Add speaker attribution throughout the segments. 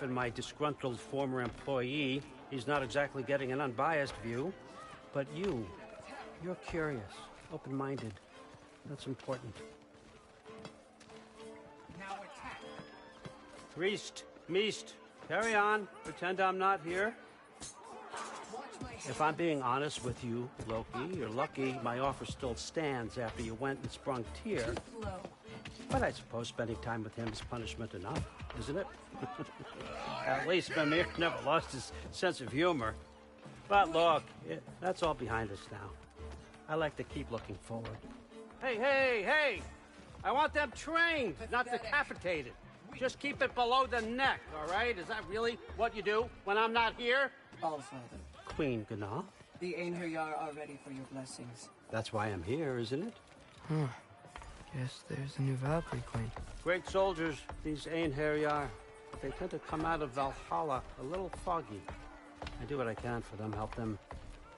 Speaker 1: and my disgruntled former employee, he's not exactly getting an unbiased view. But you're curious, open-minded. That's important.
Speaker 2: Now attack.
Speaker 1: Priest, Meest, carry on. Pretend I'm not here. If I'm being honest with you, Loki, you're lucky my offer still stands after you went and sprung Tyr. But I suppose spending time with him is punishment enough, isn't it? At least Mimir never lost his sense of humor. But look, that's all behind us now. I like to keep looking forward. Hey! I want them trained, not decapitated. Just keep it below the neck, all right? Is that really what you do when I'm not here?
Speaker 3: Allfather.
Speaker 1: Queen Gná.
Speaker 3: The Einherjar are ready for your blessings.
Speaker 1: That's why I'm here, isn't it?
Speaker 4: Guess there's a new Valkyrie Queen.
Speaker 1: Great soldiers, these Einherjar. They tend to come out of Valhalla a little foggy. I do what I can for them, help them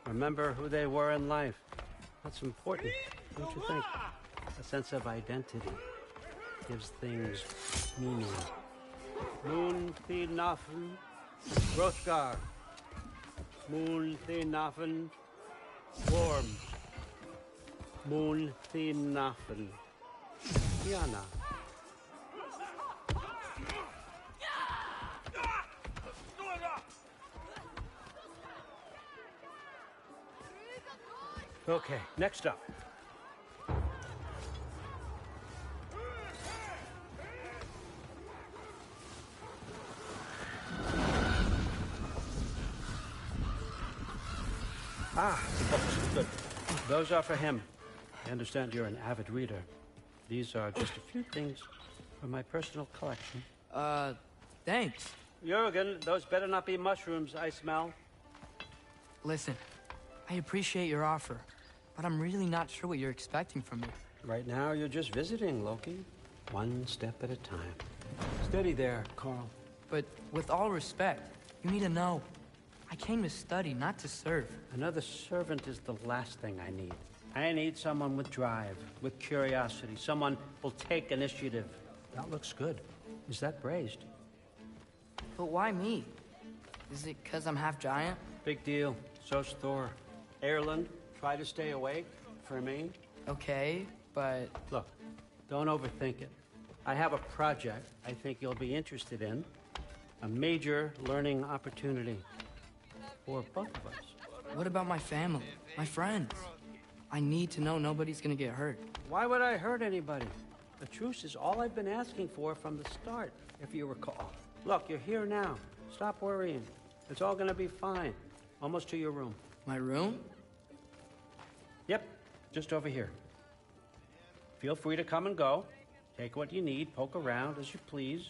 Speaker 1: remember who they were in life. That's important, don't you think? A sense of identity gives things meaning. Moon Thinafen, Hrothgar. Moon Thinafen, Worms. Moon Thinafen, Diana. Okay, next up. Books. Good. Those are for him. I understand you're an avid reader. These are just a few things from my personal collection.
Speaker 4: Thanks.
Speaker 1: Jurgen, those better not be mushrooms I smell.
Speaker 4: Listen, I appreciate your offer, but I'm really not sure what you're expecting from me.
Speaker 1: Right now, you're just visiting, Loki. One step at a time. Steady there, Carl.
Speaker 4: But with all respect, you need to know. I came to study, not to serve.
Speaker 1: Another servant is the last thing I need. I need someone with drive, with curiosity, someone who'll take initiative. That looks good. Is that braised?
Speaker 4: But why me? Is it because I'm half giant?
Speaker 1: Big deal. So's Thor. Erland, try to stay awake for me.
Speaker 4: Okay, but...
Speaker 1: Look, don't overthink it. I have a project I think you'll be interested in. A major learning opportunity for both of us.
Speaker 4: What about my family, my friends? I need to know nobody's gonna get hurt.
Speaker 1: Why would I hurt anybody? The truce is all I've been asking for from the start, if you recall. Look, you're here now. Stop worrying. It's all gonna be fine. Almost to your room.
Speaker 4: My room?
Speaker 1: Yep, just over here. Feel free to come and go. Take what you need, poke around as you please.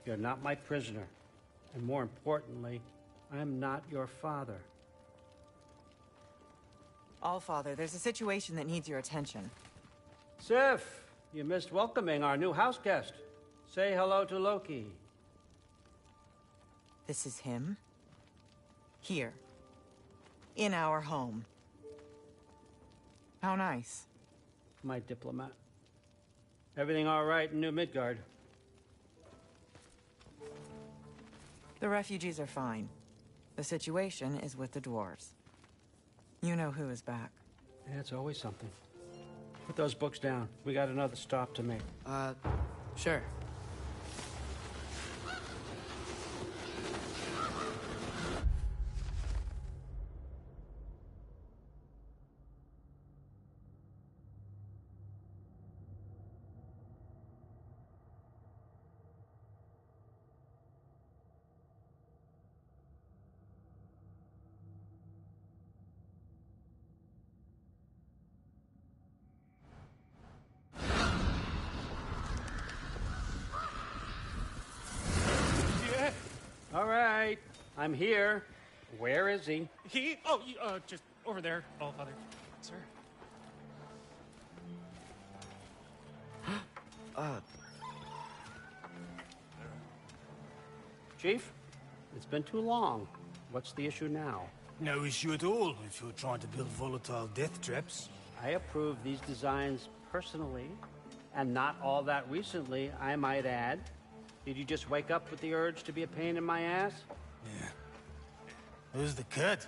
Speaker 1: You're not my prisoner. And more importantly, I'm not your father.
Speaker 2: Allfather, there's a situation that needs your attention.
Speaker 1: Sif, you missed welcoming our new house guest. Say hello to Loki.
Speaker 2: This is him? Here. In our home. How nice.
Speaker 1: My diplomat. Everything all right in New Midgard?
Speaker 2: The refugees are fine. The situation is with the dwarves. You know who is back.
Speaker 1: Yeah, it's always something. Put those books down. We got another stop to make.
Speaker 4: Sure.
Speaker 1: All right, I'm here. Where is he?
Speaker 5: Just over there, Allfather. Sir.
Speaker 1: Chief, it's been too long. What's the issue now?
Speaker 6: No issue at all if you're trying to build volatile death traps.
Speaker 1: I approve these designs personally, and not all that recently, I might add. Did you just wake up with the urge to be a pain in my ass?
Speaker 6: Yeah. Who's the kid?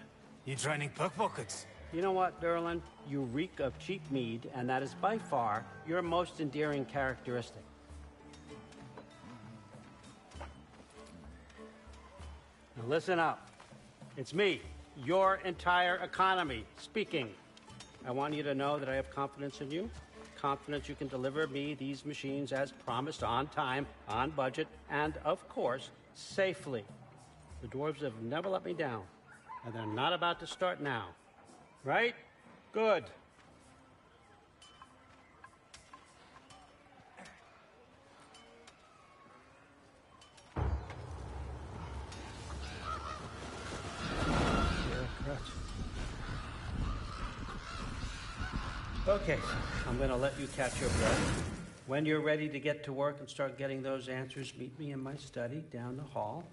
Speaker 6: You training pickpockets?
Speaker 1: You know what, Derlin? You reek of cheap mead, and that is by far your most endearing characteristic. Now listen up. It's me, your entire economy, speaking. I want you to know that I have confidence in you. Confidence you can deliver me these machines as promised, on time, on budget, and, of course, safely. The dwarves have never let me down, and they're not about to start now. Right? Good. Okay, I'm gonna let you catch your breath. When you're ready to get to work and start getting those answers, meet me in my study down the hall.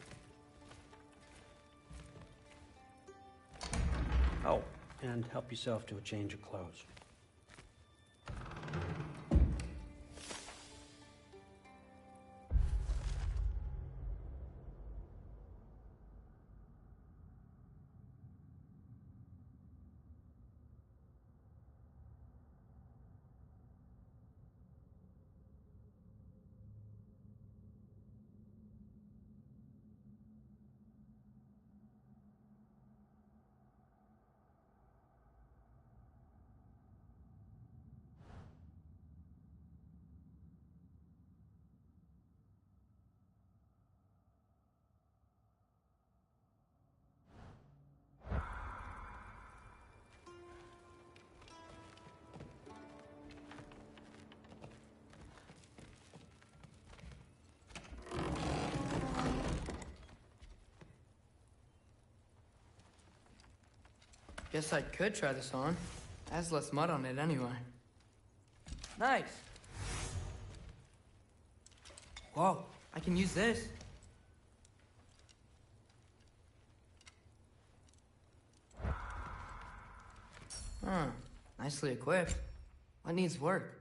Speaker 1: Oh, and help yourself to a change of clothes.
Speaker 4: Guess I could try this on. It has less mud on it anyway. Nice. Whoa, I can use this. Huh, nicely equipped. What needs work?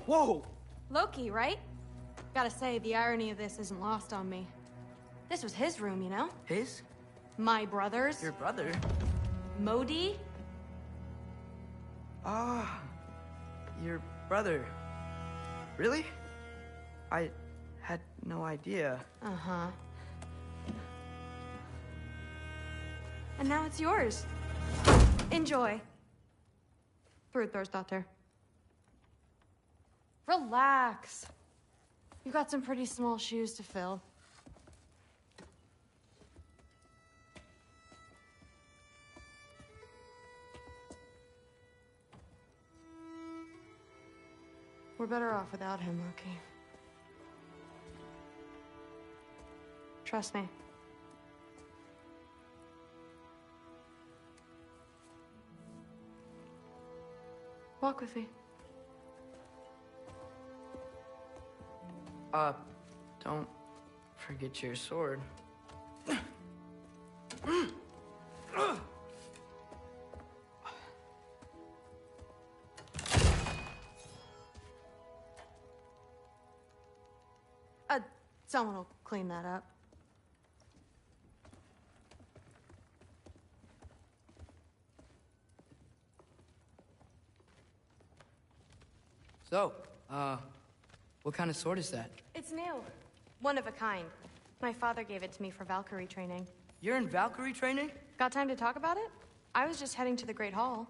Speaker 7: Whoa!
Speaker 8: Loki, right? Gotta say, the irony of this isn't lost on me. This was his room, you know?
Speaker 4: His?
Speaker 8: My brother's.
Speaker 4: Your brother?
Speaker 8: Modi?
Speaker 4: Ah, your brother. Really? I had no idea.
Speaker 8: Uh-huh. And now it's yours. Enjoy. Brudthorstdotter. Relax. You've got some pretty small shoes to fill. We're better off without him, Loki. Trust me. Walk with me.
Speaker 4: Don't forget your sword.
Speaker 8: Someone will clean that up.
Speaker 4: So, what kind of sword is that?
Speaker 8: It's new. One of a kind. My father gave it to me for Valkyrie training.
Speaker 4: You're in Valkyrie training?
Speaker 8: Got time to talk about it? I was just heading to the Great Hall.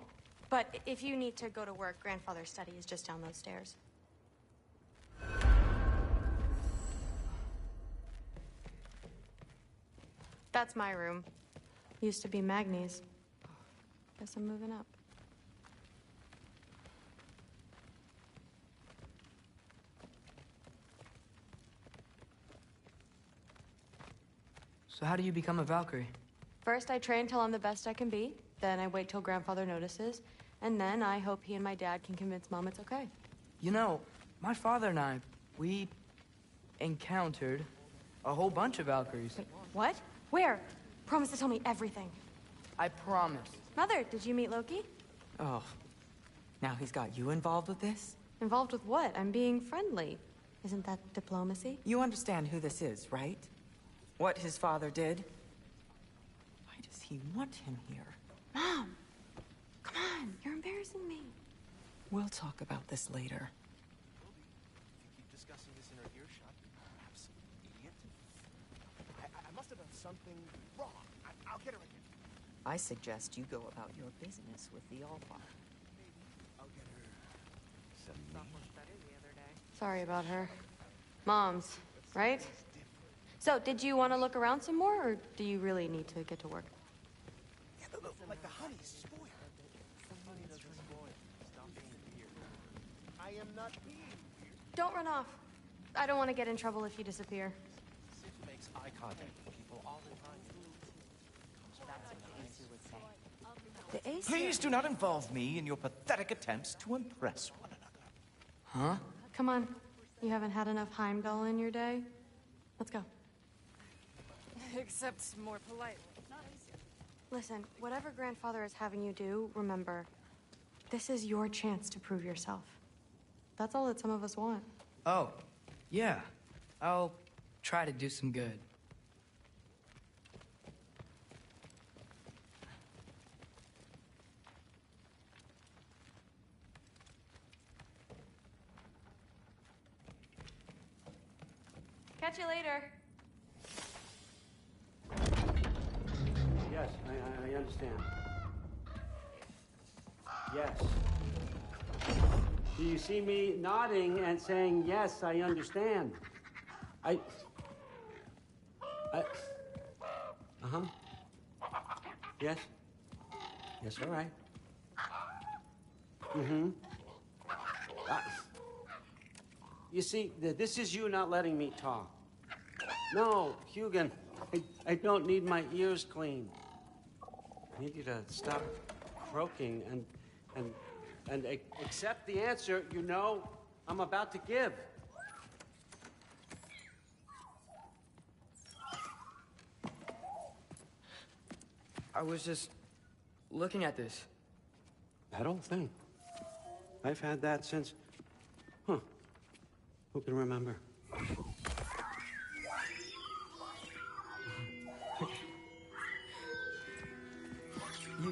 Speaker 8: But if you need to go to work, Grandfather's study is just down those stairs. That's my room. Used to be Magni's. Guess I'm moving up.
Speaker 4: So how do you become a Valkyrie?
Speaker 8: First, I train till I'm the best I can be. Then I wait till Grandfather notices. And then I hope he and my dad can convince Mom it's okay.
Speaker 4: You know, my father and I, we encountered a whole bunch of Valkyries.
Speaker 8: Wait, what? Where? Promise to tell me everything.
Speaker 4: I promise.
Speaker 8: Mother, did you meet Loki?
Speaker 2: Oh, now he's got you involved with this?
Speaker 8: Involved with what? I'm being friendly. Isn't that diplomacy?
Speaker 2: You understand who this is, right? What his father did? Why does he want him here?
Speaker 8: Mom! Come on, you're embarrassing me.
Speaker 2: We'll talk about this later.
Speaker 7: If you keep discussing this in her earshot, you absolute idiot. I must have done something wrong. I'll get her again.
Speaker 2: I suggest you go about your business with the Alpha.
Speaker 7: I'll get her some
Speaker 8: Sorry about her. Mom's, right? So, did you want to look around some more, or do you really need to get to work?
Speaker 7: Yeah, look, like the honey's spoiled. The honey doesn't spoil. Stop being weird. I am not being weird.
Speaker 8: Don't run off. I don't want to get in trouble if you disappear.
Speaker 7: Sid makes eye contact with people all the time.
Speaker 8: The Ace?
Speaker 9: Please do not involve me in your pathetic attempts to impress one another.
Speaker 4: Huh?
Speaker 8: Come on. You haven't had enough Heimdall in your day? Let's go.
Speaker 10: Except more politely.
Speaker 8: Listen, whatever Grandfather is having you do, remember, this is your chance to prove yourself. That's all that some of us want.
Speaker 4: Oh, yeah. I'll try to do some good.
Speaker 8: Catch you later.
Speaker 1: Yes, I understand. Yes. Do you see me nodding and saying, yes, I understand? Uh-huh. Yes? Yes, all right. Mm-hmm. You see, this is you not letting me talk. No, Hugin, I don't need my ears cleaned. I need you to stop croaking and accept the answer you know I'm about to give.
Speaker 4: I was just looking at this.
Speaker 1: That old thing. I've had that since... Huh. Who can remember?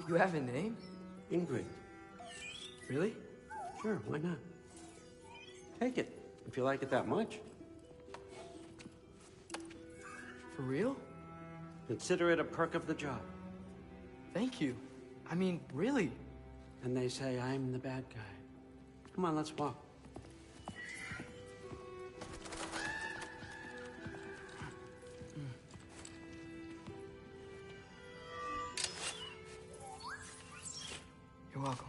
Speaker 4: You have a name?
Speaker 1: Ingrid.
Speaker 4: Really?
Speaker 1: Sure, why not? Take it, if you like it that much.
Speaker 4: For real?
Speaker 1: Consider it a perk of the job.
Speaker 4: Thank you. I mean, really.
Speaker 1: And they say I'm the bad guy. Come on, let's walk.
Speaker 4: You're welcome.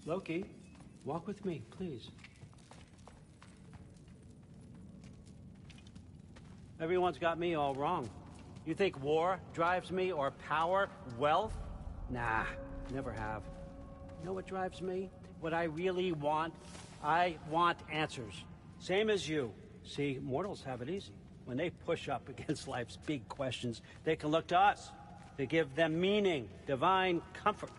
Speaker 1: Loki, walk with me, please. Everyone's got me all wrong. You think war drives me, or power, wealth? Nah, never have. You know what drives me? What I really want? I want answers. Same as you. See, mortals have it easy. When they push up against life's big questions, they can look to us. They give them meaning, divine comfort.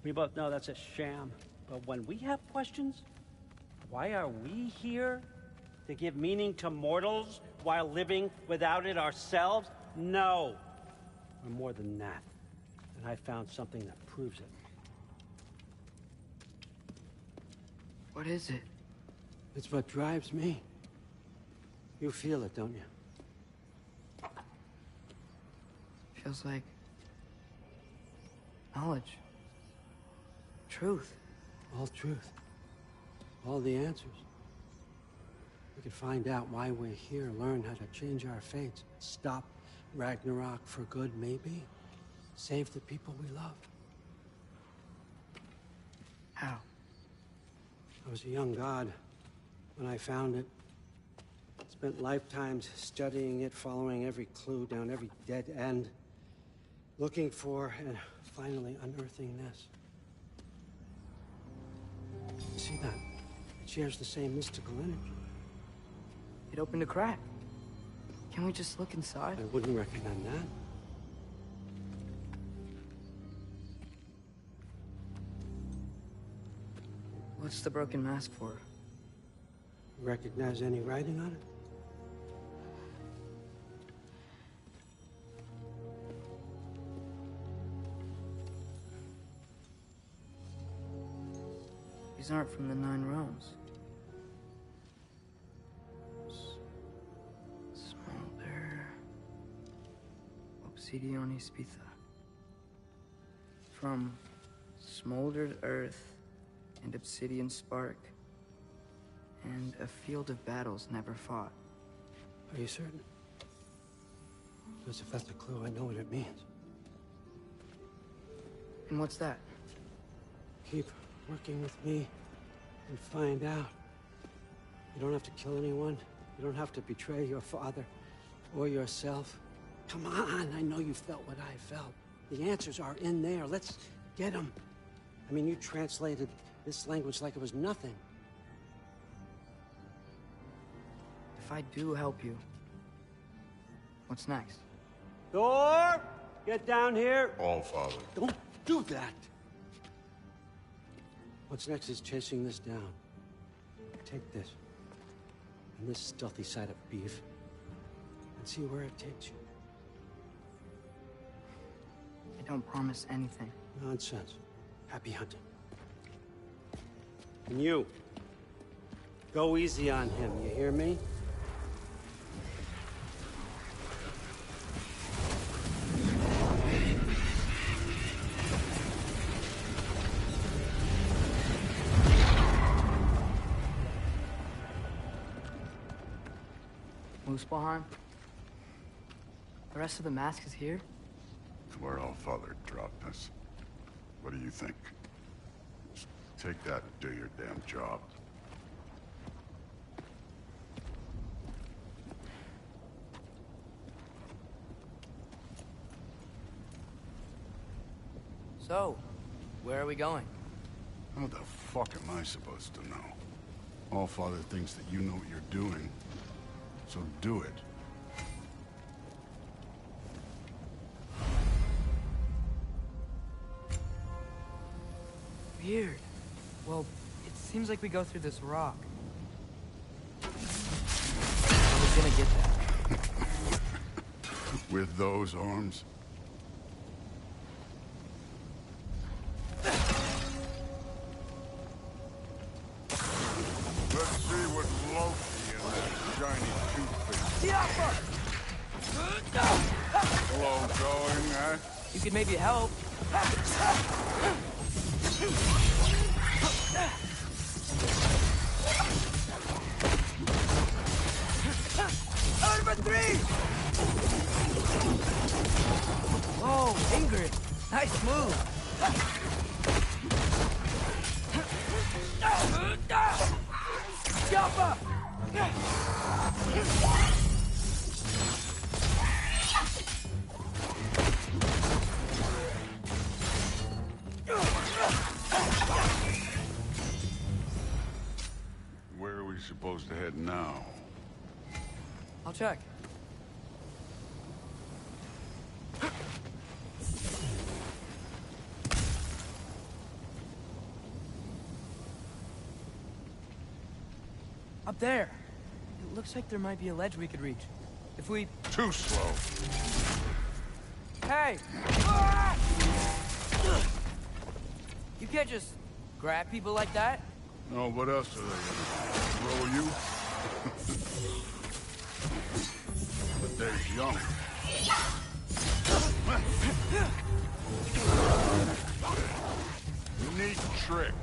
Speaker 1: We both know that's a sham. But when we have questions, why are we here? To give meaning to mortals while living without it ourselves? No. We're more than that. And I found something that proves it.
Speaker 4: What is it?
Speaker 1: It's what drives me. You feel it, don't you?
Speaker 4: Feels like knowledge. Truth.
Speaker 1: All truth. All the answers. We could find out why we're here, learn how to change our fates, stop Ragnarok for good, maybe. Save the people we love.
Speaker 4: How?
Speaker 1: I was a young god when I found it. Spent lifetimes studying it, following every clue down every dead end, looking for and finally unearthing this. You see that? It shares the same mystical energy.
Speaker 4: It opened a crack. Can we just look inside?
Speaker 1: I wouldn't recommend that.
Speaker 4: What's the broken mask for?
Speaker 1: Recognize any writing on it?
Speaker 4: These aren't from the Nine Realms. Smolder. Obsidion Ispitha. From smoldered earth and obsidian spark, and a field of battles never fought.
Speaker 1: Are you certain? Because if that's a clue, I know what it means.
Speaker 4: And what's that?
Speaker 1: Keep working with me and find out. You don't have to kill anyone. You don't have to betray your father or yourself. Come on, I know you felt what I felt. The answers are in there. Let's get them. I mean, you translated this language like it was nothing.
Speaker 4: If I do help you, what's next?
Speaker 1: Thor! Get down here!
Speaker 10: All, Father.
Speaker 1: Don't do that! What's next is chasing this down. Take this, and this stealthy side of beef, and see where it takes you.
Speaker 4: I don't promise anything.
Speaker 1: Nonsense. Happy hunting. And you, go easy on him, you hear me?
Speaker 4: Muspelheim? The rest of the mask is here?
Speaker 10: It's where Allfather dropped us. What do you think? Just take that and do your damn job.
Speaker 4: So, where are we going?
Speaker 10: How the fuck am I supposed to know? Allfather thinks that you know what you're doing, so do it.
Speaker 4: Weird. Well, it seems like we go through this rock. I was gonna get that.
Speaker 10: With those arms? Let's see what Loki and that shiny toothpick. Slow going, eh?
Speaker 4: You could maybe help. Number 3! Whoa, Ingrid. Nice move. Jumper!
Speaker 10: Where are we supposed to head now?
Speaker 4: I'll check. Up there. It looks like there might be a ledge we could reach. If we...
Speaker 10: Too slow.
Speaker 4: Hey! You can't just grab people like that.
Speaker 10: Oh, what else are they gonna throw you? But there's young. Neat trick.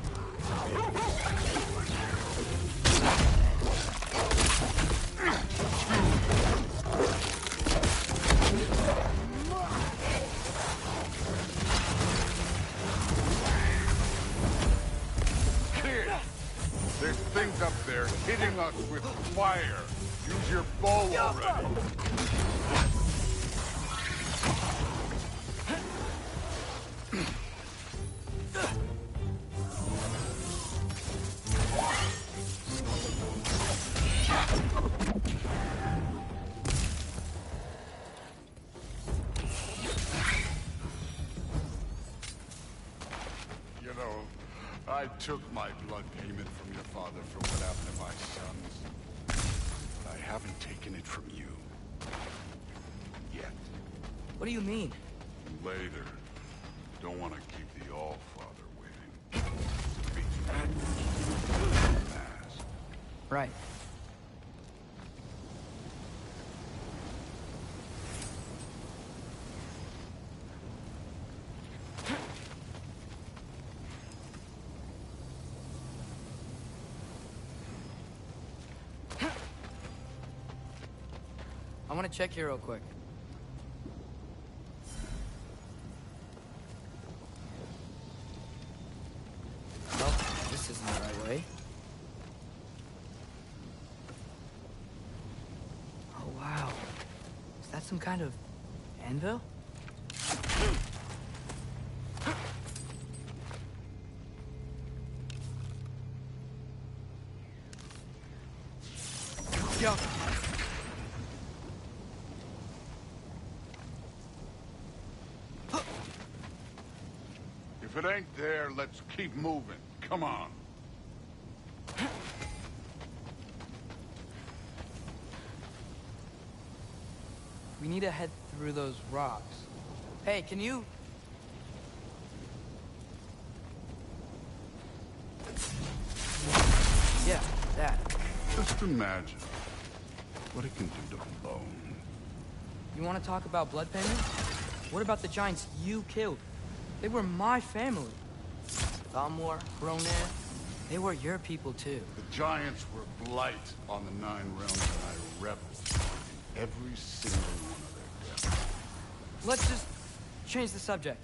Speaker 10: Kid, there's things up there hitting us with fire. Use your bow already. You know, I took my blood payment from your father for what happened to my sons. But I haven't taken it from you. Yet.
Speaker 4: What do you mean?
Speaker 10: Later. Don't want to keep the All-Father waiting. Big mask.
Speaker 4: Right. I want to check here real quick. Well, this isn't the right way. Oh, wow. Is that some kind of anvil? Yo.
Speaker 10: If it ain't there, let's keep moving. Come on.
Speaker 4: We need to head through those rocks. Hey, can you... Yeah, that.
Speaker 10: Just imagine what it can do to bone.
Speaker 4: You want to talk about blood payment? What about the giants you killed? They were my family. Thamor, Ronan, they were your people too.
Speaker 10: The giants were blight on the Nine Realms, and I reveled in every single one of their deaths.
Speaker 4: Let's just change the subject.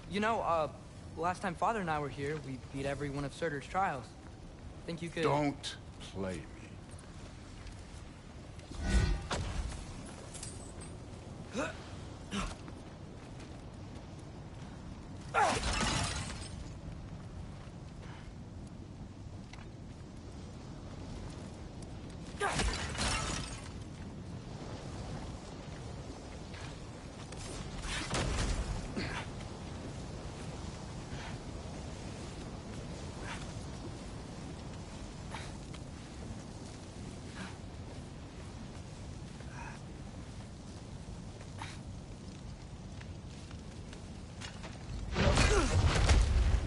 Speaker 4: You know, last time Father and I were here, we beat every one of Surtur's trials. Think you could...
Speaker 10: Don't play me.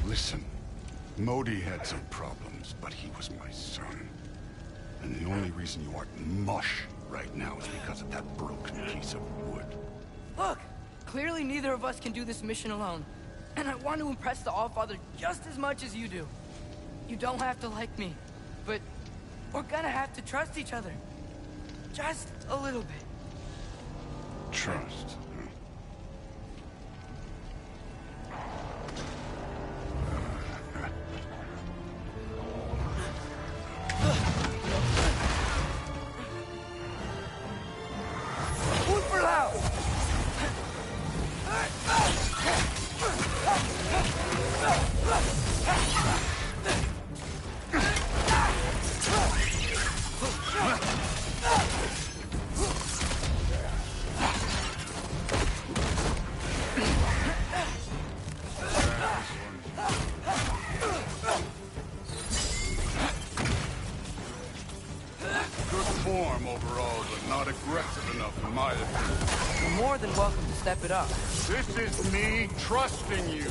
Speaker 10: Listen, Modi had some problems, but he was my son. And the only reason you aren't mush right now is because of that broken piece of wood.
Speaker 4: Look! Clearly neither of us can do this mission alone. And I want to impress the Allfather just as much as you do. You don't have to like me, but we're gonna have to trust each other. Just a little bit.
Speaker 10: Trust. Overall, but not aggressive enough in my opinion.
Speaker 4: You're more than welcome to step it up.
Speaker 10: This is me trusting you.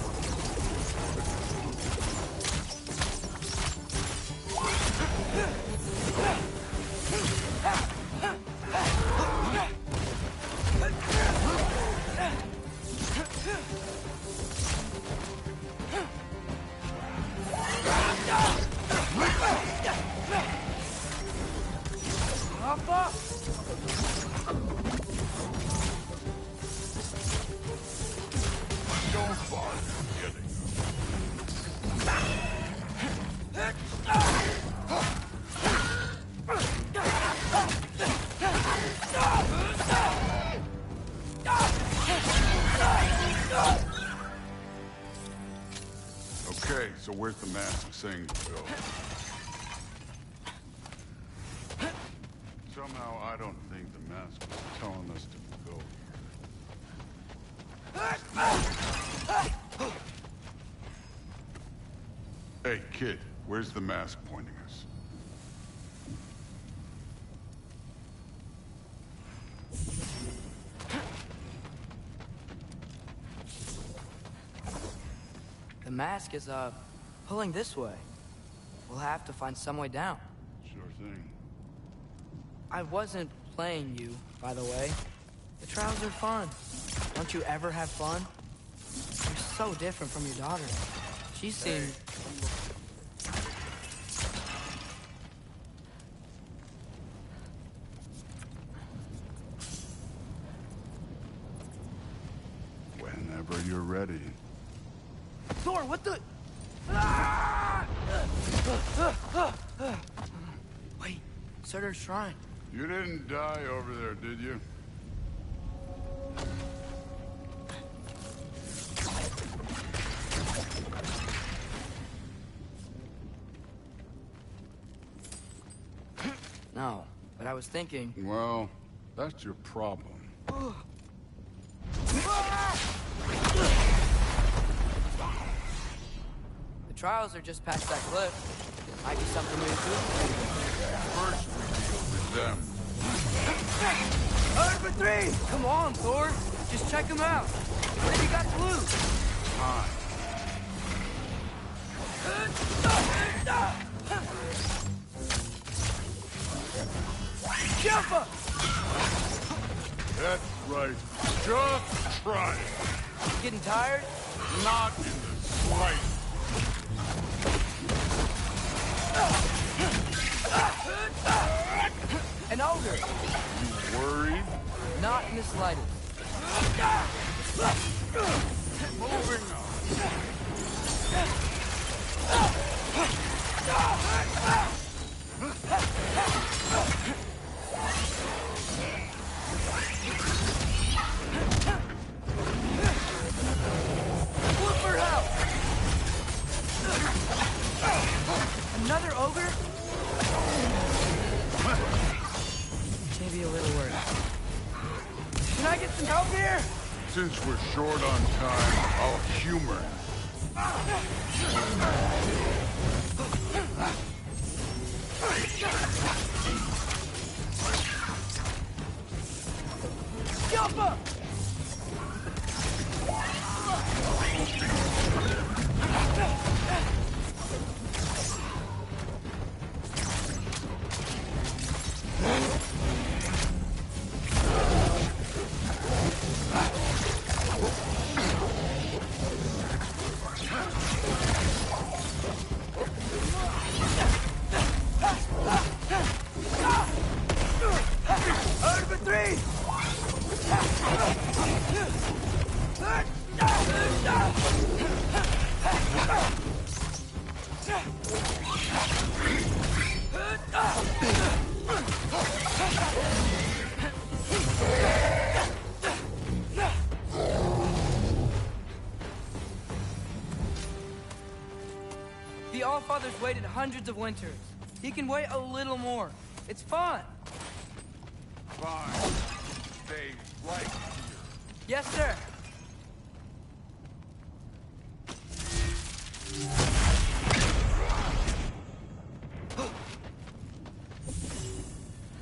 Speaker 10: Okay, so where's the mask saying to go? Somehow I don't think the mask was telling us to go here. Hey, kid, where's the mask pointing us?
Speaker 4: The mask is, pulling this way. We'll have to find some way down.
Speaker 10: Sure thing.
Speaker 4: I wasn't playing you, by the way. The trials are fun. Don't you ever have fun? You're so different from your daughter. She seemed...
Speaker 10: Whenever you're ready.
Speaker 4: Thor, what the... Wait, Surtur's shrine.
Speaker 10: You didn't die over there, did you?
Speaker 4: No, but I was thinking...
Speaker 10: Well, that's your problem.
Speaker 4: The trials are just past that cliff. Might be something we can do.
Speaker 10: First, we deal with them.
Speaker 4: Number 3! Come on, Thor. Just check them out. What have you got to lose?
Speaker 10: Time.
Speaker 4: Jump up!
Speaker 10: That's right. Just try it.
Speaker 4: Getting tired?
Speaker 10: Not in the slightest.
Speaker 4: An ogre.
Speaker 10: You worried?
Speaker 4: Not in the slightest. Look for help! Another ogre? Maybe a little worse. Can I get some help here?
Speaker 10: Since we're short on time, I'll humor him.
Speaker 4: Jump up! Over three! The Allfather's waited hundreds of winters. He can wait a little more. It's fun.
Speaker 10: Fine. Stay right here.
Speaker 4: Yes, sir.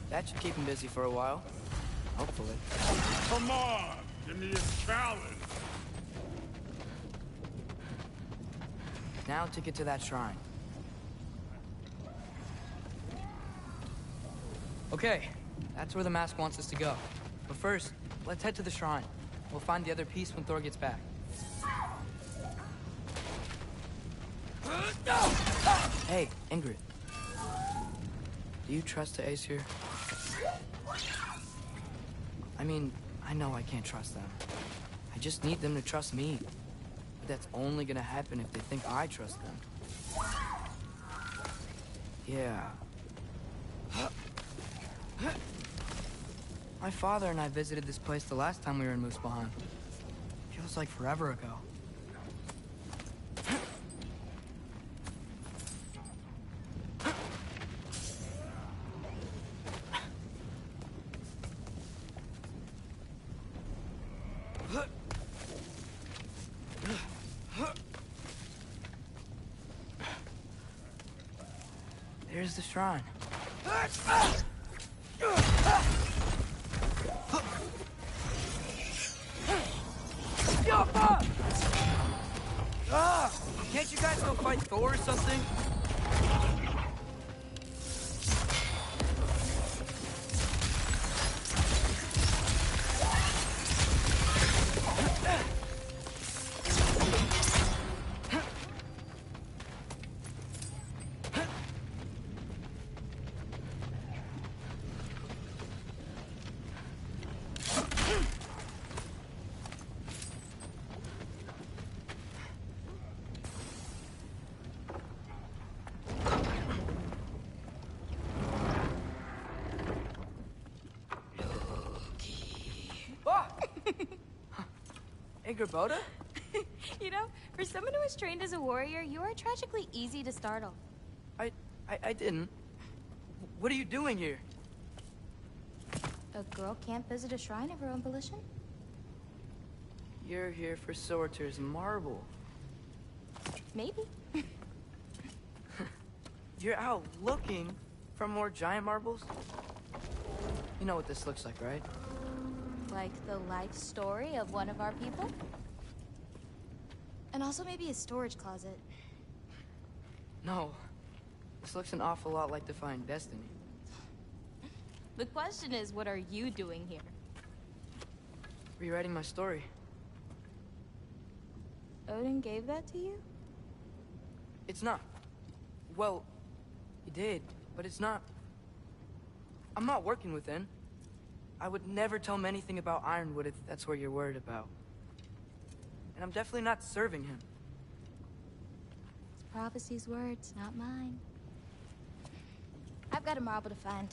Speaker 4: That should keep him busy for a while. Hopefully.
Speaker 10: Come on! Give me a challenge!
Speaker 4: Now to get to that shrine. Okay, that's where the mask wants us to go. But first, let's head to the shrine. We'll find the other piece when Thor gets back. Hey, Ingrid. Do you trust the Ace here? I mean, I know I can't trust them. I just need them to trust me. But that's only gonna happen if they think I trust them. Yeah. My father and I visited this place the last time we were in Muspelheim. Feels like forever ago. There's the shrine. Can't you guys go fight Thor or something? Boda?
Speaker 11: You know, for someone who was trained as a warrior, you are tragically easy to startle.
Speaker 4: I didn't. What are you doing here?
Speaker 11: A girl can't visit a shrine of her own volition?
Speaker 4: You're here for Sorter's marble.
Speaker 11: Maybe.
Speaker 4: You're out looking for more giant marbles? You know what this looks like, right?
Speaker 11: Like the life story of one of our people? And also maybe a storage closet.
Speaker 4: No. This looks an awful lot like Defying Destiny.
Speaker 11: The question is, what are you doing here?
Speaker 4: Rewriting my story.
Speaker 11: Odin gave that to you?
Speaker 4: It's not. Well, he did, but it's not. I'm not working with him. I would never tell him anything about Ironwood if that's what you're worried about. and I'm definitely not serving him.
Speaker 11: It's prophecy's words, not mine. I've got a marble to find.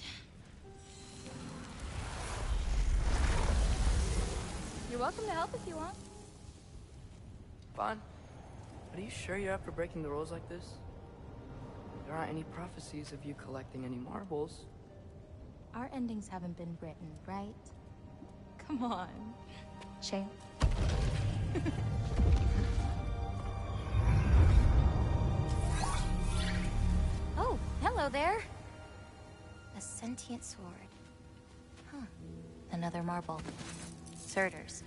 Speaker 11: You're welcome to help if you want.
Speaker 4: Fine. But are you sure you're up for breaking the rules like this? There aren't any prophecies of you collecting any marbles.
Speaker 11: Our endings haven't been written, right? Come on, champ. Oh, hello there. A sentient sword. Huh. Another marble. Surtur's.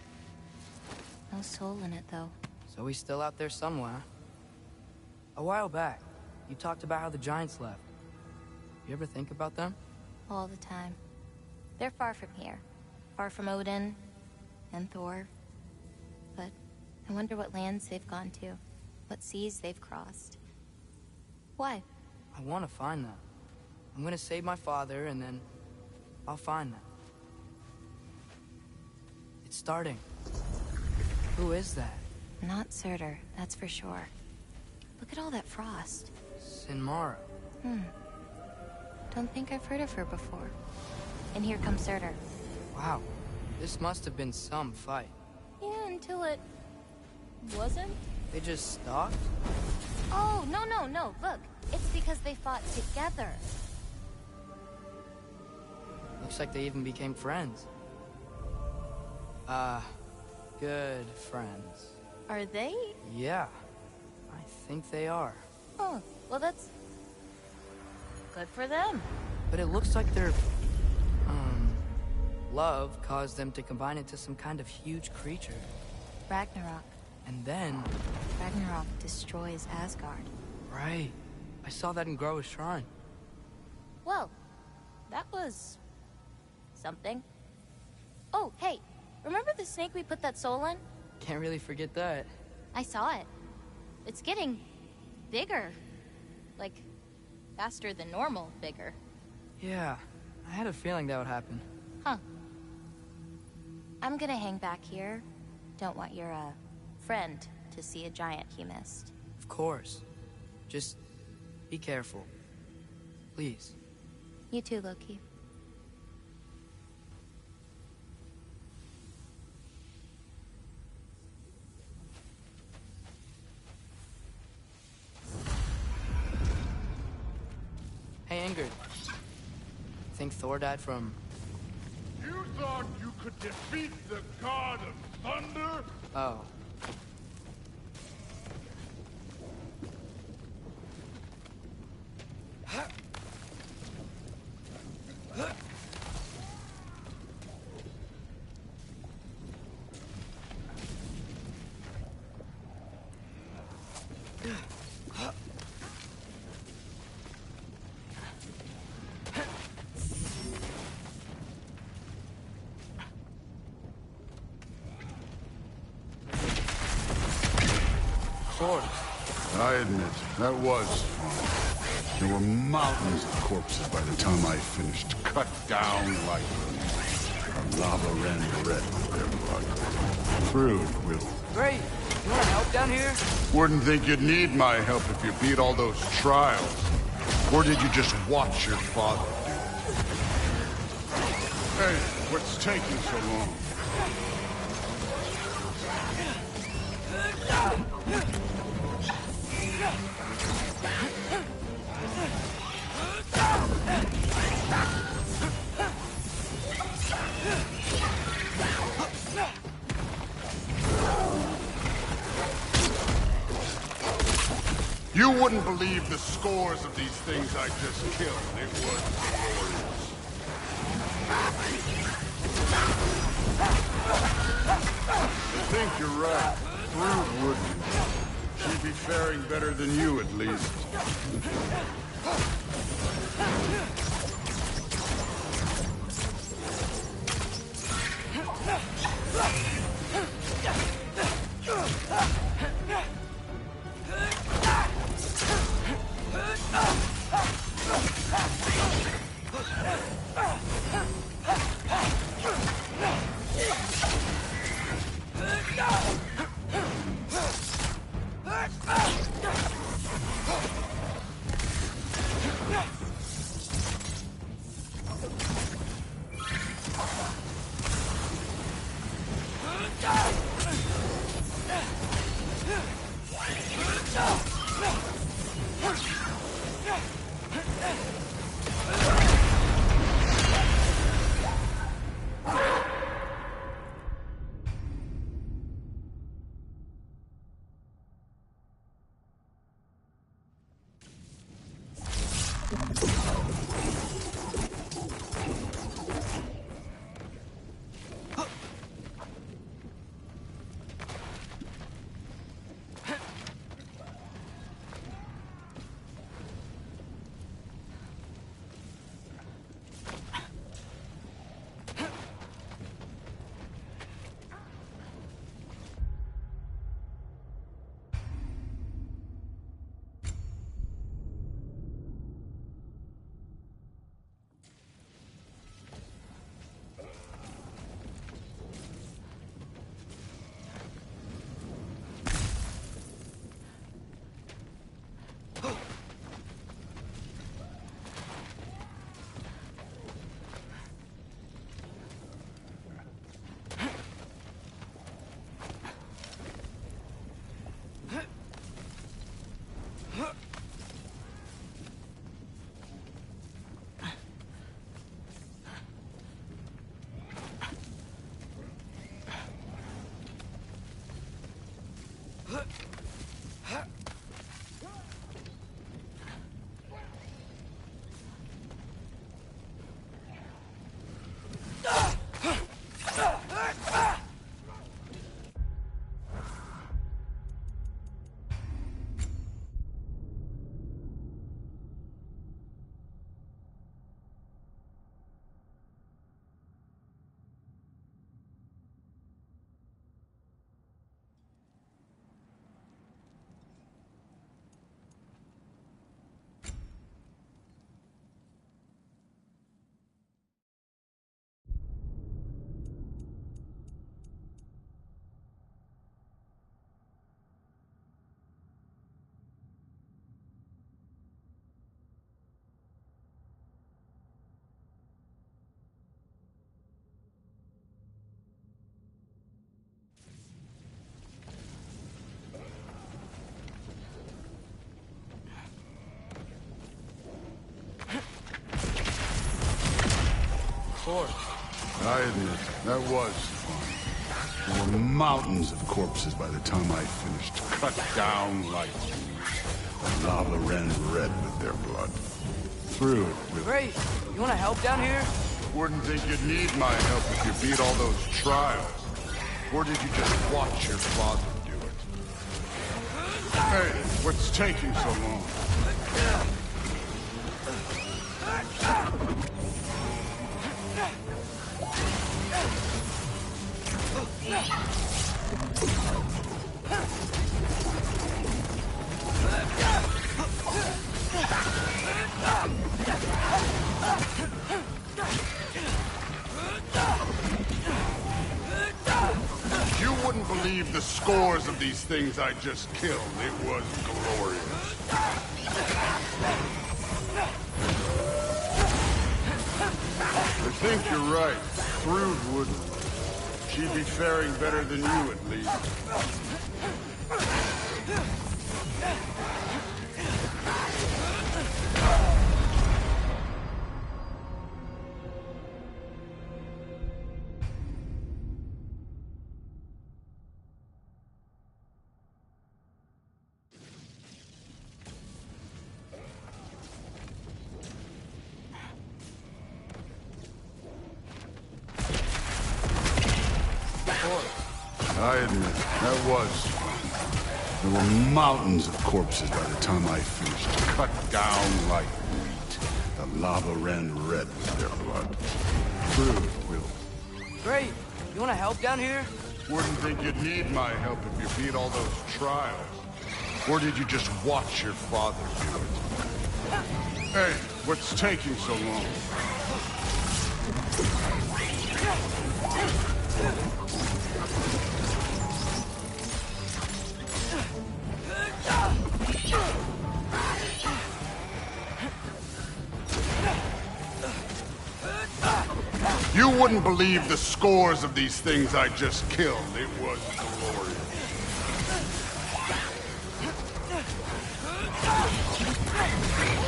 Speaker 11: No soul in it, though.
Speaker 4: So he's still out there somewhere. A while back, you talked about how the giants left. You ever think about them?
Speaker 11: All the time. They're far from here. Far from Odin and Thor. But I wonder what lands they've gone to. What seas they've crossed. Why?
Speaker 4: I want to find them. I'm gonna save my father, and then I'll find them. It's starting. Who is that?
Speaker 11: Not Surtur, that's for sure. Look at all that frost.
Speaker 4: Sinmara.
Speaker 11: Don't think I've heard of her before. And here comes Surtur.
Speaker 4: Wow. This must have been some fight.
Speaker 11: Yeah, until it... wasn't?
Speaker 4: They just stopped?
Speaker 11: Oh, no. Look, it's because they fought together.
Speaker 4: Looks like they even became friends. Good friends.
Speaker 11: Are they?
Speaker 4: Yeah. I think they are.
Speaker 11: Oh, well that's... good for them.
Speaker 4: But it looks like their... love caused them to combine into some kind of huge creature.
Speaker 11: Ragnarok.
Speaker 4: And then...
Speaker 11: Ragnarok destroys Asgard.
Speaker 4: Right. I saw that in Groa's shrine.
Speaker 11: Well, that was... something. Oh, hey, remember the snake we put that soul in?
Speaker 4: Can't really forget that.
Speaker 11: I saw it. It's getting... bigger. Like, faster than normal bigger.
Speaker 4: Yeah, I had a feeling that would happen.
Speaker 11: Huh. I'm gonna hang back here. Don't want your, friend to see a giant he missed.
Speaker 4: Of course. Just be careful. Please.
Speaker 11: You too, Loki.
Speaker 4: Hey, Ingrid. Think Thor died from...
Speaker 10: You thought you could defeat the god of thunder?
Speaker 4: Oh.
Speaker 10: I admit, that was fun. There were mountains of corpses by the time I finished, cut down like our lava ran red with their blood. Crude, Will.
Speaker 4: Great. You want help down here?
Speaker 10: Wouldn't think you'd need my help if you beat all those trials. Or did you just watch your father do it? Hey, what's taking so long? You wouldn't believe the scores of these things I just killed. It was glorious. I think you're right. Brood wouldn't. She'd be faring better than you, at least. I admit, that was fun. There were mountains of corpses by the time I finished, cut down like weeds. The lava ran red with their blood. Through it with...
Speaker 4: Great. You want to help down here?
Speaker 10: Wouldn't think you'd need my help if you beat all those trials. Or did you just watch your father do it? Hey, what's taking so long? You wouldn't believe the scores of these things I just killed. It was glorious. I think you're right. Thrud wouldn't. She'd be faring better than you, at least. I admit, that was fun. There were mountains of corpses by the time I finished, cut down like wheat. The lava ran red with their blood. Through it, Will.
Speaker 4: Great. You want to help down here?
Speaker 10: Wouldn't think you'd need my help if you beat all those trials. Or did you just watch your father do it? Hey, what's taking so long? You wouldn't believe the scores of these things I just killed. It was glorious.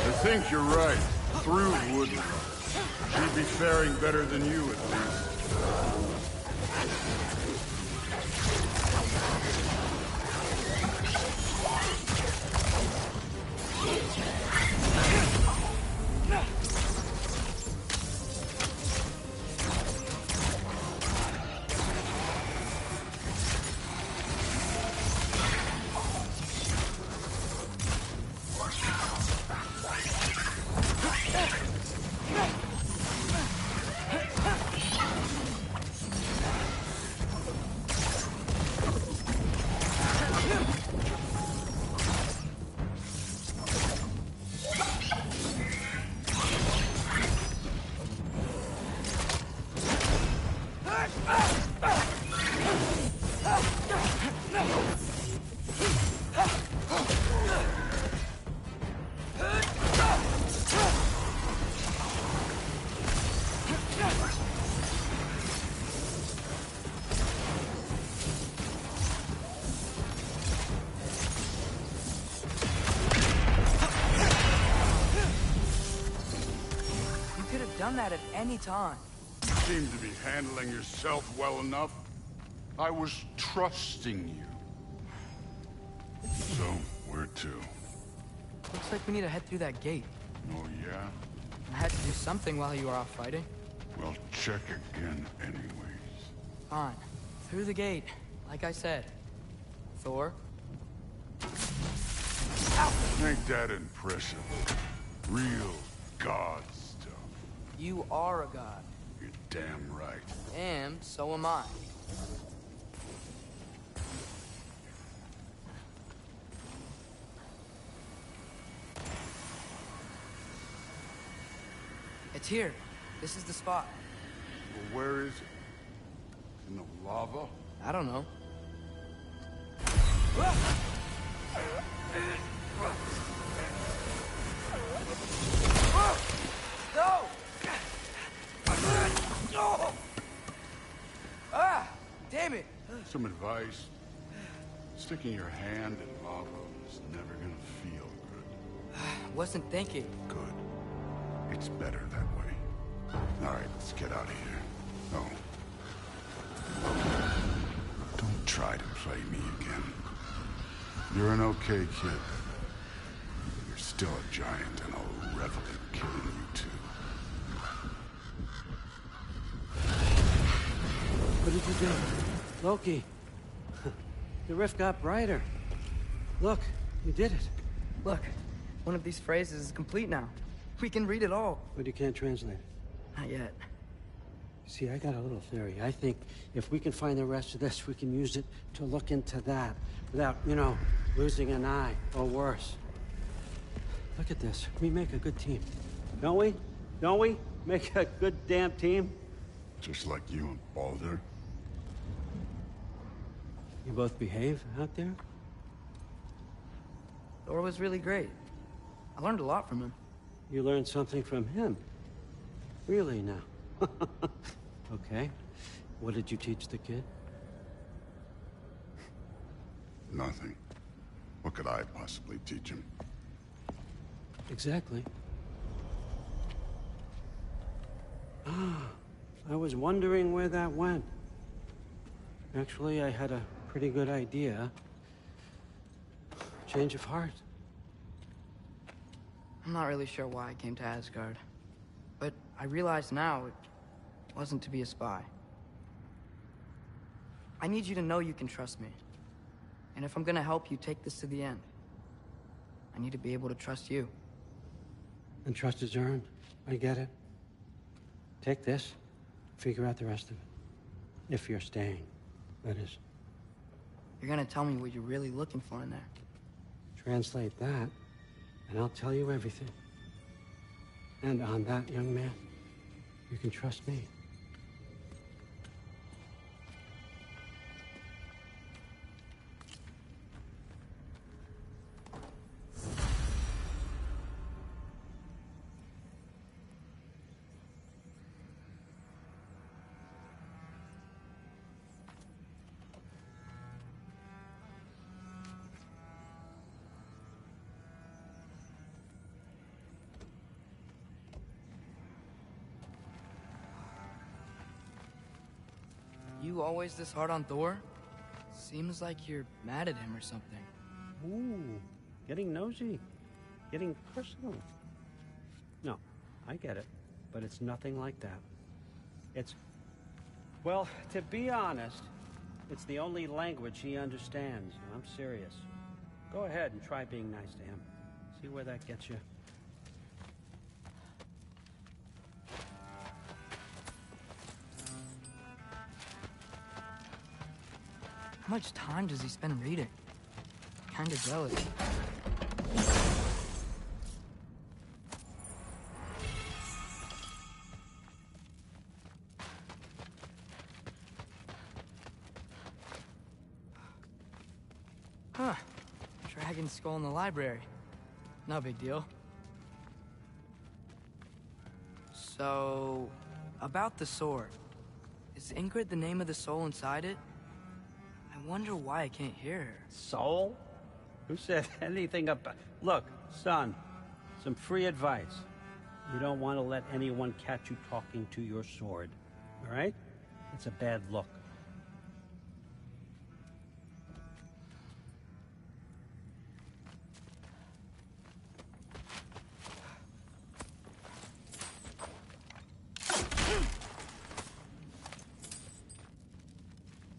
Speaker 10: I think you're right. Through wouldn't. She'd be faring better than you, at least.
Speaker 4: Done that at any time.
Speaker 10: You seem to be handling yourself well enough. I was trusting you. So, where to?
Speaker 4: Looks like we need to head through that gate.
Speaker 10: Oh, yeah?
Speaker 4: I had to do something while you were off fighting.
Speaker 10: Well, check again anyways.
Speaker 4: Fine. Through the gate, like I said. Thor?
Speaker 10: Ain't that impressive? Real god stuff.
Speaker 4: You are a god.
Speaker 10: You're damn right.
Speaker 4: And so am I. It's here. This is the spot.
Speaker 10: Well, where is it? In the lava?
Speaker 4: I don't know. No! Ah! Damn it!
Speaker 10: Some advice. Sticking your hand in lava is never gonna feel good.
Speaker 4: Wasn't thinking.
Speaker 10: Good. It's better that way. Alright, let's get out of here. Oh. Don't try to play me again. You're an okay kid. You're still a giant, and I'll revel in killing you too.
Speaker 1: What did you do? Loki. The rift got brighter. Look, you did it.
Speaker 4: Look, one of these phrases is complete now. We can read it all.
Speaker 1: But you can't translate it.
Speaker 4: Not yet.
Speaker 1: See, I got a little theory. I think if we can find the rest of this, we can use it to look into that without, you know, losing an eye or worse. Look at this. We make a good team. Don't we? Don't we? Make a good damn team?
Speaker 10: Just like you and Baldur.
Speaker 1: You both behave out there?
Speaker 4: Thor was really great. I learned a lot from him.
Speaker 1: You learned something from him? Really now? Okay. What did you teach the kid?
Speaker 10: Nothing. What could I possibly teach him?
Speaker 1: Exactly. Ah, I was wondering where that went. Actually, I had a pretty good idea. Change of heart.
Speaker 4: I'm not really sure why I came to Asgard. But I realize now it wasn't to be a spy. I need you to know you can trust me. And if I'm gonna help you take this to the end, I need to be able to trust you.
Speaker 1: And trust is earned. I get it. Take this. Figure out the rest of it. If you're staying, that is.
Speaker 4: You're gonna tell me what you're really looking for in there.
Speaker 1: Translate that, and I'll tell you everything. And on that, young man, you can trust me.
Speaker 4: you always this hard on Thor? Seems like you're mad at him or something.
Speaker 1: Ooh, getting nosy, getting personal. No, I get it, but it's nothing like that. Well, to be honest, it's the only language he understands, and I'm serious. Go ahead and try being nice to him. See where that gets you.
Speaker 4: How much time does he spend reading? Kinda jealous. Huh. Dragon skull in the library. No big deal. So, about the sword. Is Ingrid the name of the soul inside it? I wonder why I can't hear her.
Speaker 1: Soul? Who said anything about... Look, son, some free advice. You don't want to let anyone catch you talking to your sword, all right? It's a bad look.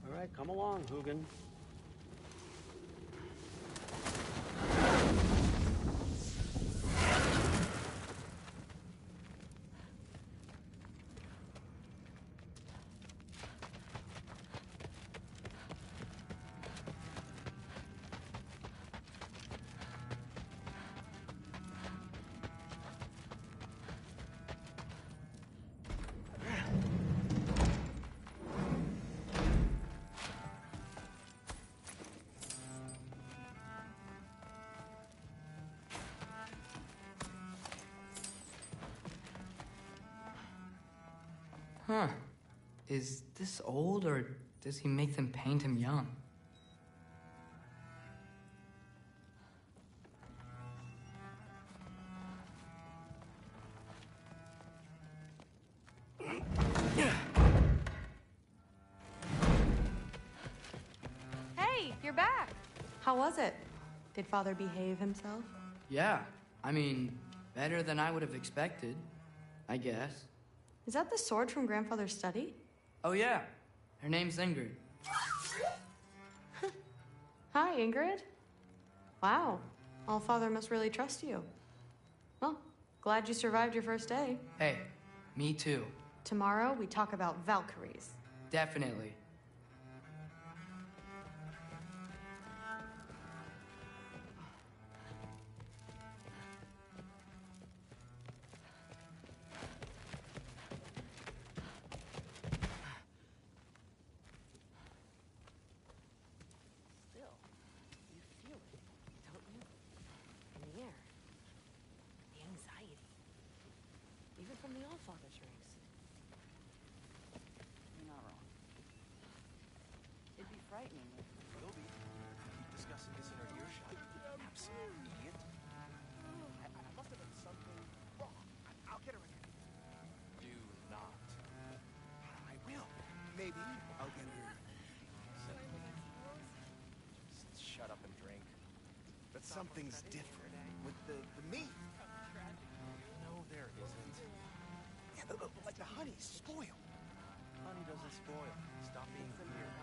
Speaker 1: All right, come along, Hugin.
Speaker 4: Huh. Is this old, or does he make them paint him young?
Speaker 8: Hey, you're back. How was it? Did Father behave himself?
Speaker 4: Yeah. I mean, better than I would have expected, I guess.
Speaker 8: Is that the sword from Grandfather's study?
Speaker 4: Oh, yeah. Her name's Ingrid.
Speaker 8: Hi, Ingrid. Wow. Allfather must really trust you. Well, glad you survived your first day.
Speaker 4: Hey, me too.
Speaker 8: Tomorrow, we talk about Valkyries.
Speaker 4: Definitely.
Speaker 12: From the Allfather's rings. You're not wrong. It'd be frightening if...
Speaker 7: Will be. Keep discussing this in our earshot. Absolute idiot. I must have done something wrong. I'll get her again.
Speaker 9: Do not.
Speaker 7: I will. Maybe I'll get her.
Speaker 9: Just shut up and drink.
Speaker 7: But something's different with the meat.
Speaker 9: No, there isn't.
Speaker 7: Yeah, like the honey's spoiled.
Speaker 9: Honey doesn't spoil. Stop being weird.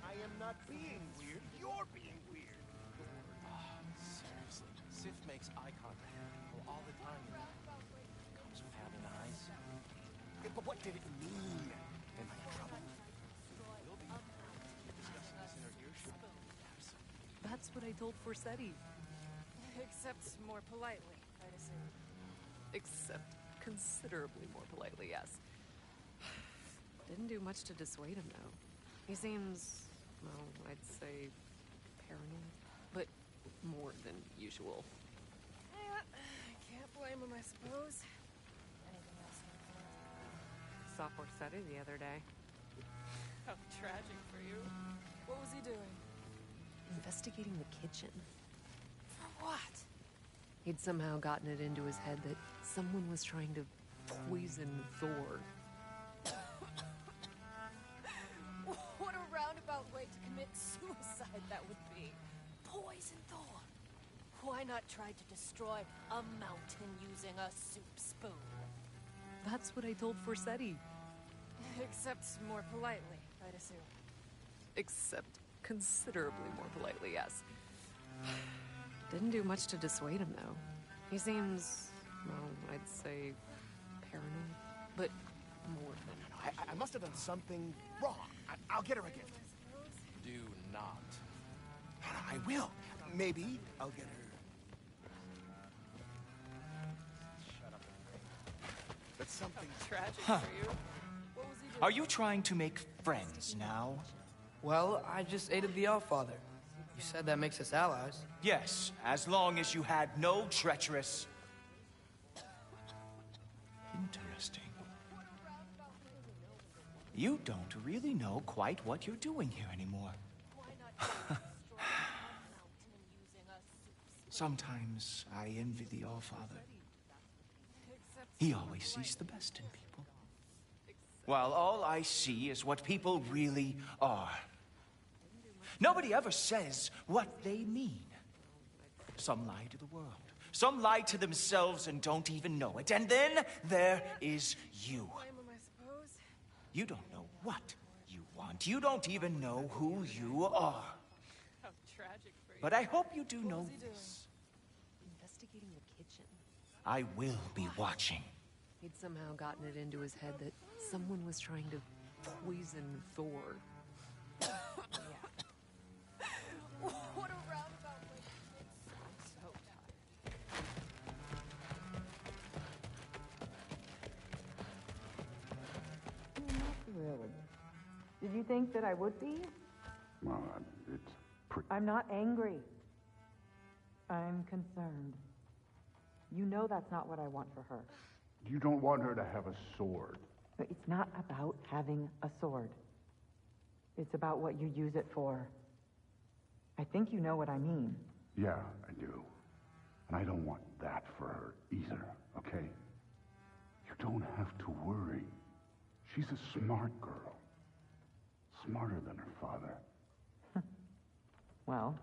Speaker 7: I am not being weird. You're being weird.
Speaker 9: Oh, seriously. Sif makes eye contact with people all the time. Comes with having eyes.
Speaker 7: Yeah, but what did it mean? Am I in trouble?
Speaker 9: Will be. Keep discussing this in our earshot.
Speaker 12: That's what I told Forsetti. Except more politely, I'd assume. Except considerably more politely, yes. Didn't do much to dissuade him, though. He seems, well, I'd say paranoid, but more than usual. Yeah, I can't blame him, I suppose.
Speaker 11: Anything else?
Speaker 12: Saw Forsetti the other day. How tragic for you. What was he doing? Investigating the kitchen. For what? He'd somehow gotten it into his head that someone was trying to poison Thor.
Speaker 13: Why not try to destroy a mountain using a soup spoon?
Speaker 12: That's what I told Forsetti.
Speaker 13: Except more politely, I'd assume.
Speaker 12: Except considerably more politely, yes. Didn't do much to dissuade him, though. He seems, well, I'd say paranoid, but more than...
Speaker 7: I must have done something wrong. I'll get her a gift.
Speaker 9: Do not.
Speaker 7: I will. Maybe I'll get her... Shut up and pray. That's something
Speaker 4: tragic
Speaker 14: Huh.
Speaker 4: for you. What was he doing?
Speaker 14: Are you trying to make friends now?
Speaker 4: Well, I just aided the Allfather. You said that makes us allies.
Speaker 14: Yes, as long as you had no treacherous... Interesting. You don't really know quite what you're doing here anymore. Sometimes I envy the Allfather. He always sees the best in people. While all I see is what people really are. Nobody ever says what they mean. Some lie to the world. Some lie to themselves and don't even know it. And then there is you. You don't know what you want. You don't even know who you are.
Speaker 12: How tragic for you.
Speaker 14: But I hope you do know this.
Speaker 12: Investigating the kitchen.
Speaker 14: I will be watching.
Speaker 12: He'd somehow gotten it into his head that someone was trying to poison Thor.
Speaker 13: What a roundabout way.
Speaker 12: I'm so tired.
Speaker 2: Not really. Did you think that I would be?
Speaker 10: Well, it's pretty...
Speaker 2: I'm not angry. I'm concerned. You know that's not what I want for her.
Speaker 10: You don't want her to have a sword.
Speaker 2: But it's not about having a sword. It's about what you use it for. I think you know what I mean.
Speaker 10: Yeah, I do. And I don't want that for her either, okay? You don't have to worry. She's a smart girl. Smarter than her father.
Speaker 2: Well,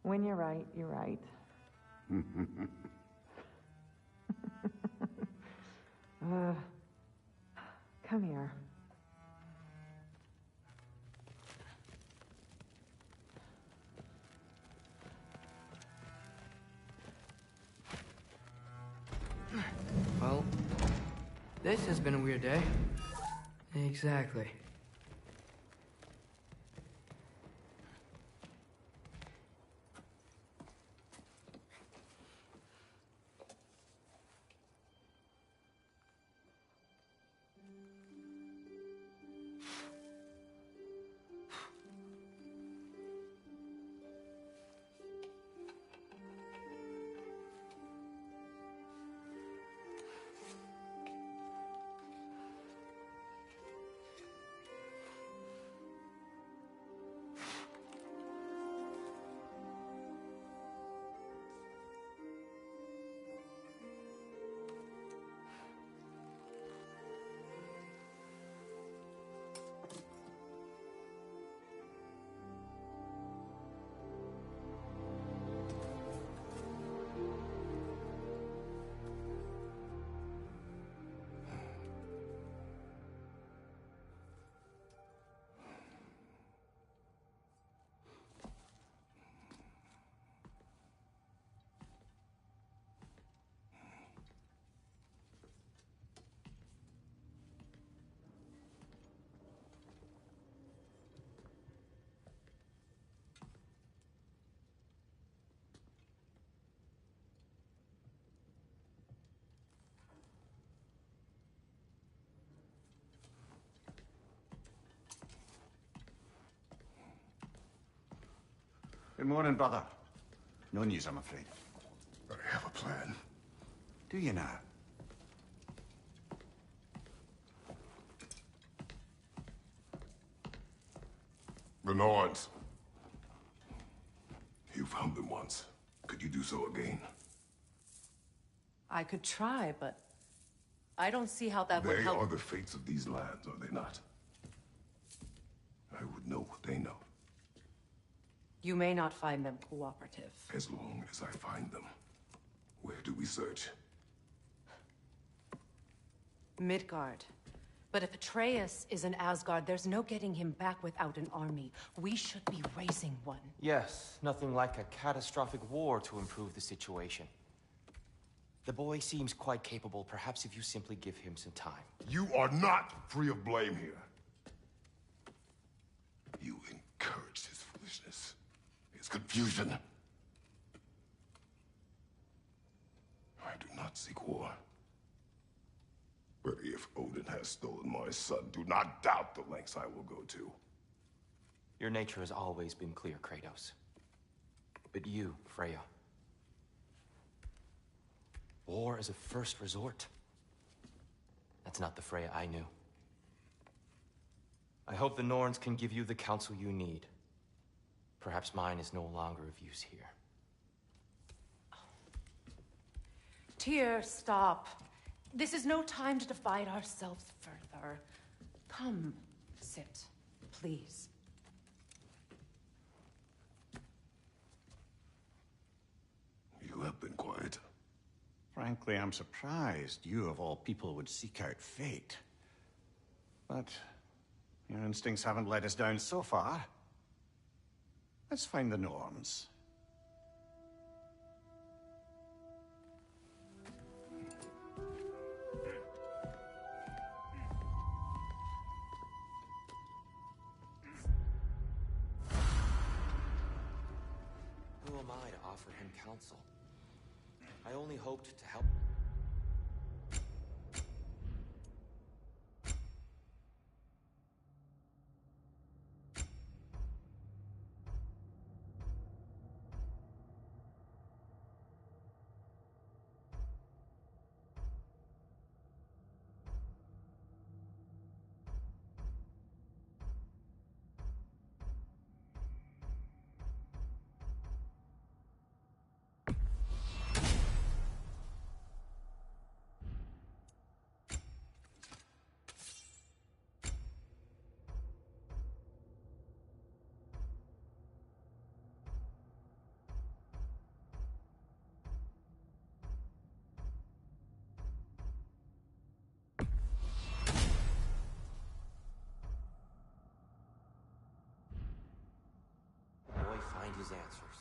Speaker 2: when you're right, you're right. Come here.
Speaker 4: Well, this has been a weird day. Exactly.
Speaker 10: Good morning, brother. No news, I'm afraid. I have a plan. Do you now?
Speaker 15: The Nords. You found them once. Could you do so again?
Speaker 12: I could try, but I don't see how that would
Speaker 15: They
Speaker 12: help.
Speaker 15: are the fates of these lands, are they not? I would know what they know.
Speaker 3: You may not find them cooperative.
Speaker 15: As long as I find them, where do we search?
Speaker 13: Midgard. But if Atreus is in Asgard, there's no getting him back without an army. We should be raising one.
Speaker 14: Yes, nothing like a catastrophic war to improve the situation. The boy seems quite capable. Perhaps if you simply give him some time.
Speaker 15: You are not free of blame here. You encouraged his foolishness, his confusion. I do not seek war. But if Odin has stolen my son, do not doubt the lengths I will go to.
Speaker 14: Your nature has always been clear, Kratos. But you, Freya. War is a first resort. That's not the Freya I knew. I hope the Norns can give you the counsel you need. Perhaps mine is no longer of use here.
Speaker 13: Tyr, stop. This is no time to divide ourselves further. Come, sit, please.
Speaker 15: You have been quiet.
Speaker 16: Frankly, I'm surprised you, of all people, would seek out fate. But your instincts haven't let us down so far. Let's find the Norns.
Speaker 14: Who am I to offer him counsel? I only hoped to help. Find his answers.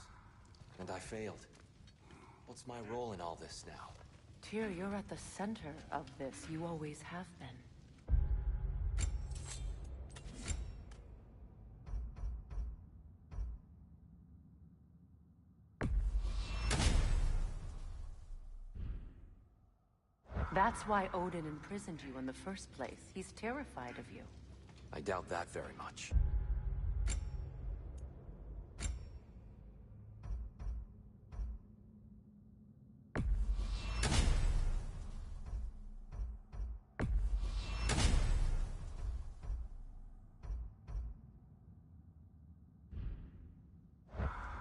Speaker 14: And I failed. What's my role in all this now?
Speaker 13: Tyr, you're at the center of this. You always have been. That's why Odin imprisoned you in the first place. He's terrified of you.
Speaker 14: I doubt that very much.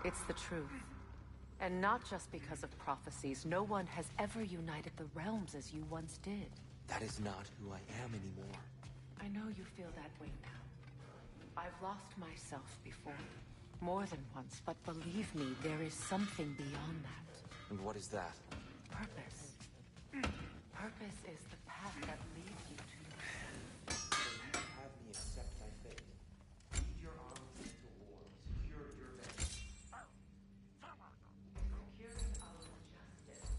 Speaker 13: It's the truth. And not just because of prophecies. No one has ever united the realms as you once did.
Speaker 14: That is not who I am anymore.
Speaker 13: I know you feel that way now. I've lost myself before. More than once, but believe me, there is something beyond that.
Speaker 14: And what is that?
Speaker 13: Purpose. Purpose is the path that leads you to your
Speaker 14: Have me accept my fate. Lead your armies into war. Secure your vengeance.
Speaker 13: Securing our justice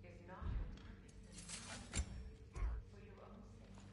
Speaker 13: is not your purpose, for your own sake.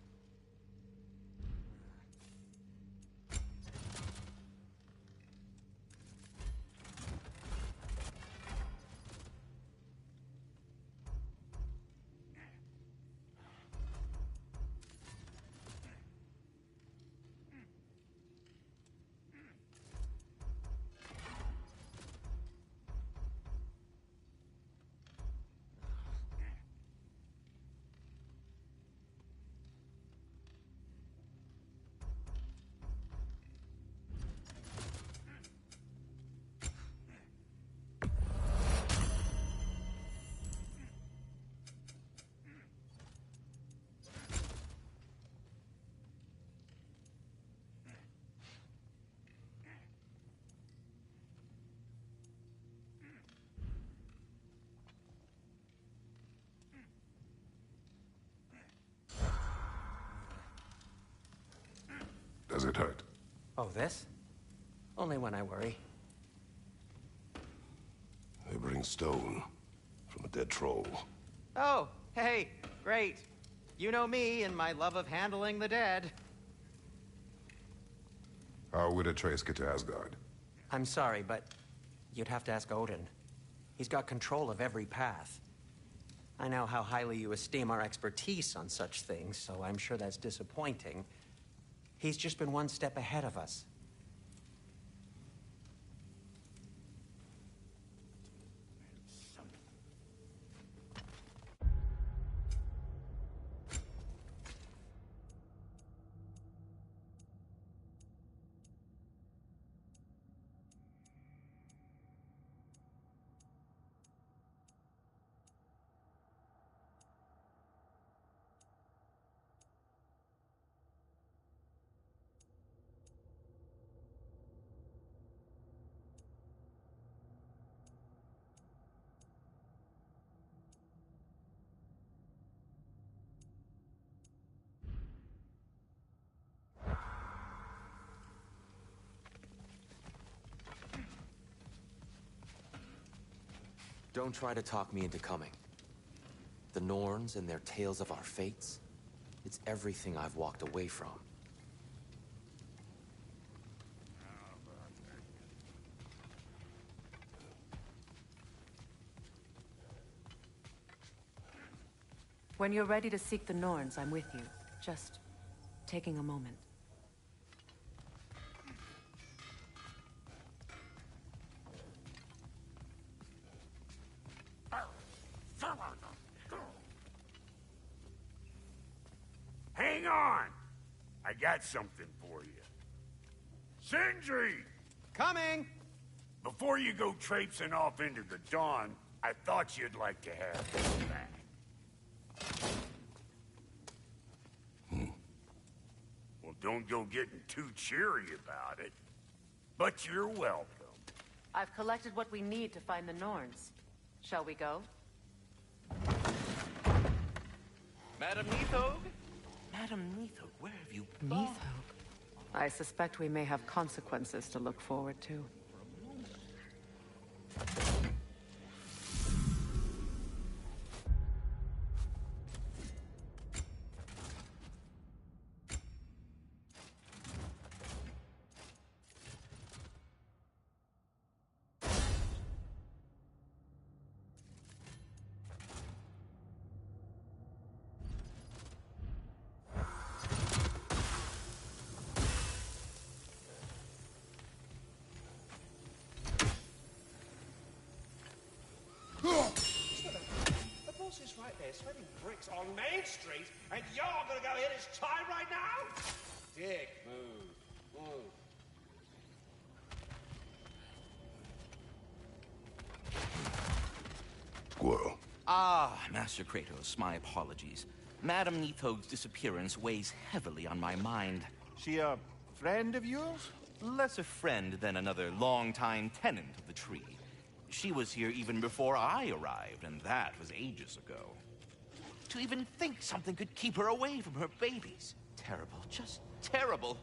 Speaker 15: Does it hurt?
Speaker 9: Oh, this? Only when I worry.
Speaker 15: They bring stone from a dead troll.
Speaker 17: Oh, hey, great. You know me and my love of handling the dead.
Speaker 15: How would Atreus get to Asgard?
Speaker 9: I'm sorry, but you'd have to ask Odin. He's got control of every path. I know how highly you esteem our expertise on such things, so I'm sure that's disappointing. He's just been one step ahead of us.
Speaker 18: Don't try to talk me into coming. The Norns and their tales of our fates, it's everything I've walked away from.
Speaker 13: When you're ready to seek the Norns, I'm with you. Just taking a moment.
Speaker 19: Hang on! I got something for you. Sindri!
Speaker 17: Coming!
Speaker 19: Before you go traipsing off into the dawn, I thought you'd like to have this back. Well, don't go getting too cheery about it. But you're welcome.
Speaker 13: I've collected what we need to find the Norns. Shall we go?
Speaker 17: Madam Neathog? Madam Neathog, where have you gone?
Speaker 13: Neathog? I suspect we may have consequences to look forward to.
Speaker 7: The boss is right there, sweating bricks on Main Street, and you're gonna go hit his tie right now? Dick move.
Speaker 15: Squirrel.
Speaker 14: Ah, Master Kratos, my apologies. Madam Neathog's disappearance weighs heavily on my mind.
Speaker 7: She a friend of yours?
Speaker 14: Less a friend than another longtime tenant of the tree. She was here even before I arrived, and that was ages ago. To even think something could keep her away from her babies. Terrible, just terrible.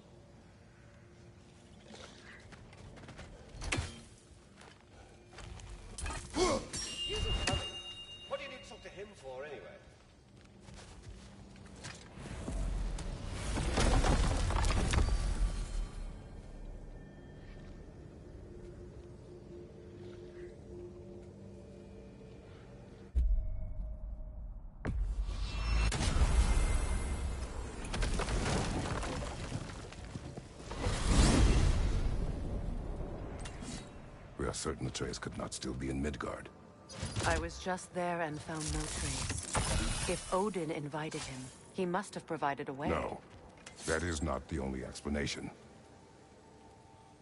Speaker 7: He isn't coming. What do you need to talk to him for, anyway?
Speaker 15: We are certain Atreus could not still be in Midgard.
Speaker 13: I was just there and found no trace. If Odin invited him, he must have provided a way.
Speaker 15: No, that is not the only explanation.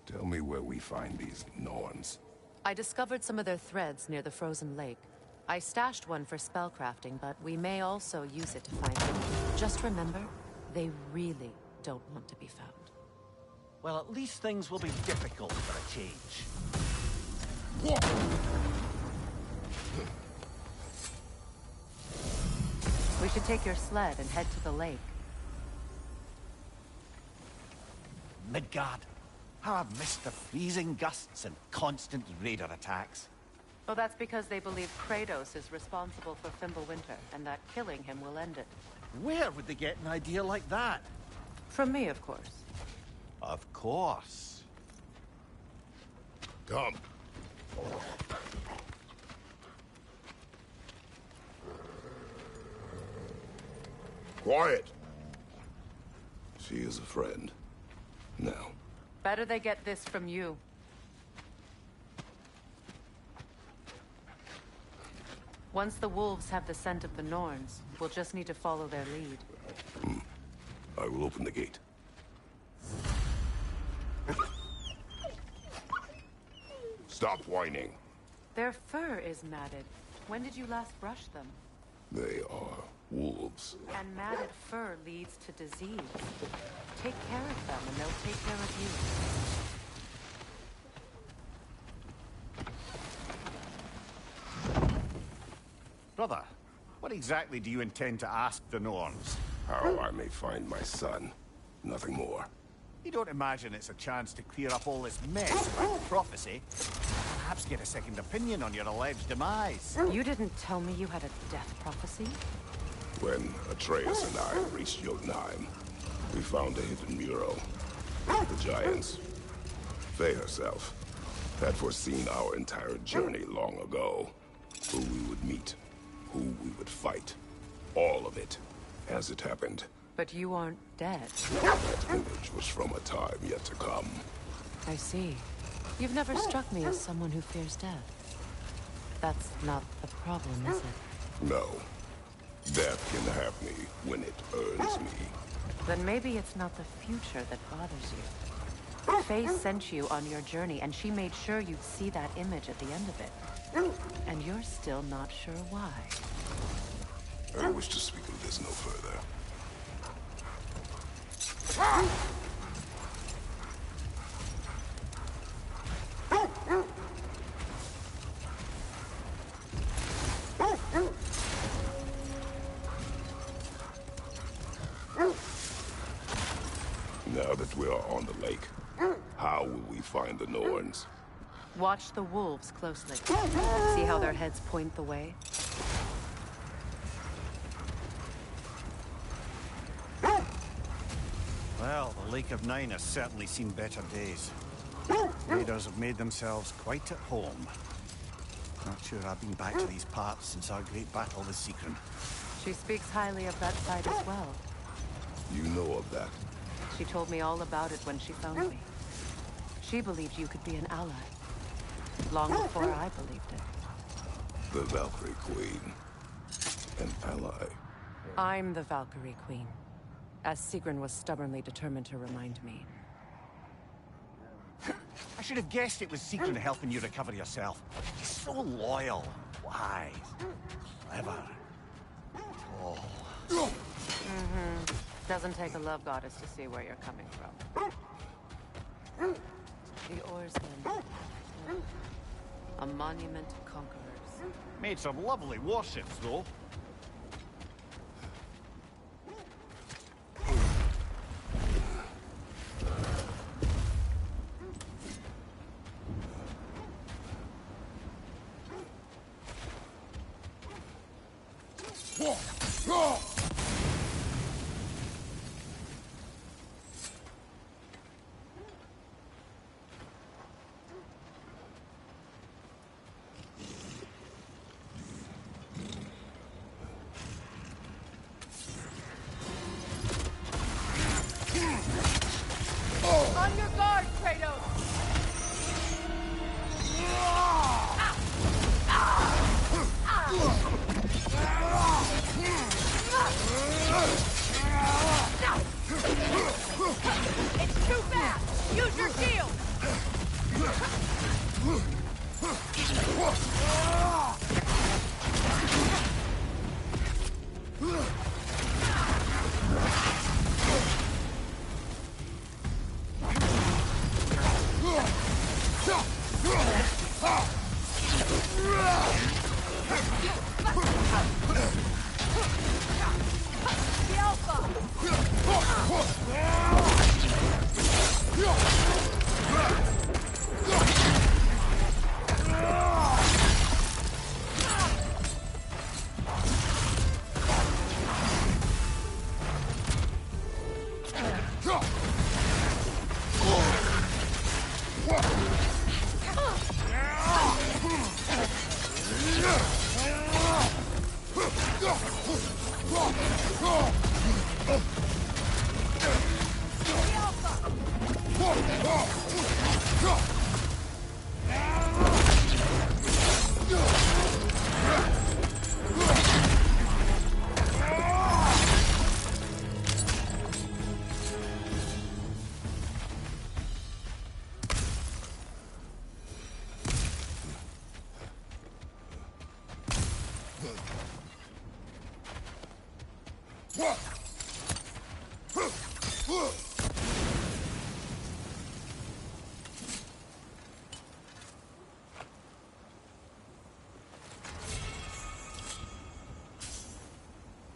Speaker 15: Tell me where we find these Norns.
Speaker 13: I discovered some of their threads near the frozen lake. I stashed one for spellcrafting, but we may also use it to find them. Just remember, they really don't want to be found.
Speaker 6: Well, at least things will be difficult for a change.
Speaker 13: We should take your sled and head to the lake.
Speaker 16: Midgard. How I've missed the freezing gusts and constant raider attacks.
Speaker 13: Well, that's because they believe Kratos is responsible for Fimbulwinter, and that killing him will end it.
Speaker 16: Where would they get an idea like that?
Speaker 13: From me, of course.
Speaker 16: Of course.
Speaker 15: Come. Quiet. She is a friend. Now.
Speaker 13: Better they get this from you. Once the wolves have the scent of the Norns, we'll just need to follow their lead.
Speaker 15: I will open the gate. Stop whining.
Speaker 13: Their fur is matted. When did you last brush them?
Speaker 15: They are wolves.
Speaker 13: And matted fur leads to disease. Take care of them, and they'll take care of you.
Speaker 16: Brother, what exactly do you intend to ask the Norns?
Speaker 15: How I may find my son. Nothing more.
Speaker 16: You don't imagine it's a chance to clear up all this mess about the prophecy? Perhaps get a second opinion on your alleged demise.
Speaker 13: You didn't tell me you had a death prophecy?
Speaker 15: When Atreus and I reached Jotunheim, we found a hidden mural. The Giants, Faye herself, had foreseen our entire journey long ago. Who we would meet, who we would fight. All of it, as it happened.
Speaker 13: But you aren't dead.
Speaker 15: That image was from a time yet to come.
Speaker 13: I see. You've never struck me as someone who fears death. That's not the problem, is it?
Speaker 15: No. Death can have me when it earns me.
Speaker 13: Then maybe it's not the future that bothers you. Faye sent you on your journey, and she made sure you'd see that image at the end of it. And you're still not sure why.
Speaker 15: I wish to speak of this no further. Now that we are on the lake, how will we find the Norns?
Speaker 13: Watch the wolves closely. See how their heads point the way?
Speaker 16: Well, the Lake of Nine has certainly seen better days. Raiders have made themselves quite at home. Not sure I've been back to these parts since our great battle with Seekron.
Speaker 13: She speaks highly of that side as well.
Speaker 15: You know of that?
Speaker 13: She told me all about it when she found me. She believed you could be an ally. Long before I believed it.
Speaker 15: The Valkyrie Queen. An ally.
Speaker 13: I'm the Valkyrie Queen. As Seekron was stubbornly determined to remind me.
Speaker 16: I should have guessed it was Seekron helping you recover yourself. She's so loyal, wise, clever. Oh.
Speaker 13: Doesn't take a love goddess to see where you're coming from. The oarsmen. A monument to conquerors.
Speaker 16: Made some lovely warships, though.
Speaker 4: On your guard, Kratos! It's too fast! Use your shield! The Alpha!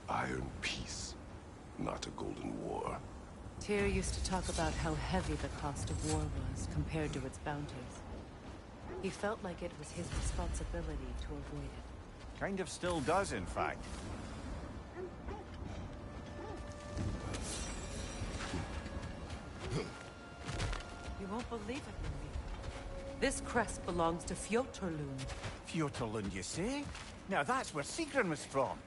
Speaker 15: Iron peace, not a golden war.
Speaker 13: Tyr used to talk about how heavy the cost of war was compared to its bounties. He felt like it was his responsibility to avoid it.
Speaker 16: Kind of still does, in fact.
Speaker 13: You won't believe it, Mindy. This crest belongs to Fjotorlund.
Speaker 6: Fjotorlund, you say? Now that's where Sigrun was from.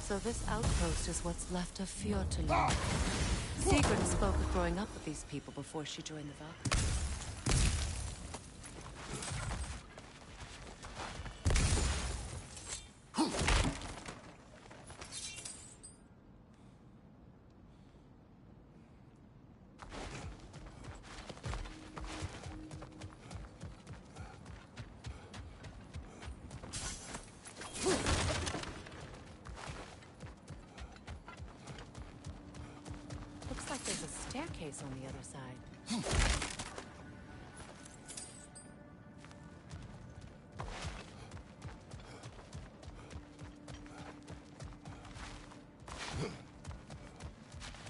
Speaker 13: So this outpost is what's left of Fjotorlund. Sigrun spoke of growing up with these people before she joined the Valkyries. Looks like there's a staircase on the other side.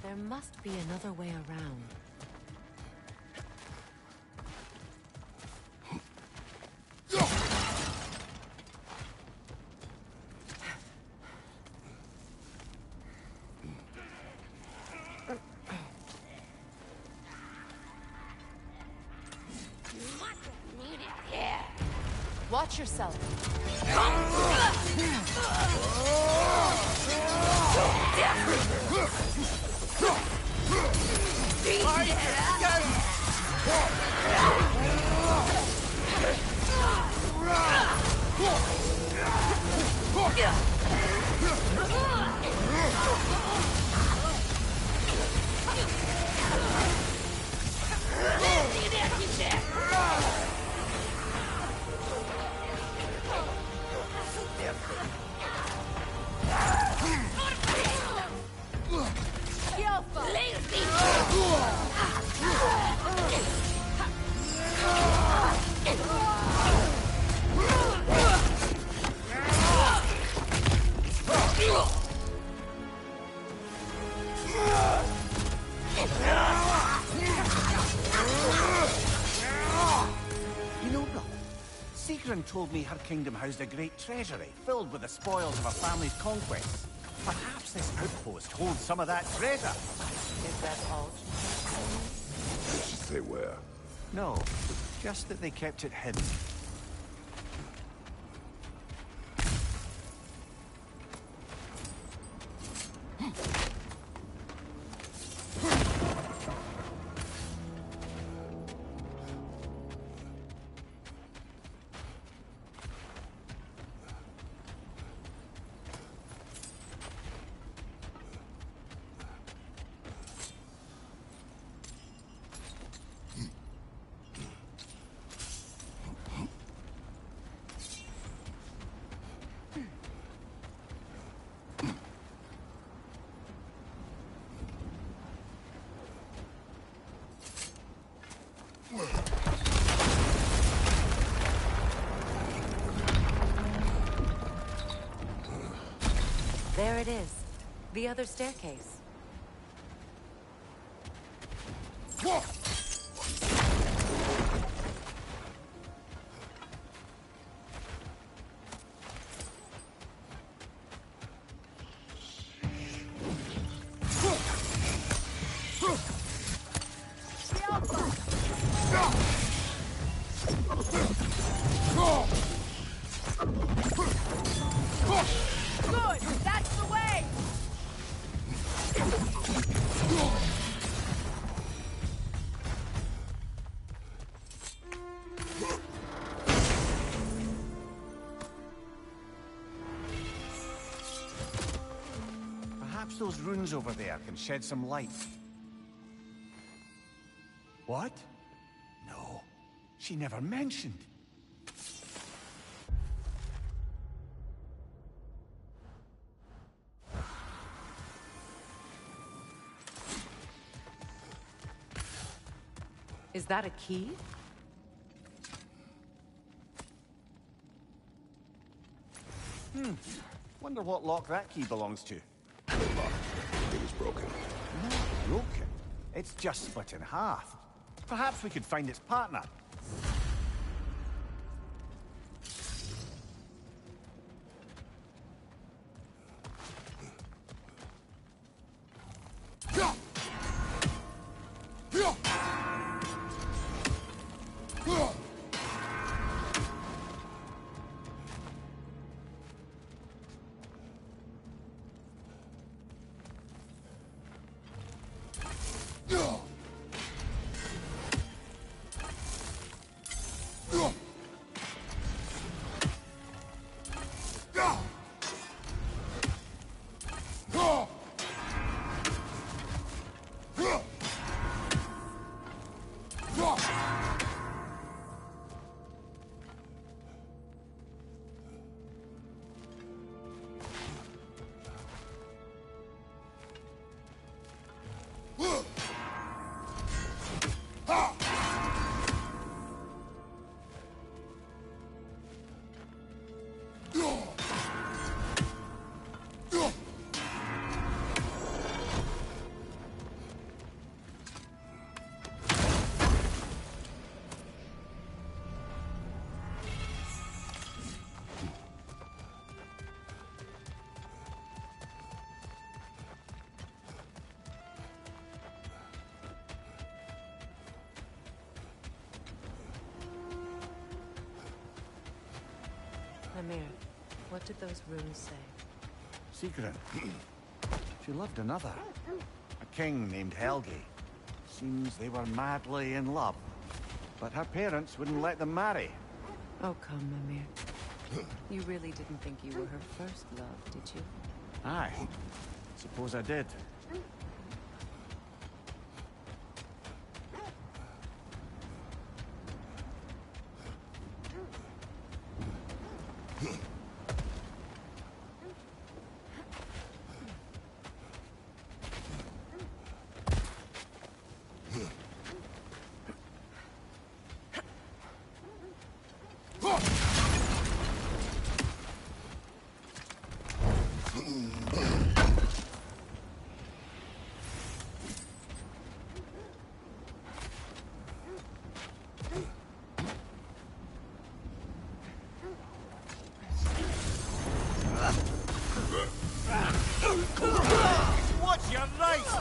Speaker 13: There must be another way around. Watch yourself.
Speaker 6: You know, Rob, Sigrun told me her kingdom housed a great treasury filled with the spoils of her family's conquests. Perhaps this outpost holds some of that treasure.
Speaker 13: Is that all?
Speaker 15: Did she say where?
Speaker 6: No, just that they kept it hidden.
Speaker 13: it is. The other staircase.
Speaker 4: Good! That's the way!
Speaker 6: Perhaps those runes over there can shed some light. What? No. She never mentioned.
Speaker 13: Is that a key?
Speaker 6: Wonder what lock that key belongs to.
Speaker 15: Good luck. It is broken.
Speaker 6: Not broken. It's just split in half. Perhaps we could find its partner.
Speaker 13: Amir, what did those runes say?
Speaker 6: Sigrun. She loved another. A king named Helgi. Seems they were madly in love. But her parents wouldn't let them marry.
Speaker 13: Oh, come, Amir. You really didn't think you were her first love, did you?
Speaker 6: Aye. Suppose I did.
Speaker 19: What's your life?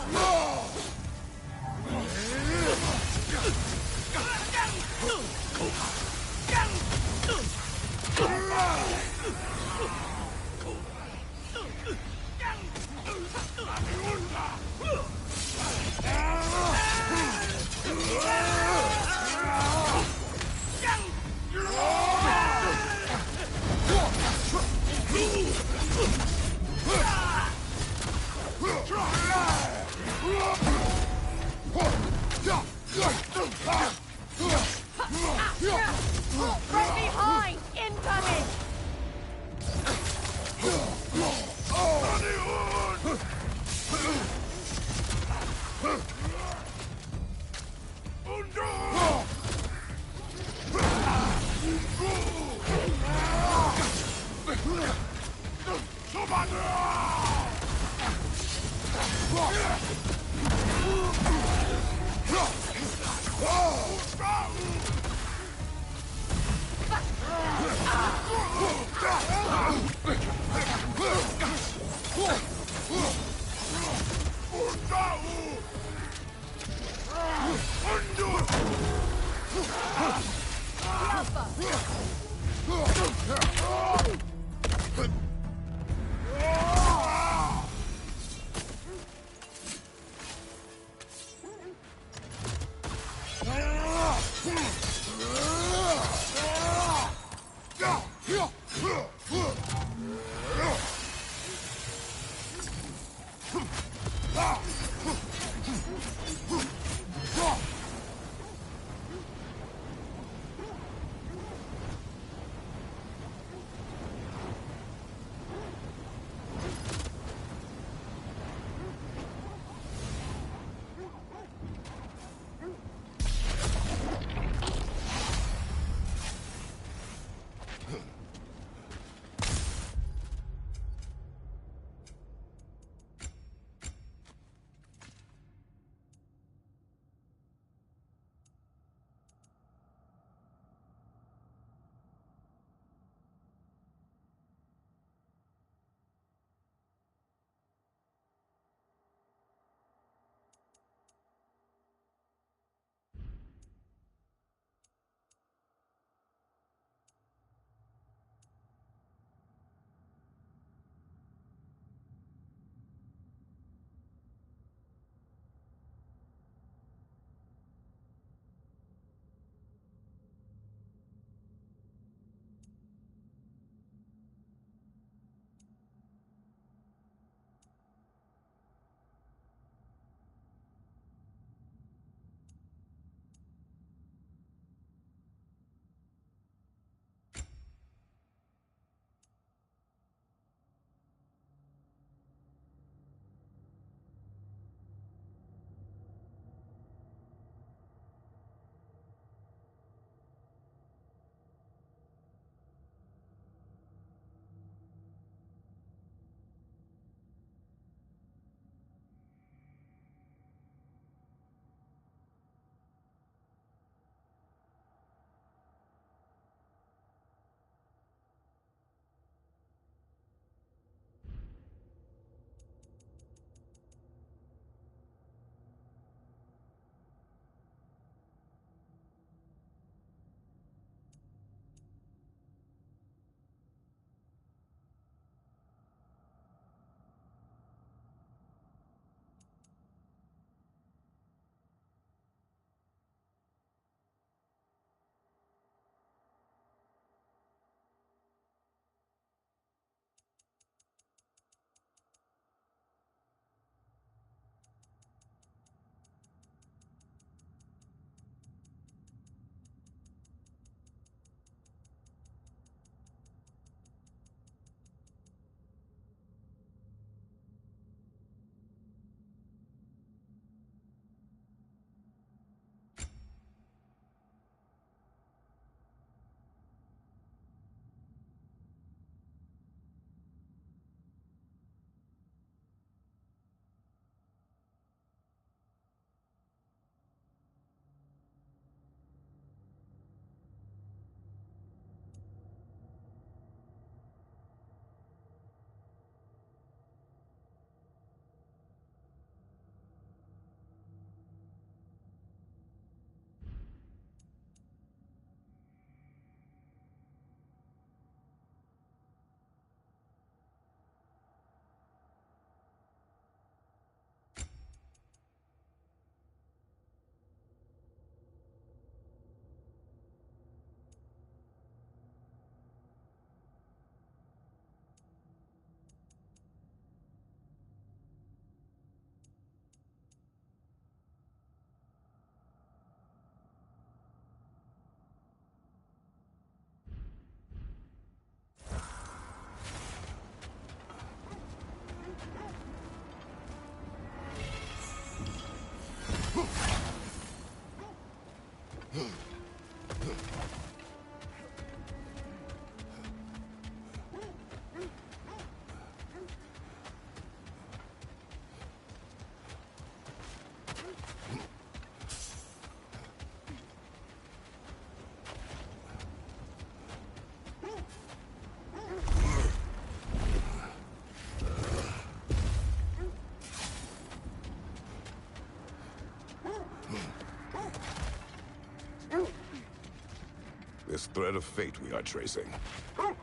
Speaker 15: This thread of fate we are tracing.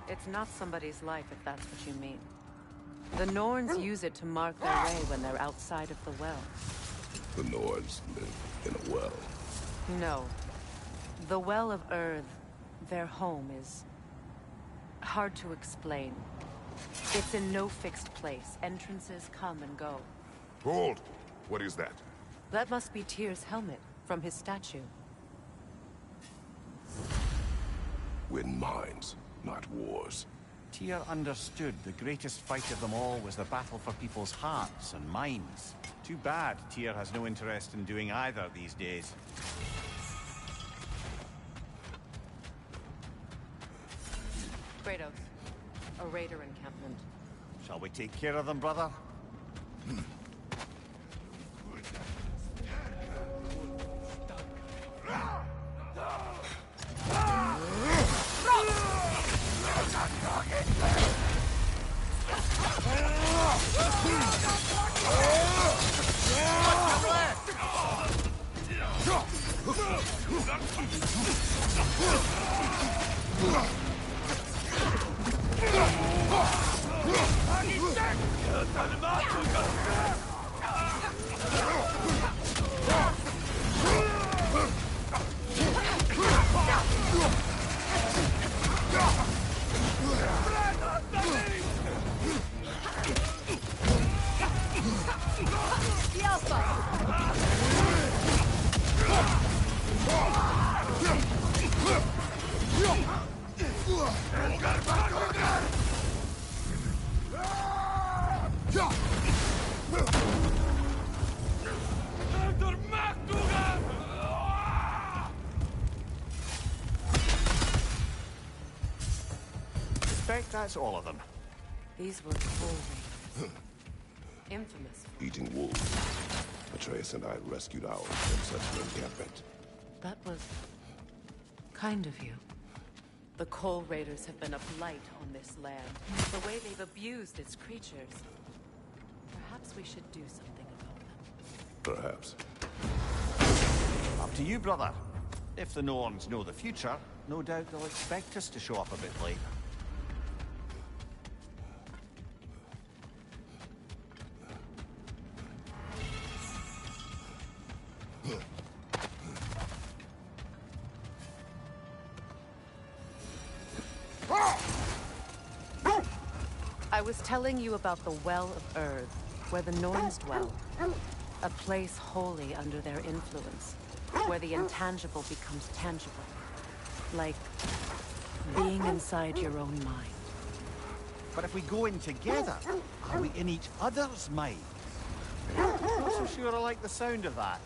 Speaker 13: It's not somebody's life, if that's what you mean. The Norns use it to mark their way when they're outside of the well.
Speaker 15: The Nords live in a well.
Speaker 13: No. The Well of Earth, their home, is hard to explain. It's in no fixed place. Entrances come and go.
Speaker 15: Hold! What is that?
Speaker 13: That must be Tyr's helmet, from his statue.
Speaker 15: Win minds, not wars.
Speaker 6: Tyr understood the greatest fight of them all was the battle for people's hearts and minds. Too bad Tyr has no interest in doing either these days.
Speaker 13: Kratos, a raider encampment.
Speaker 6: Shall we take care of them, brother? That's all of them.
Speaker 13: These were cold raiders. Infamous.
Speaker 15: Eating wolves. Atreus and I rescued ours from such an encampment.
Speaker 13: That was kind of you. The Coal Raiders have been a blight on this land. The way they've abused its creatures. Perhaps we should do something about them.
Speaker 15: Perhaps.
Speaker 6: Up to you, brother. If the Norns know the future, no doubt they'll expect us to show up a bit later.
Speaker 13: I was telling you about the Well of Earth, where the Norns dwell. A place wholly under their influence, where the intangible becomes tangible. Like being inside your own mind.
Speaker 6: But if we go in together, are we in each other's mind? Not so sure I like the sound of that.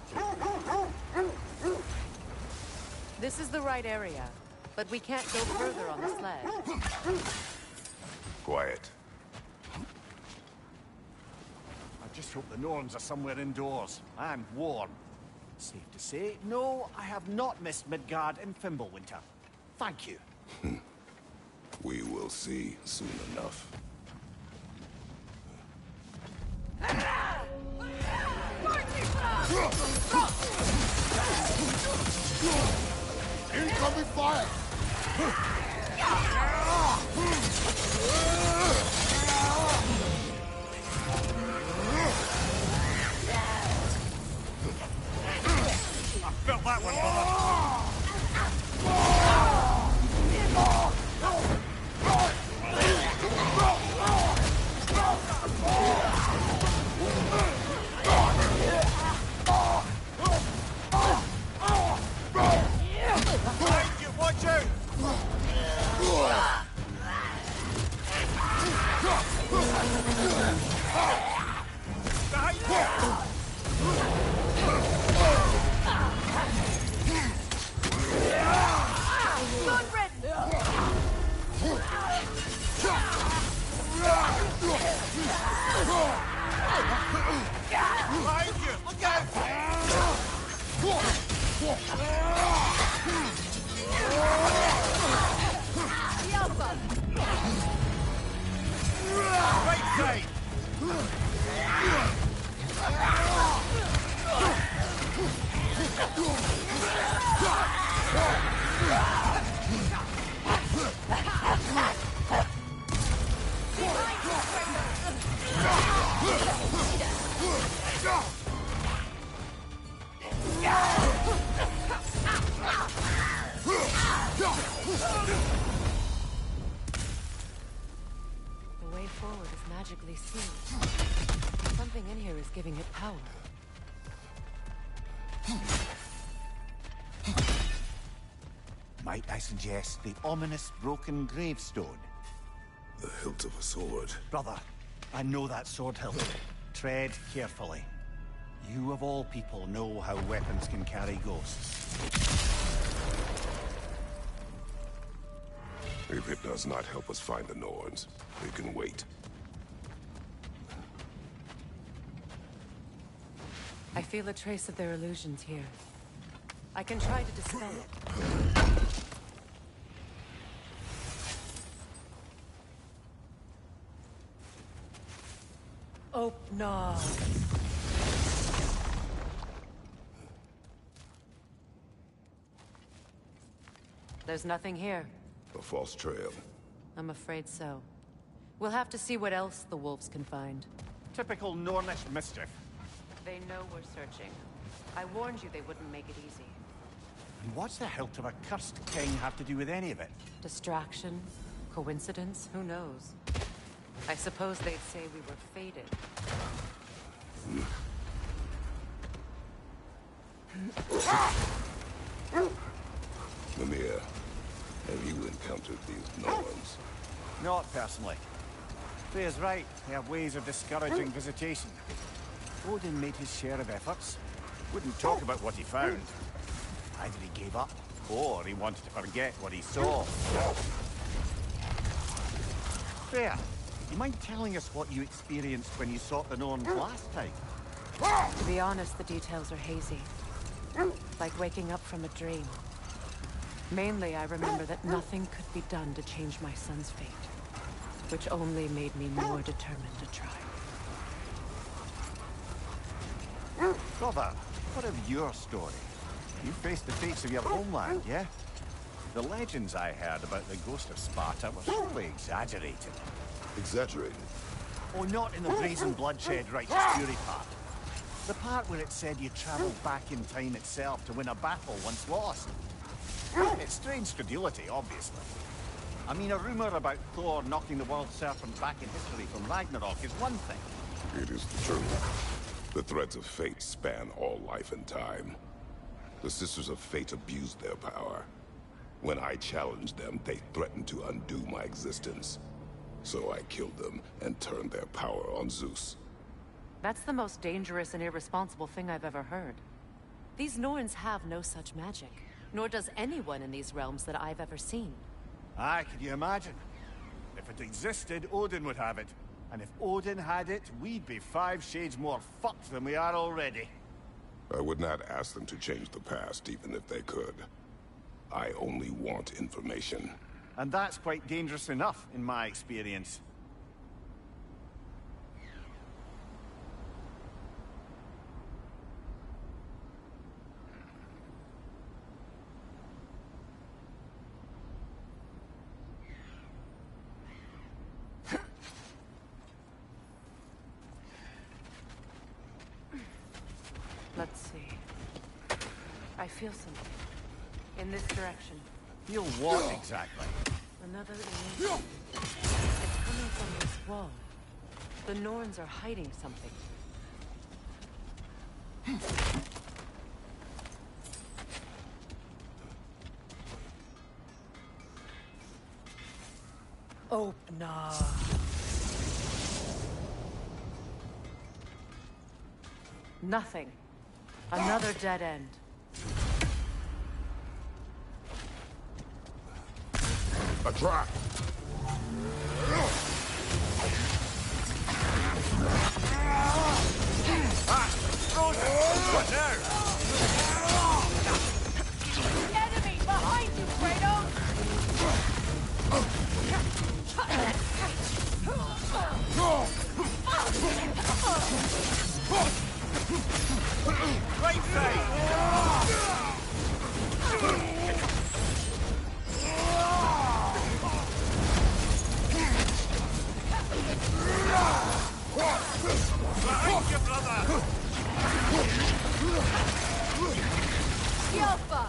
Speaker 13: This is the right area, but we can't go further on the sled.
Speaker 15: Quiet.
Speaker 6: I just hope the Norns are somewhere indoors and warm. Safe to say, no, I have not missed Midgard in Fimbulwinter. Thank you.
Speaker 15: We will see soon enough.
Speaker 10: Incoming fire!
Speaker 6: I felt that one, brother. Watch out!
Speaker 13: is giving it power.
Speaker 6: Might I suggest the ominous broken gravestone?
Speaker 15: The hilt of a sword.
Speaker 6: Brother, I know that sword hilt. Tread carefully. You of all people know how weapons can carry ghosts.
Speaker 15: If it does not help us find the Norns, we can wait.
Speaker 13: I feel a trace of their illusions here. I can try to dispel it. Oh, no. There's nothing here.
Speaker 15: A false trail.
Speaker 13: I'm afraid so. We'll have to see what else the wolves can find.
Speaker 6: Typical Nornish mischief.
Speaker 13: They know we're searching. I warned you they wouldn't make it easy.
Speaker 6: And what's the hilt of a cursed king have to do with any of it?
Speaker 13: Distraction? Coincidence? Who knows? I suppose they'd say we were fated.
Speaker 15: Mimir, have you encountered these Norns?
Speaker 6: Not personally. Freya's right. They have ways of discouraging visitation. Odin made his share of efforts. Wouldn't talk about what he found. Either he gave up, or he wanted to forget what he saw. Freya, you mind telling us what you experienced when you sought the Norns last time?
Speaker 13: To be honest, the details are hazy. Like waking up from a dream. Mainly, I remember that nothing could be done to change my son's fate. Which only made me more determined to try.
Speaker 6: Brother, what of your story? You faced the fates of your homeland, yeah? The legends I heard about the ghost of Sparta were surely exaggerated.
Speaker 15: Exaggerated?
Speaker 6: Oh, not in the brazen bloodshed righteous fury part. The part where it said you travelled back in time itself to win a battle once lost. It's strange credulity, obviously. I mean, a rumor about Thor knocking the world serpent back in history from Ragnarok is one thing.
Speaker 15: It is the truth. The threads of fate span all life and time. The Sisters of Fate abused their power. When I challenged them, they threatened to undo my existence. So I killed them and turned their power on Zeus.
Speaker 13: That's the most dangerous and irresponsible thing I've ever heard. These Norns have no such magic, nor does anyone in these realms that I've ever seen.
Speaker 6: Aye, could you imagine? If it existed, Odin would have it. And if Odin had it, we'd be 5 shades more fucked than we are already.
Speaker 15: I would not ask them to change the past, even if they could. I only want information.
Speaker 6: And that's quite dangerous enough, in my experience.
Speaker 13: Let's see. I feel something. In this direction.
Speaker 6: Feel what exactly?
Speaker 13: Another illusion. It's coming from this wall. The Norns are hiding something. Oh, no. Nothing. Another dead end.
Speaker 15: A trap!
Speaker 12: Enemy behind you, Kratos!
Speaker 6: Right side! Behind you, brother!
Speaker 12: Yelpa!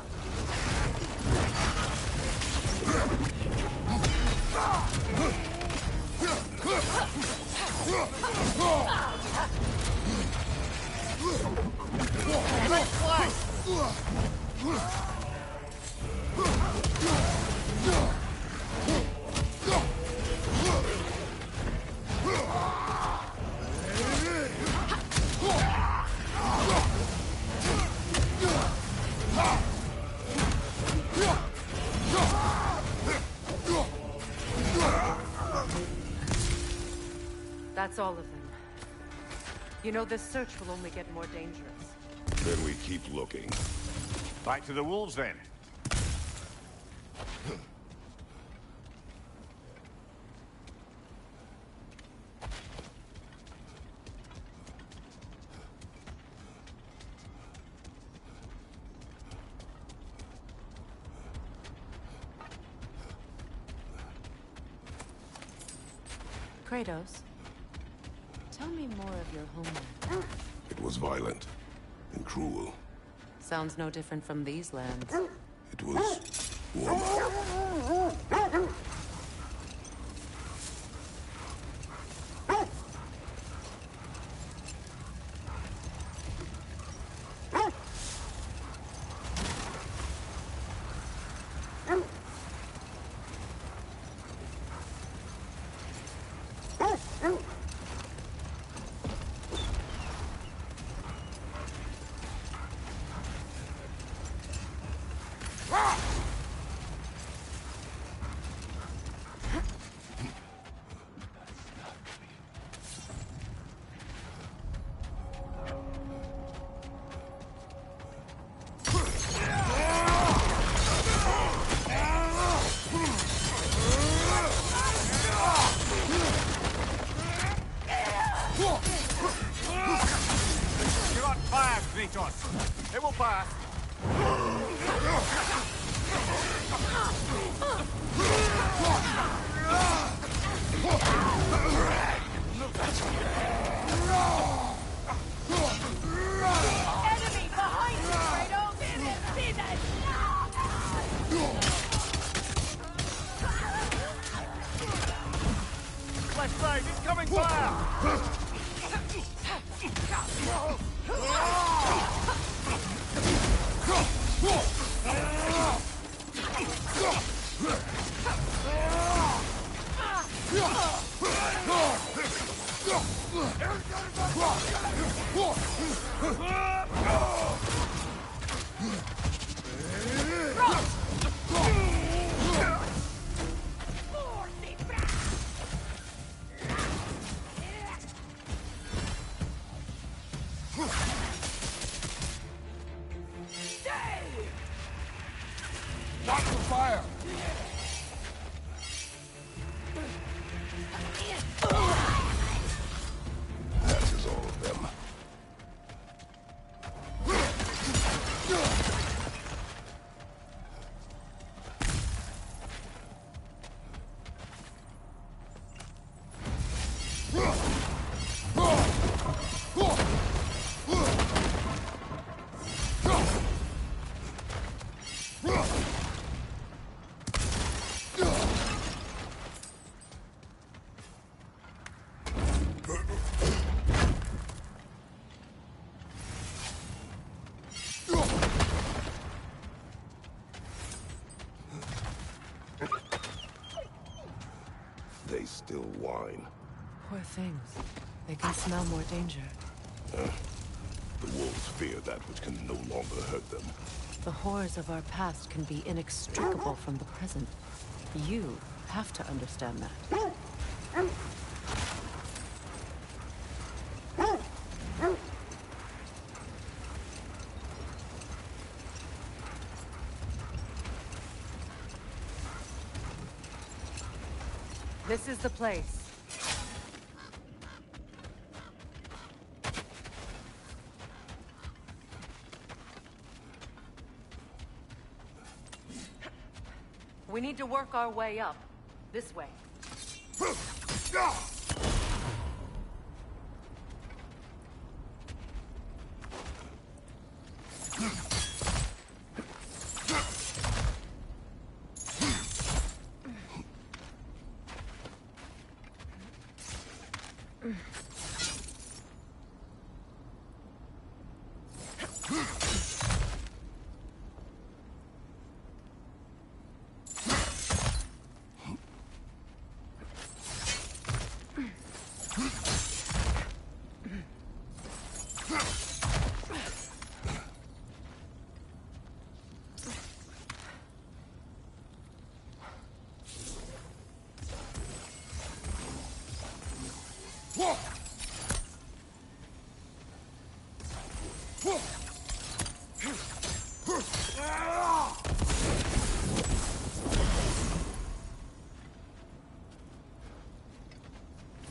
Speaker 13: That's all of them. You know, this search will only get more dangerous.
Speaker 15: Then we keep looking.
Speaker 6: Back to the wolves, then.
Speaker 13: Kratos, tell me more of your homeland.
Speaker 15: It was violent and cruel.
Speaker 13: Sounds no different from these lands.
Speaker 15: It was warmer.
Speaker 6: You're on fire, Kratos. It will pass.
Speaker 12: Enemy behind you, Kratos! See that?
Speaker 6: Left side, incoming fire!
Speaker 19: Watch the fire!
Speaker 15: That is all of them. They still whine.
Speaker 13: Poor things. They can smell more danger.
Speaker 15: The wolves fear that which can no longer hurt them.
Speaker 13: The horrors of our past can be inextricable from the present. You have to understand that. This is the place. We need to work our way up. This way.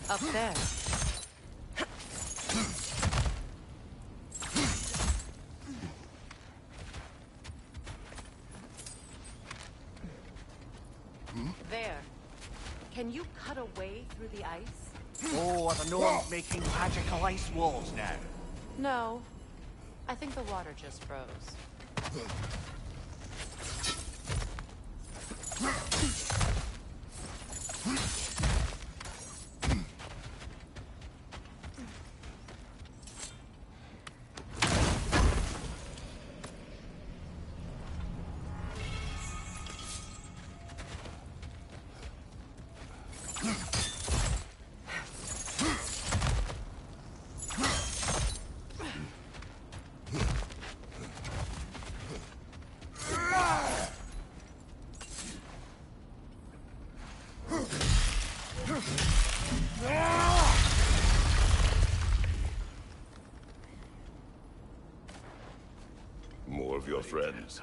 Speaker 13: Up there. There. Can you cut a way through the ice?
Speaker 6: Oh, are the Norns making magical ice walls now?
Speaker 13: No. I think the water just froze.
Speaker 15: More of your friends.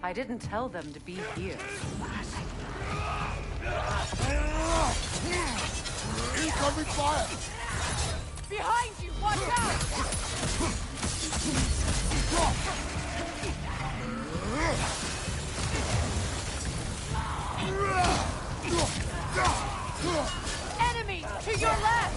Speaker 13: I didn't tell them to be here.
Speaker 10: Incoming fire!
Speaker 12: Behind you! Watch out! Enemy to your left!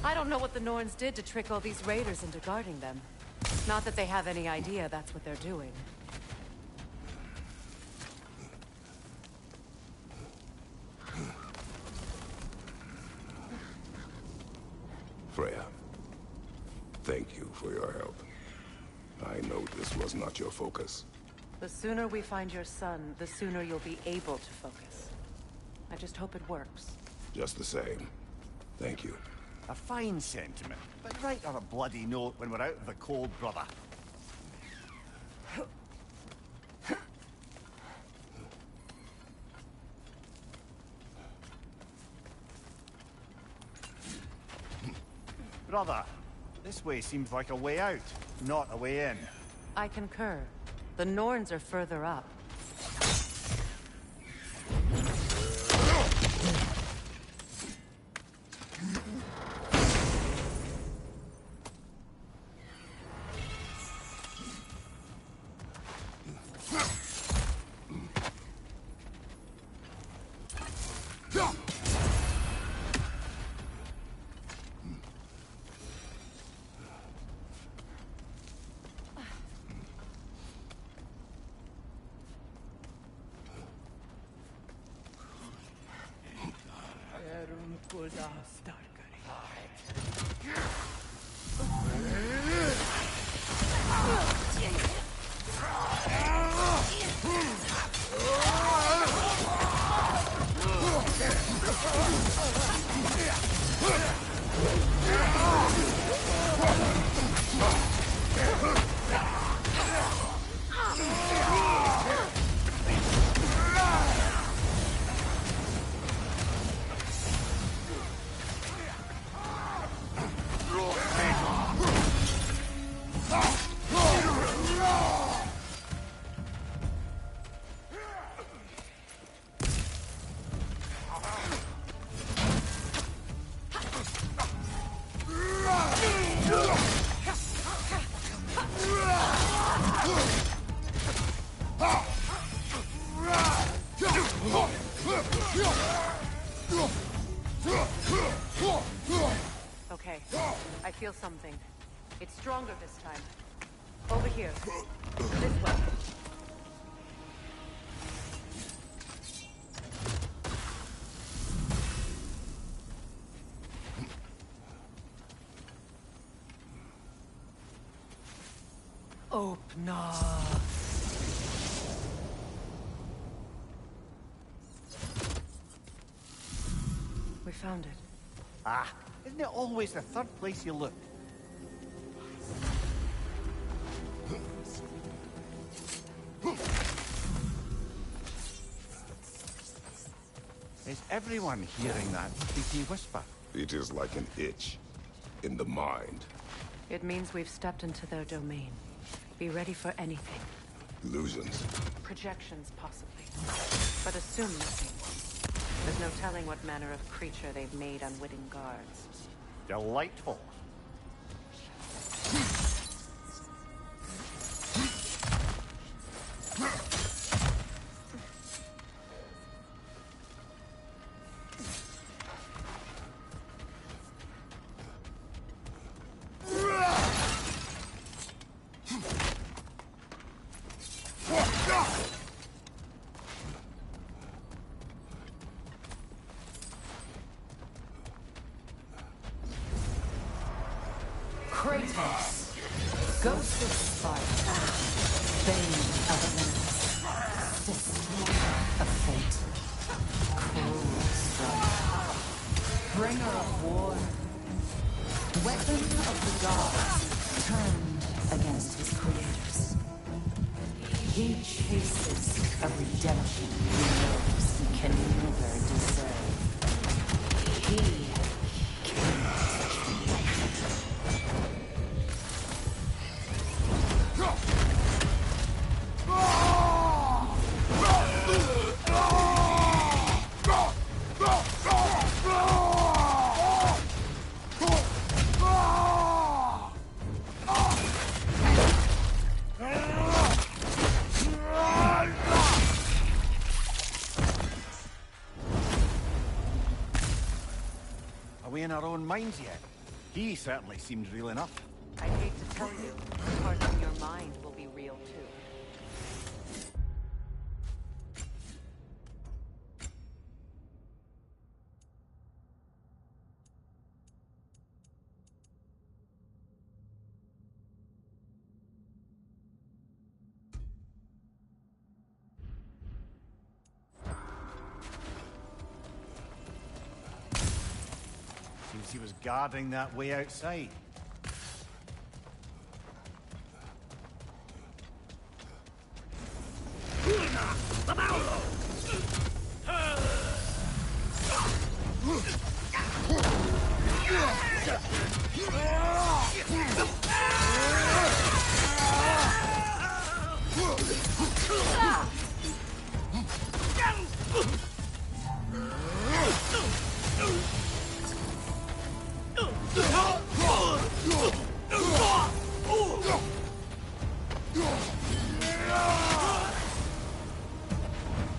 Speaker 13: I don't know what the Norns did to trick all these raiders into guarding them. Not that they have any idea that's what they're doing.
Speaker 15: Freya, thank you for your help. I know this was not your focus.
Speaker 13: The sooner we find your son, the sooner you'll be able to focus. I just hope it works.
Speaker 15: Just the same, thank you.
Speaker 6: A fine sentiment, but write her a bloody note when we're out of the cold, brother. Brother, this way seems like a way out, not a way in.
Speaker 13: I concur. The Norns are further up. Okay, I feel something. It's stronger this time. Over here. This way.
Speaker 4: Open up.
Speaker 13: found it.
Speaker 6: Ah, isn't it always the third place you look? Is everyone hearing that creepy whisper?
Speaker 15: It is like an itch in the mind.
Speaker 13: It means we've stepped into their domain. Be ready for anything.
Speaker 15: Illusions.
Speaker 13: Projections, possibly. But assume nothing. There's no telling what manner of creature they've made unwitting guards.
Speaker 6: Delightful.
Speaker 20: Kratos, Ghost of Sparta, Bane of Olympus, Destroyer of Fate, Cruel Strike, Bringer of War, Weapon of the Gods, turned against his creators. He chases a redemption he knows he can never deserve. He kills.
Speaker 6: Are we in our own minds yet? He certainly seemed real enough.
Speaker 13: I hate to tell you, parts of your mind will be real too.
Speaker 6: Seems he was guarding that way outside.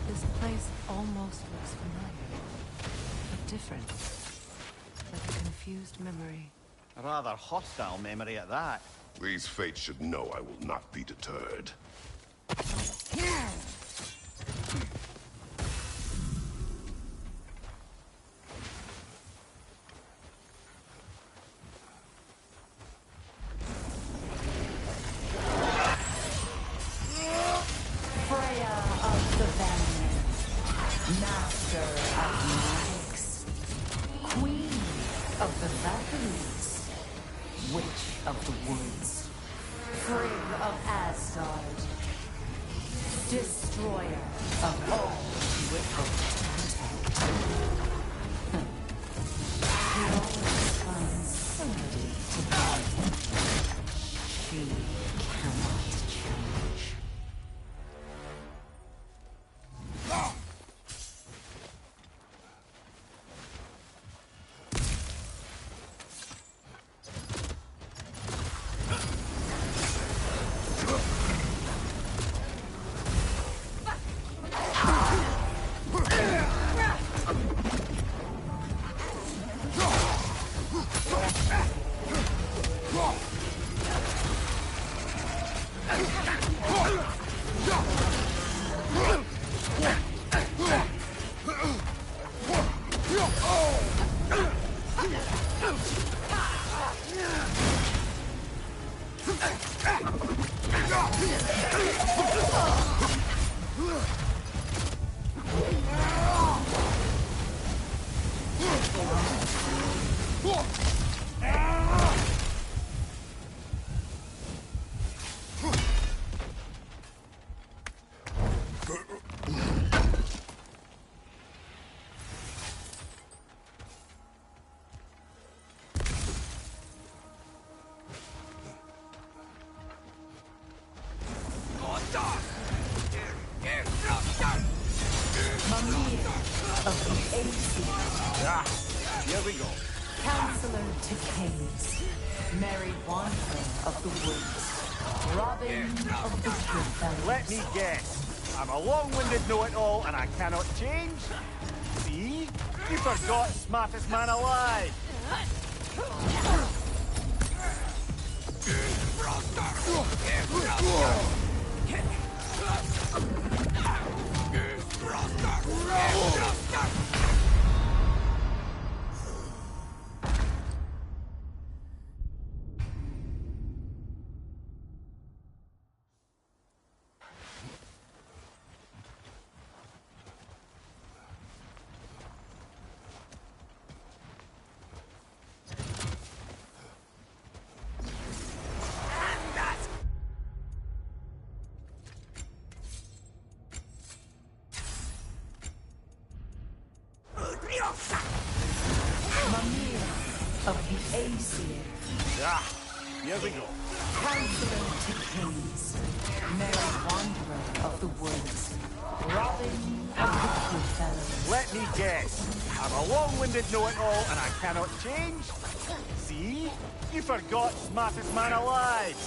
Speaker 13: This place almost looks familiar, but different. Like a confused memory.
Speaker 6: A rather hostile memory at that.
Speaker 15: These fates should know I will not be deterred.
Speaker 20: Freya of the Vanir, Master of Magics, Queen of the Valkyries, Witch of the Woods, Frigg of Asgard, Destroyer of all you would hope to protect. He always finds somebody to guide him. She cannot change.
Speaker 13: of the AC.
Speaker 6: Ah, here we go.
Speaker 13: Counselor to Kings. Merry Wanderer of the Woods. Robin of the Woodfellows.
Speaker 6: Let me guess. I'm a long-winded know-it-all and I cannot change? See? You forgot smartest man alive.
Speaker 13: Of the Aesir.
Speaker 6: Ah, here we go.
Speaker 13: Counselor to Kings. Merry Wanderer of the Woods. Robin of the Woodfellows.
Speaker 6: Let me guess. I'm a long-winded know-it-all and I cannot change? See? You forgot smartest man alive.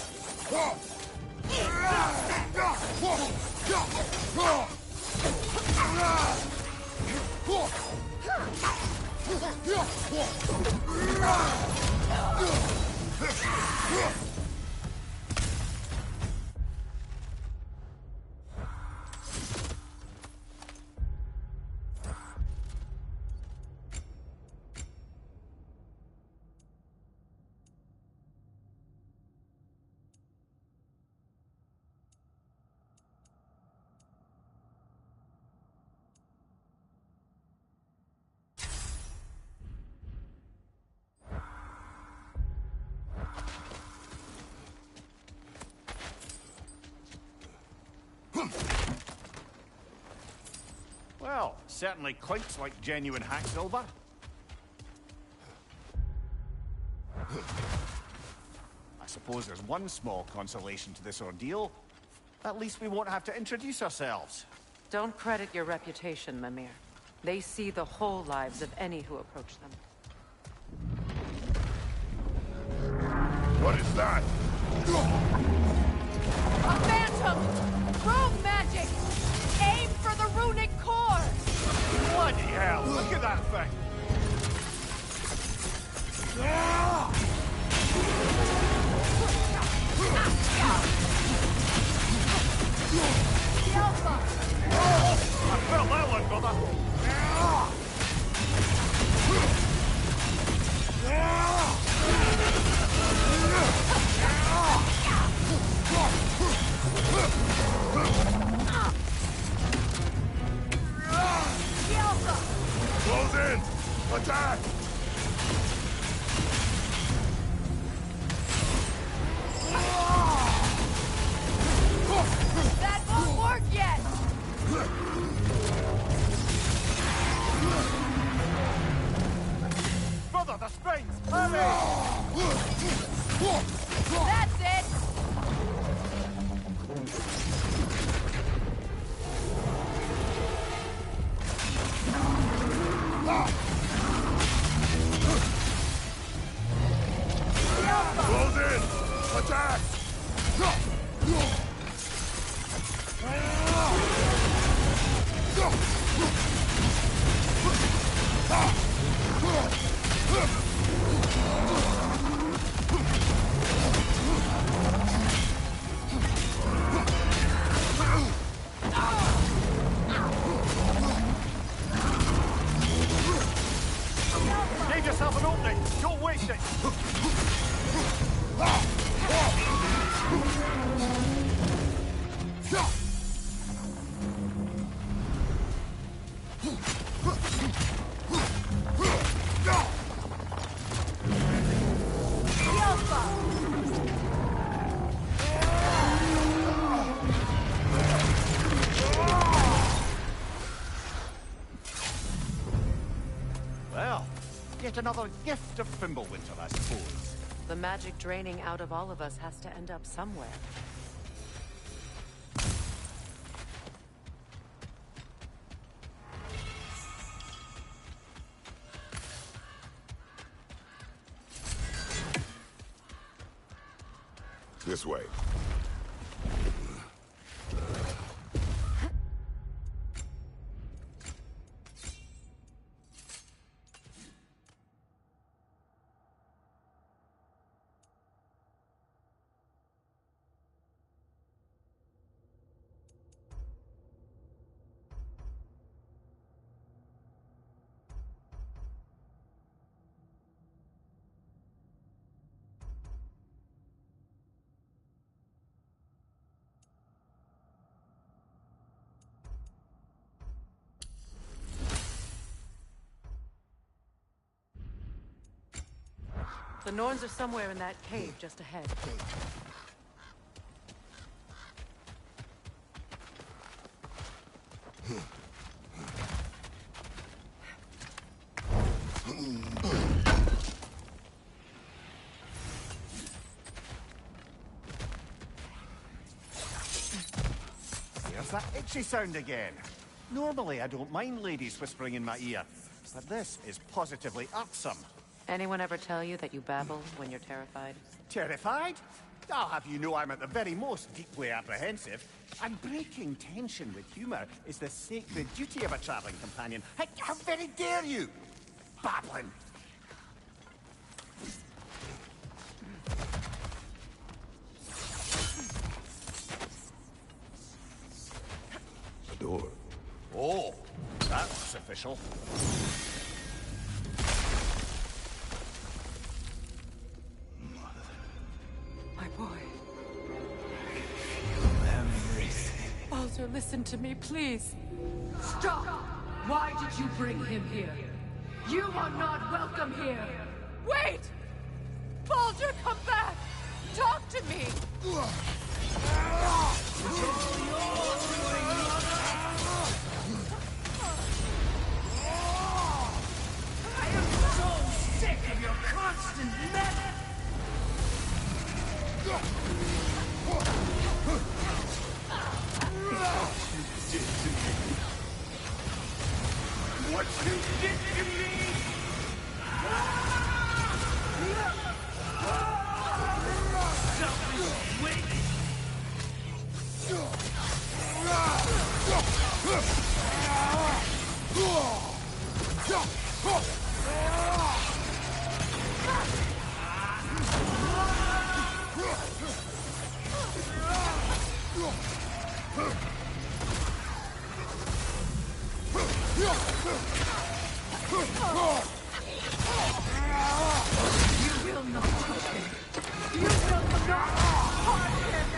Speaker 6: Well, certainly clinks like genuine hack silver. I suppose there's one small consolation to this ordeal. At least we won't have to introduce ourselves.
Speaker 13: Don't credit your reputation, Mimir. They see the whole lives of any who approach them.
Speaker 15: What is that?
Speaker 12: A phantom! Rogue magic! Aim for the runic core!
Speaker 6: Bloody hell! Look at that thing!
Speaker 12: The Alpha!
Speaker 6: I felt that one, brother!
Speaker 15: Close in! Attack!
Speaker 12: That won't work yet!
Speaker 6: Brother, the springs! Hurry!
Speaker 12: That's it!
Speaker 15: Close in! Attack!
Speaker 6: Give yourself an opening! Don't waste it! Well, yet another gift of Fimbulwinter, I suppose.
Speaker 13: The magic draining out of all of us has to end up somewhere.
Speaker 15: This way.
Speaker 13: The Norns are somewhere in that cave just ahead.
Speaker 6: There's that itchy sound again. Normally, I don't mind ladies whispering in my ear, but this is positively irksome.
Speaker 13: Anyone ever tell you that you babble when you're terrified?
Speaker 6: Terrified? I'll have you know I'm at the very most deeply apprehensive. And breaking tension with humor is the sacred duty of a traveling companion. How very dare you! Babbling!
Speaker 15: The door.
Speaker 6: Oh, that's official.
Speaker 12: My boy.
Speaker 20: Everything.
Speaker 12: Baldur, listen to me, please.
Speaker 3: Stop! Why did you bring him here? You are not welcome here!
Speaker 12: Wait! Baldur, come back! Talk to me!
Speaker 20: I am so sick of your constant meddling! What you did to me! Selfish witch!
Speaker 3: You will not touch him! You will not harm him!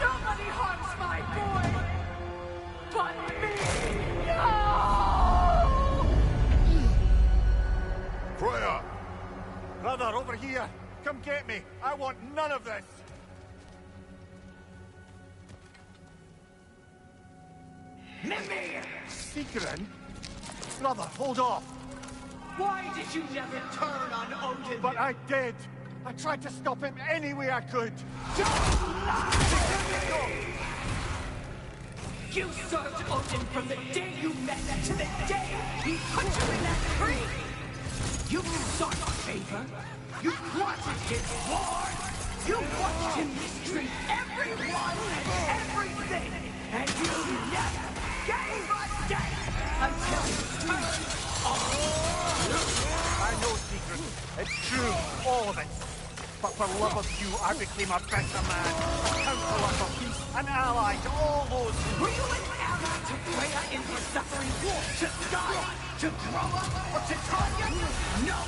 Speaker 3: Nobody harms my boy! But me! No!
Speaker 6: Freya! Brother, over here! Come get me! I want none of this!
Speaker 20: Mimir!
Speaker 6: Secret? Brother, hold off!
Speaker 20: Why did you never turn on Odin?
Speaker 6: But I did! I tried to stop him any way I could!
Speaker 20: You served Odin from the day you met to the day he put you in that tree! You sought favor! You wanted his ward! You watched him mistreat everyone and everything! And you never gave a damn until he turned
Speaker 6: I know, Secret. It's true, all of it. But for love of you, I became a better man, a counselor for peace, an ally to all those who...
Speaker 20: Were you an ally to Freya in her suffering? To Scott? To grow up? Or to Tanya? No!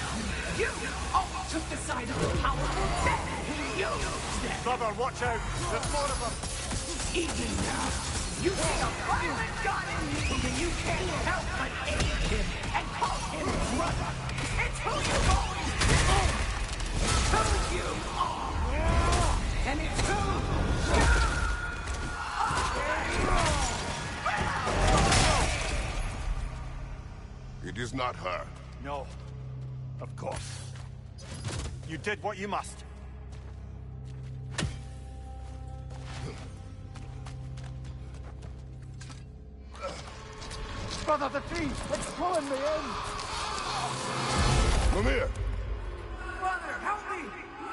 Speaker 20: You always took the side of the powerful men! You said...
Speaker 6: Brother, watch out! There's more of them!
Speaker 20: Even now, you see a violent god in me, and you can't help but aid him and call him brother! It's who you've always been! Who you are! And it's who you are!
Speaker 15: It is not her.
Speaker 6: No. Of course. You did what you must. Brother, the tree! It's pulling me in!
Speaker 15: Mimir!
Speaker 20: Brother, help me!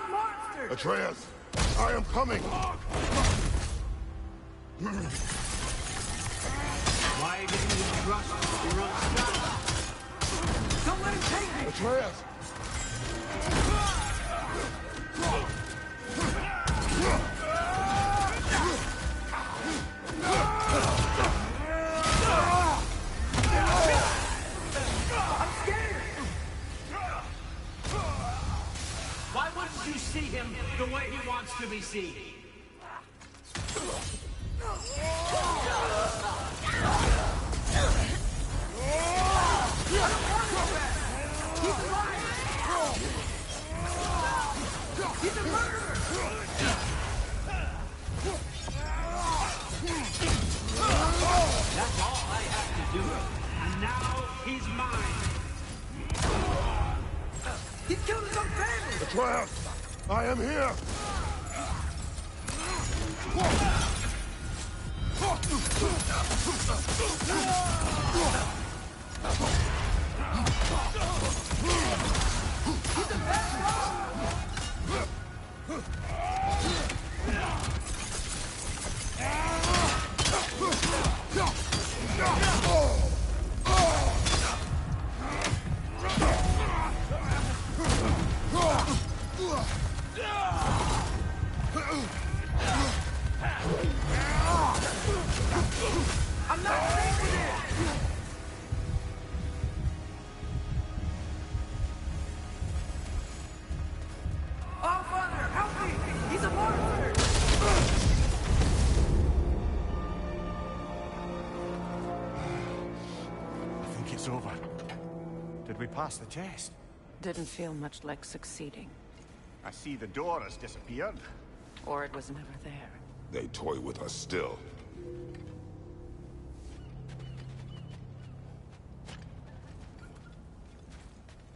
Speaker 20: Monsters!
Speaker 15: Atreus! I am coming!
Speaker 20: Why didn't you trust your own son? Don't let him take me!
Speaker 15: Atreus!
Speaker 20: I'm scared! Why wouldn't you see him the way he wants to be seen? He's a murderer! That's all I have to do. And now he's mine. He killed his own family!
Speaker 15: Atreus! I am here!
Speaker 20: I'm not taking it! Oh, Father, help me! He's a monster!
Speaker 6: I think it's over. Did we pass the test?
Speaker 13: Didn't feel much like succeeding.
Speaker 6: I see the door has disappeared.
Speaker 13: Or it was never there.
Speaker 15: They toy with us still.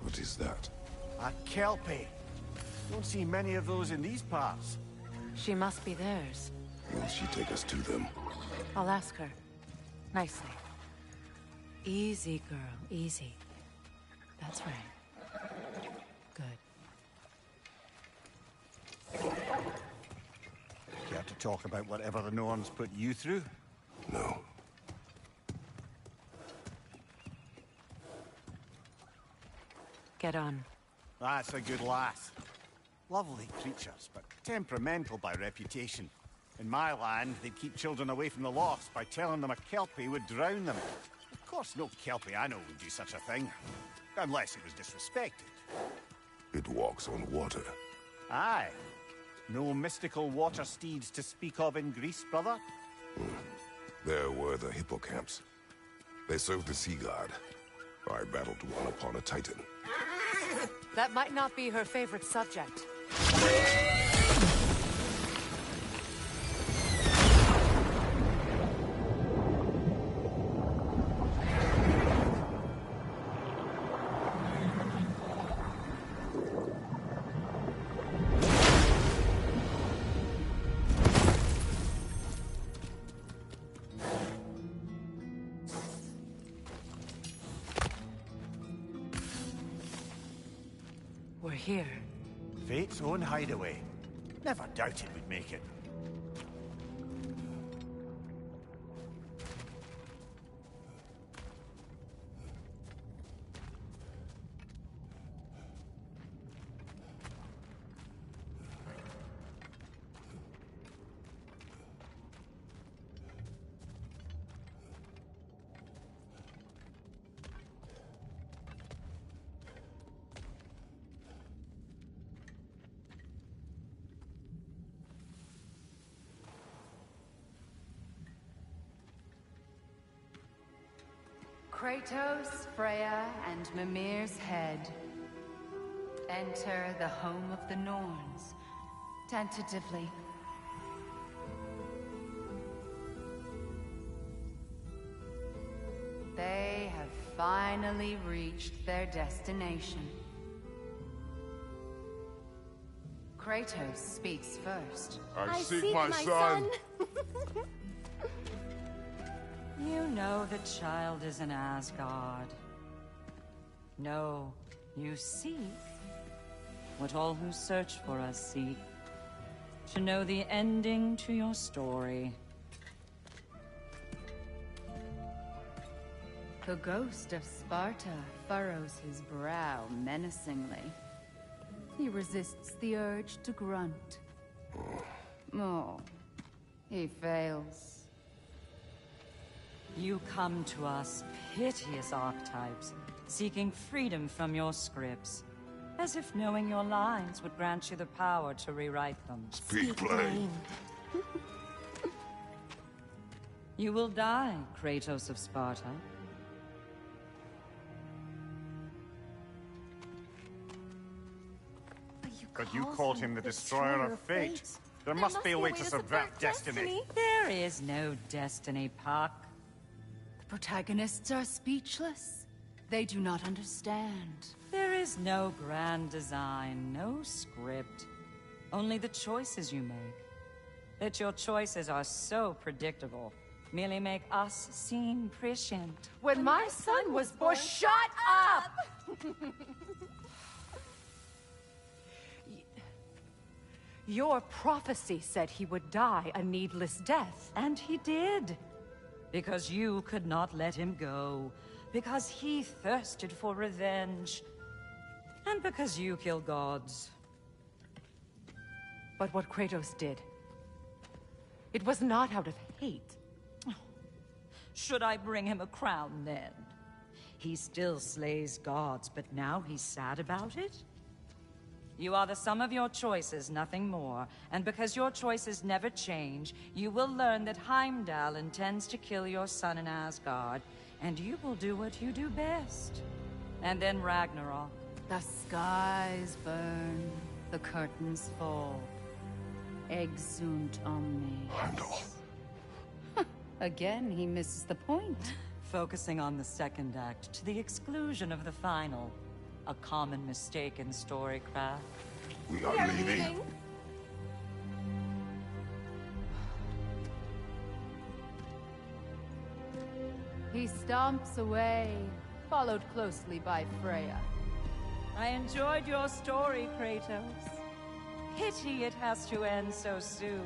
Speaker 15: What is that?
Speaker 6: A Kelpie. Don't see many of those in these parts.
Speaker 13: She must be theirs.
Speaker 15: Will she take us to them?
Speaker 13: I'll ask her. Nicely. Easy, girl. Easy. That's right. Good.
Speaker 6: Care to talk about whatever the Norns put you through?
Speaker 15: No.
Speaker 13: Get on.
Speaker 6: That's a good lass. Lovely creatures, but temperamental by reputation. In my land, they'd keep children away from the lost by telling them a Kelpie would drown them. Of course, no Kelpie I know would do such a thing. Unless it was disrespected.
Speaker 15: It walks on water.
Speaker 6: Aye. No mystical water steeds to speak of in Greece, brother?
Speaker 15: There were the hippocamps. They served the sea god. I battled one upon a titan.
Speaker 13: That might not be her favorite subject. We're here.
Speaker 6: Fate's own hideaway. Never doubted we'd make it.
Speaker 21: Kratos, Freya, and Mimir's head. Enter the home of the Norns, tentatively. They have finally reached their destination. Kratos speaks first.
Speaker 15: I seek my son.
Speaker 21: You know the child is in Asgard. No, you seek what all who search for us seek.
Speaker 5: to know the ending to your story.
Speaker 21: The ghost of Sparta furrows his brow menacingly. He resists the urge to grunt. Oh, he fails.
Speaker 5: You come to us, piteous archetypes, seeking freedom from your scripts, as if knowing your lines would grant you the power to rewrite them.
Speaker 15: Speak plain.
Speaker 5: You will die, Kratos of Sparta.
Speaker 16: But you called him the destroyer of fate. There must be a way to subvert destiny.
Speaker 5: There is no destiny, Puck.
Speaker 21: The protagonists are speechless. They do not understand.
Speaker 5: There is no grand design, no script. Only the choices you make. That your choices are so predictable merely make us seem prescient.
Speaker 13: When my son was born... Shut up! Your prophecy said he would die a needless death.
Speaker 5: And he did. Because you could not let him go. Because he thirsted for revenge. And because you kill gods.
Speaker 13: But what Kratos did, it was not out of hate.
Speaker 5: Should I bring him a crown then? He still slays gods, but now he's sad about it? You are the sum of your choices, nothing more. And because your choices never change, you will learn that Heimdall intends to kill your son in Asgard, and you will do what you do best. And then Ragnarok.
Speaker 21: The skies burn, the curtains fall. Exunt omnes.
Speaker 15: Heimdall.
Speaker 21: Again, he misses the point.
Speaker 5: Focusing on the second act to the exclusion of the final. A common mistake in storycraft.
Speaker 15: We are leaving.
Speaker 21: He stomps away, followed closely by Freya.
Speaker 5: I enjoyed your story, Kratos. Pity it has to end so soon.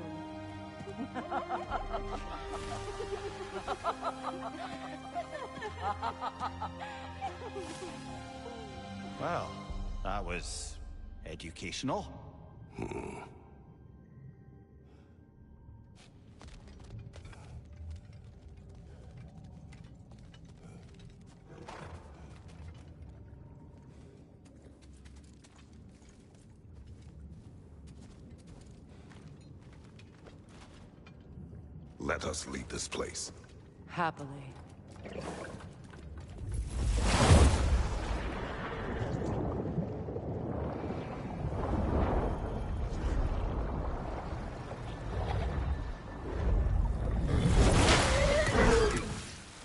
Speaker 16: Well, that was educational.
Speaker 15: Let us leave this place.
Speaker 13: Happily.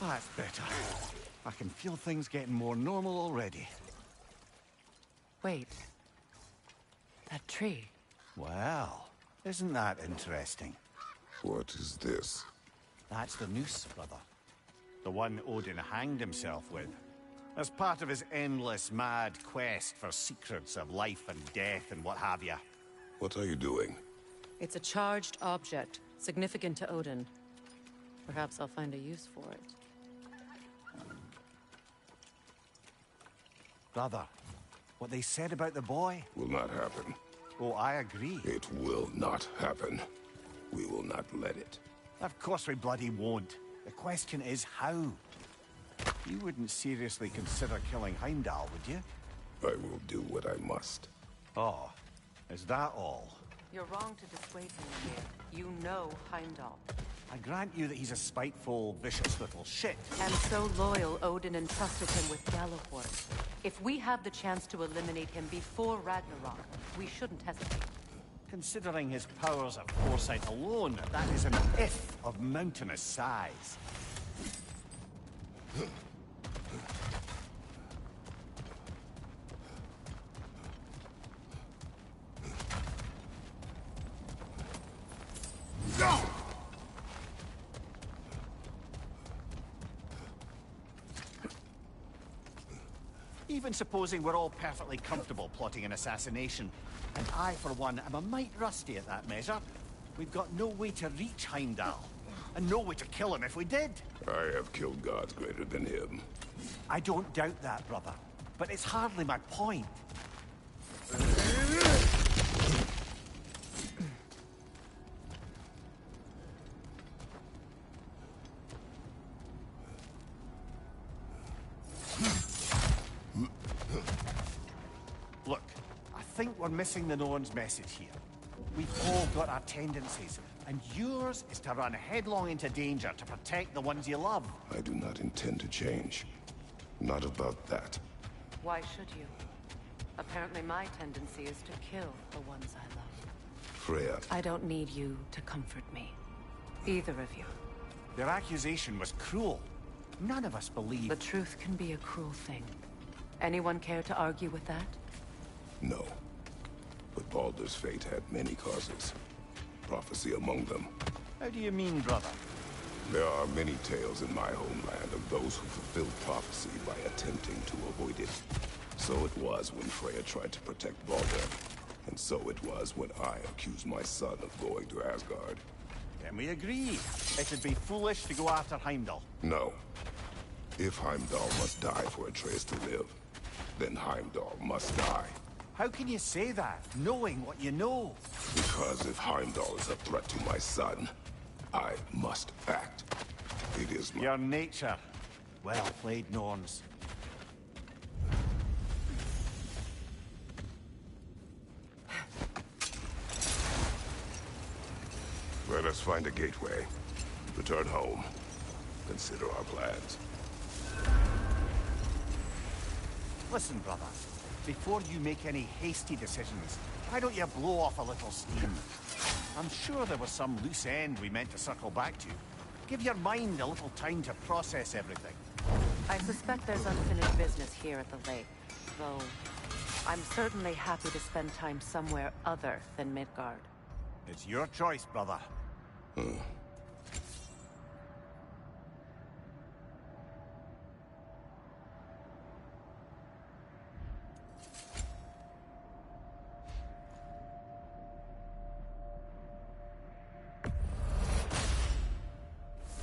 Speaker 16: That's better. I can feel things getting more normal already.
Speaker 13: Wait. That tree.
Speaker 16: Well, isn't that interesting?
Speaker 15: What is this?
Speaker 16: That's the noose, brother. The one Odin hanged himself with. As part of his endless, mad quest for secrets of life and death and what have you.
Speaker 15: What are you doing?
Speaker 13: It's a charged object, significant to Odin. Perhaps I'll find a use for it.
Speaker 16: Brother, what they said about the boy?
Speaker 15: Will not happen.
Speaker 16: Oh, I agree.
Speaker 15: It will not happen. We will not let it.
Speaker 16: Of course we bloody won't. The question is how. You wouldn't seriously consider killing Heimdall, would you?
Speaker 15: I will do what I must.
Speaker 16: Oh, is that all?
Speaker 13: You're wrong to dissuade him, Ymir. You know Heimdall.
Speaker 16: I grant you that he's a spiteful, vicious little shit.
Speaker 13: And so loyal, Odin entrusted him with Galliford. If we have the chance to eliminate him before Ragnarok, we shouldn't hesitate.
Speaker 16: Considering his powers of foresight alone, that is an if of mountainous size.
Speaker 6: Even supposing we're all perfectly comfortable plotting an assassination, and I, for one, am a mite rusty at that measure, we've got no way to reach Heimdall, and no way to kill him if we did.
Speaker 15: I have killed gods greater than him.
Speaker 6: I don't doubt that, brother, but it's hardly my point. Look, I think we're missing the Norn's message here. We've all got our tendencies, and yours is to run headlong into danger to protect the ones you love.
Speaker 15: I do not intend to change. Not about that.
Speaker 13: Why should you? Apparently my tendency is to kill the ones I love.
Speaker 15: Freya.
Speaker 13: I don't need you to comfort me. Either of you.
Speaker 6: Their accusation was cruel. None of us believe...
Speaker 13: The truth can be a cruel thing. Anyone care to argue with that?
Speaker 15: No. But Baldur's fate had many causes. Prophecy among them.
Speaker 6: How do you mean, brother?
Speaker 15: There are many tales in my homeland of those who fulfilled prophecy by attempting to avoid it. So it was when Freya tried to protect Baldur. And so it was when I accused my son of going to Asgard.
Speaker 6: Then we agree. It'd be foolish to go after Heimdall.
Speaker 15: No. If Heimdall must die for Atreus to live, then Heimdall must die.
Speaker 6: How can you say that, knowing what you know?
Speaker 15: Because if Heimdall is a threat to my son, I must act. It is my...
Speaker 6: Your nature. Well played, Norns.
Speaker 15: Let us find a gateway. Return home. Consider our plans.
Speaker 6: Listen, brother. Before you make any hasty decisions, why don't you blow off a little steam? I'm sure there was some loose end we meant to circle back to. Give your mind a little time to process everything.
Speaker 13: I suspect there's unfinished business here at the lake, though I'm certainly happy to spend time somewhere other than Midgard.
Speaker 6: It's your choice, brother.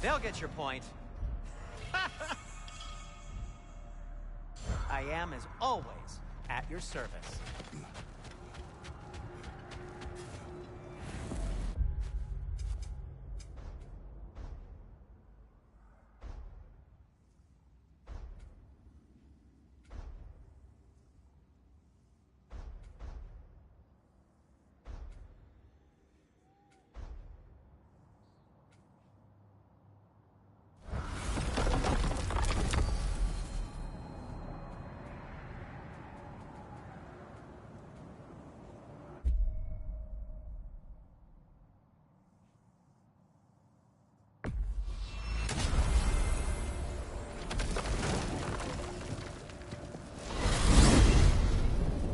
Speaker 17: They'll get your point. I am, as always, at your service.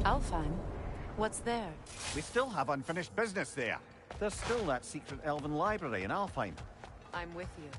Speaker 13: Alfheim? What's there?
Speaker 6: We still have unfinished business there. There's still that secret elven library in Alfheim.
Speaker 13: I'm with you.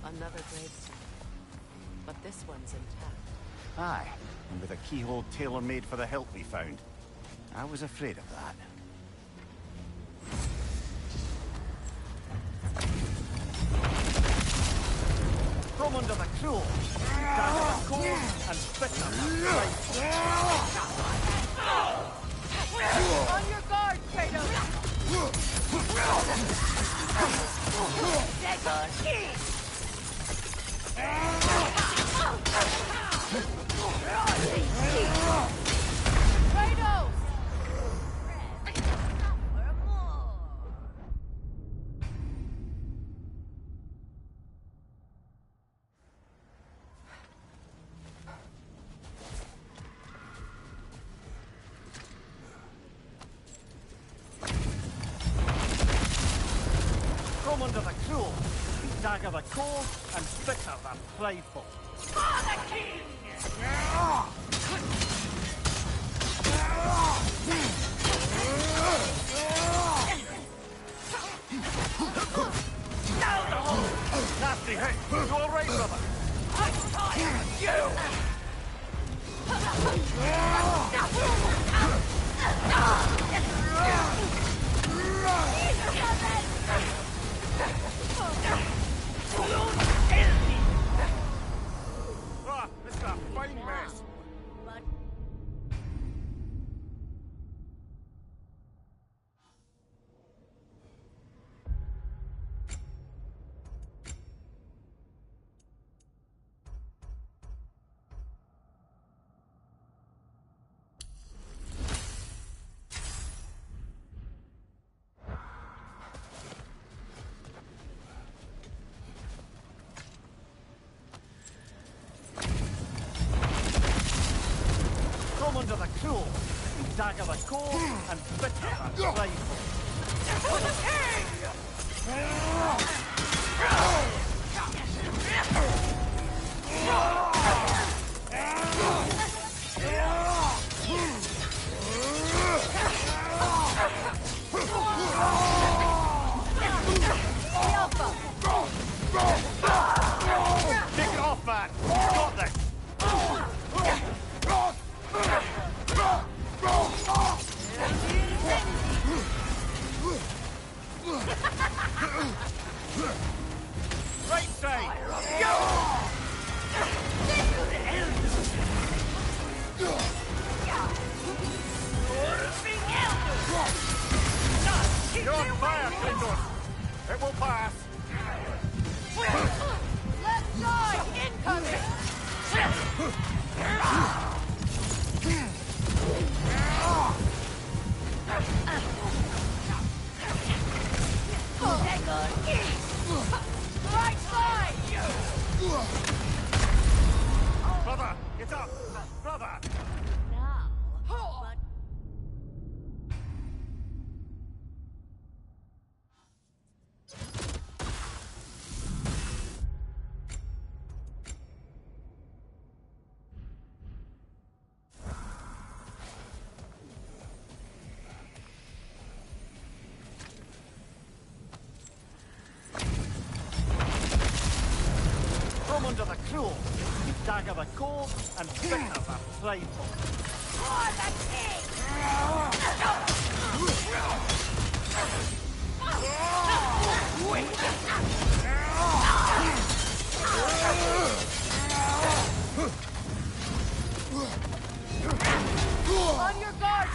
Speaker 13: Another gravestone. But this one's intact.
Speaker 6: Aye, and with a keyhole tailor-made for the hilt we found. I was afraid of that. Come under the cruel, dagger the cold, and bitter the
Speaker 3: On your guard, Kratos! Kratos!
Speaker 6: Come under the cruel, dagger the cold, and bitter the prideful.
Speaker 3: For the king!
Speaker 6: Nasty hit. You all right, brother?
Speaker 3: I'm tired of you!
Speaker 6: Ah, this is a fine mess. Come under the cruel, dagger the cold, and bitter the prideful.
Speaker 3: For the king!
Speaker 6: Take it off, man. You got this. Right side. You're on fire, Kratos. It will pass.
Speaker 3: Left side incoming! Right side!
Speaker 6: Brother, get up. Brother. Come under the cruel, dagger the cold, and bitter the prideful.
Speaker 3: For the king! On your guard,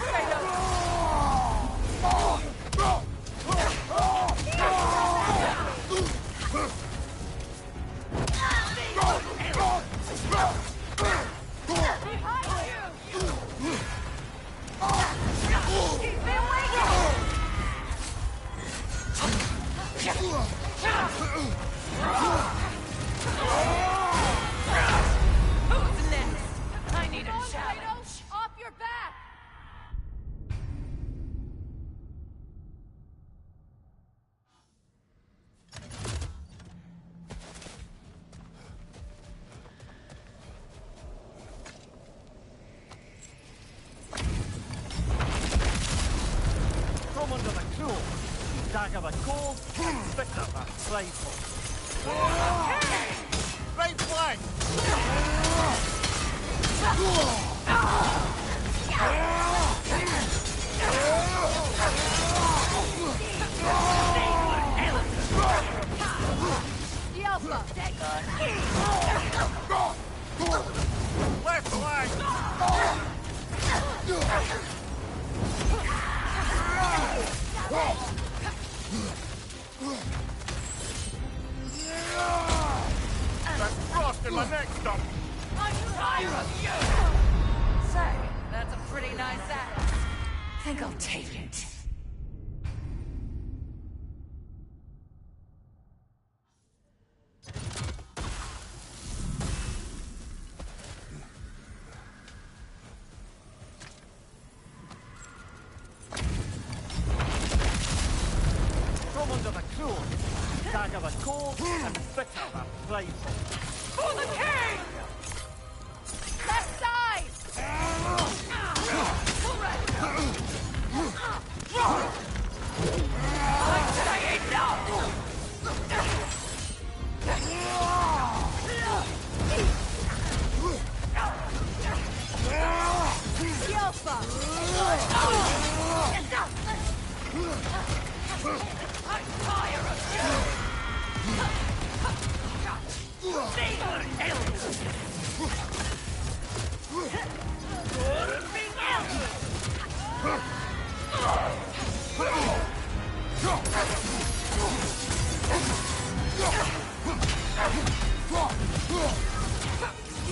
Speaker 4: Who's next? I need a challenge.
Speaker 3: Off your back!
Speaker 6: Come under the cruel, dagger the cold, and bitter the prideful. Right flank!
Speaker 3: The Alpha!
Speaker 20: it.
Speaker 6: From under the cruel, dagger the cold, and bitter the prideful.
Speaker 3: For the king! Left side! I say enough!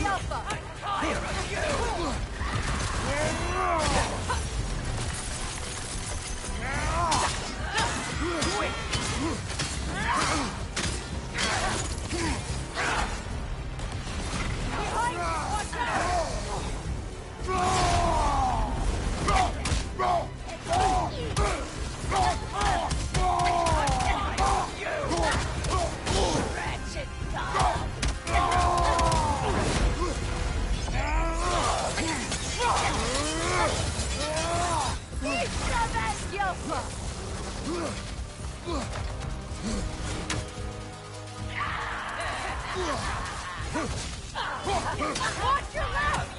Speaker 3: Yelpa! I'm tired of you! Yelpa! I'm tired of you! Watch your left!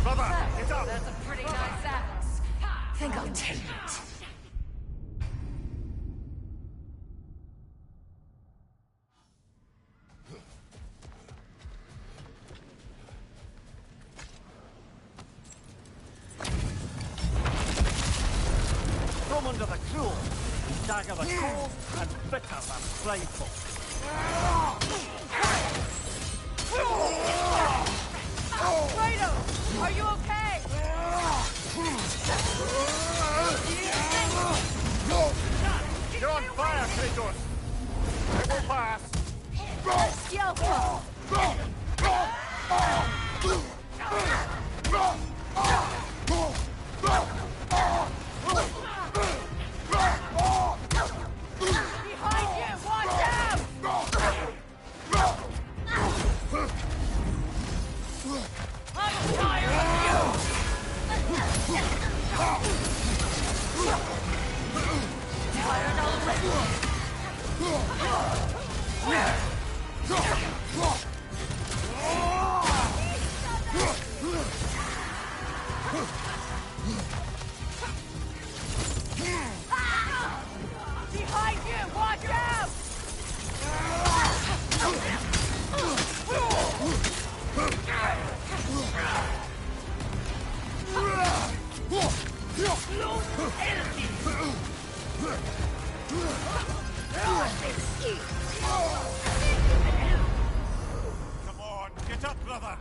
Speaker 6: Brother, get up!
Speaker 3: That's a pretty nice axe.
Speaker 20: Think I'll take it.
Speaker 6: From under the cruel, dagger the cold, and bitter the prideful.
Speaker 3: Kratos, are you okay?
Speaker 6: You're on fire, Kratos! It will pass!
Speaker 3: Yelpa! Behind you! Watch out! I'm tired of you! Tired Behind you! Watch out!
Speaker 6: Come on, get up, brother!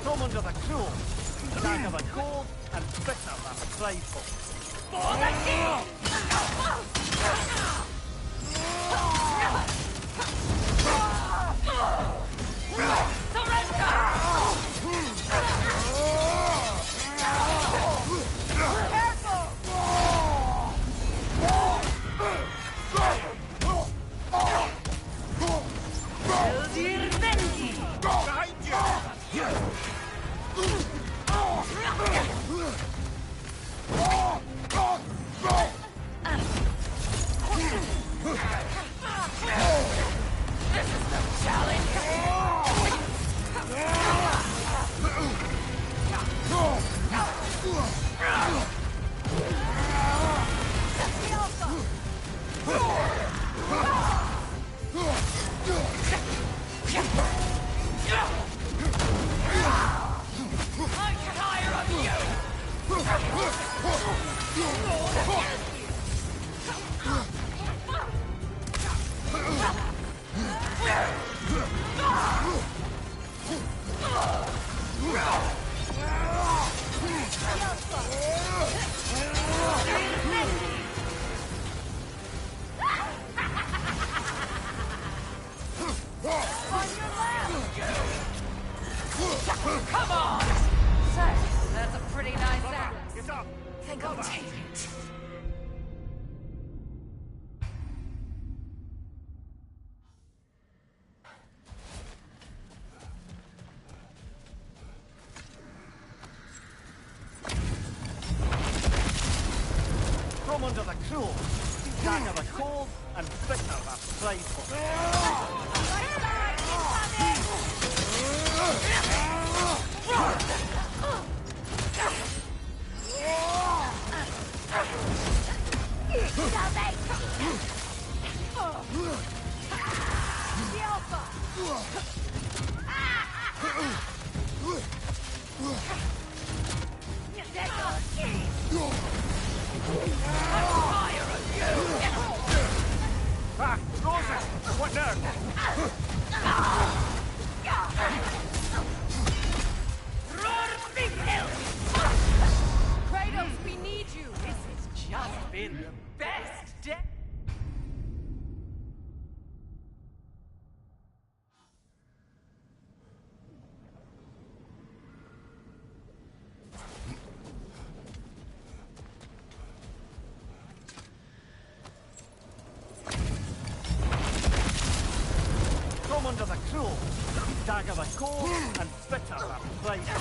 Speaker 6: Come under the cruel, dagger the cold, and bitter the prideful.
Speaker 3: For the king!
Speaker 6: Behind you! cold and bitter and playful.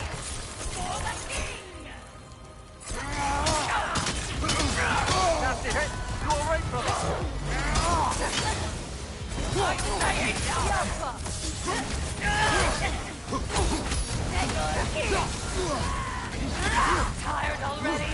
Speaker 6: Nasty hit. You all right, brother?
Speaker 3: Tired already?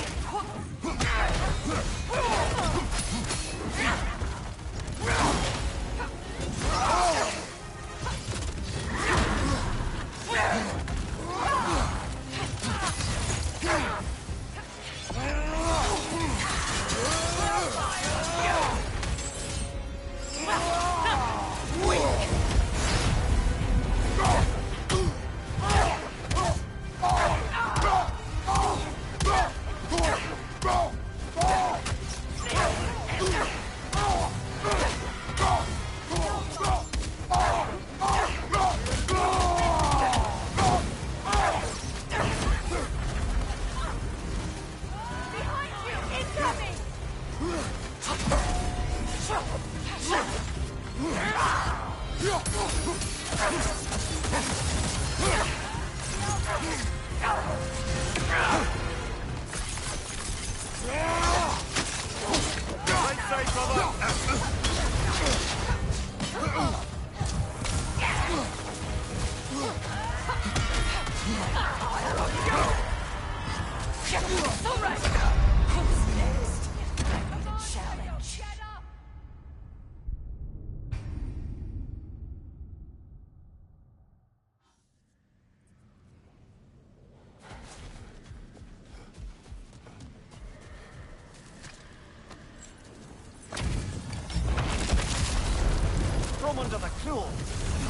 Speaker 6: From under the cruel,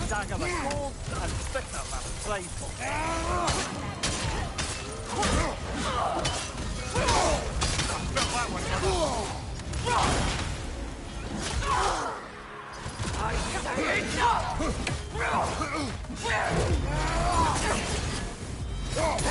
Speaker 6: dagger the cold and bitter and playful. That one,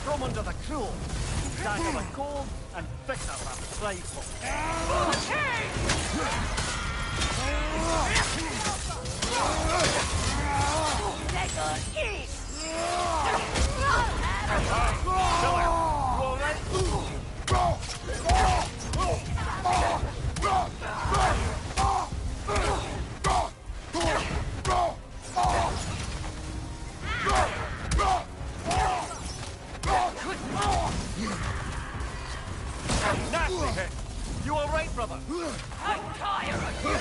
Speaker 6: From under the cruel, dagger the cold and bitter and playful. Nasty hit. You all right, brother?
Speaker 3: I'm tired of you!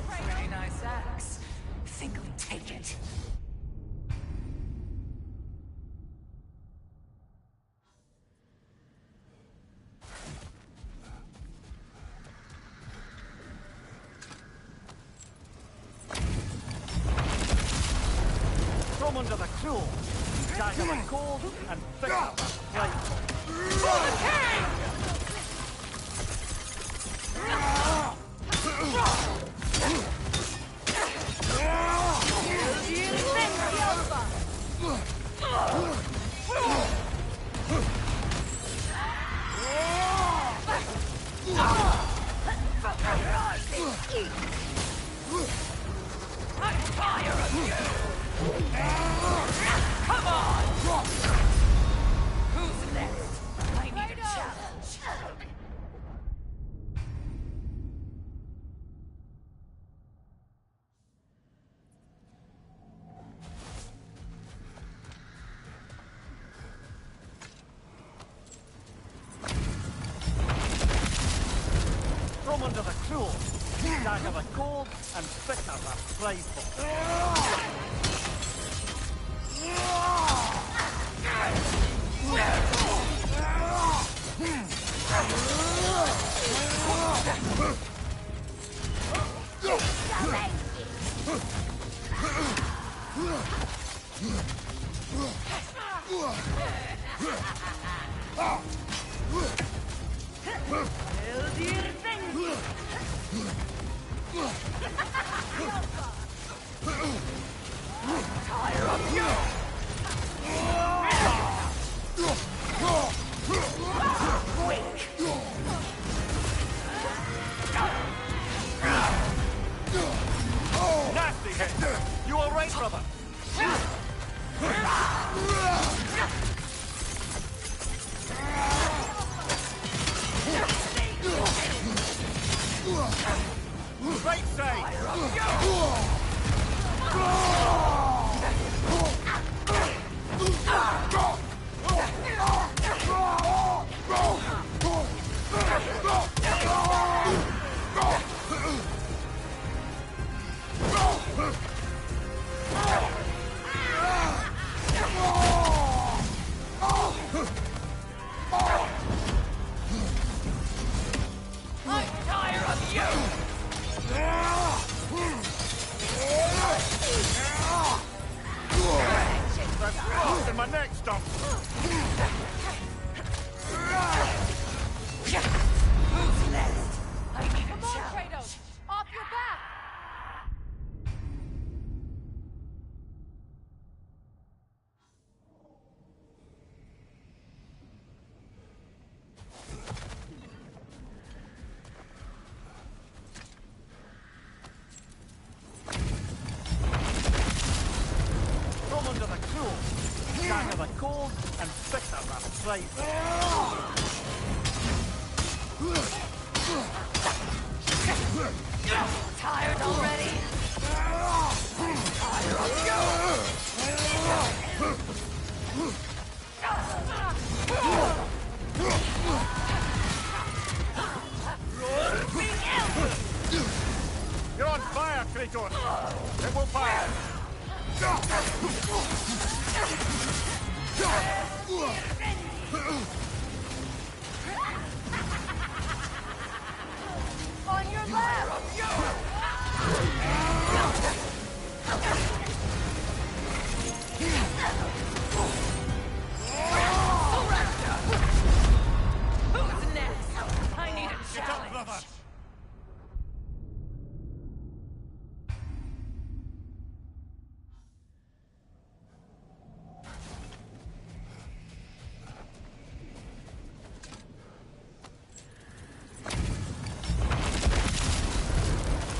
Speaker 12: Pretty nice axe. Think we take it.
Speaker 6: From under the cruel, dagger the cold and bitter and playful.
Speaker 3: I'm tired of you! Come on!
Speaker 6: Come under the cruel, dagger the cold, and bitter the prideful. Nasty hit! You all right, brother? Right side!
Speaker 3: I'm tired of you!
Speaker 6: That's frost in my neck stump!
Speaker 3: Who's next? I need a challenge. Kratos! Off your back!
Speaker 6: Come under the cruel, dagger the cold, and bitter the prideful.
Speaker 3: Tired already? Tired of
Speaker 6: You're on fire, Kratos! It will fire!
Speaker 3: On your left! Who's next? I need a challenge.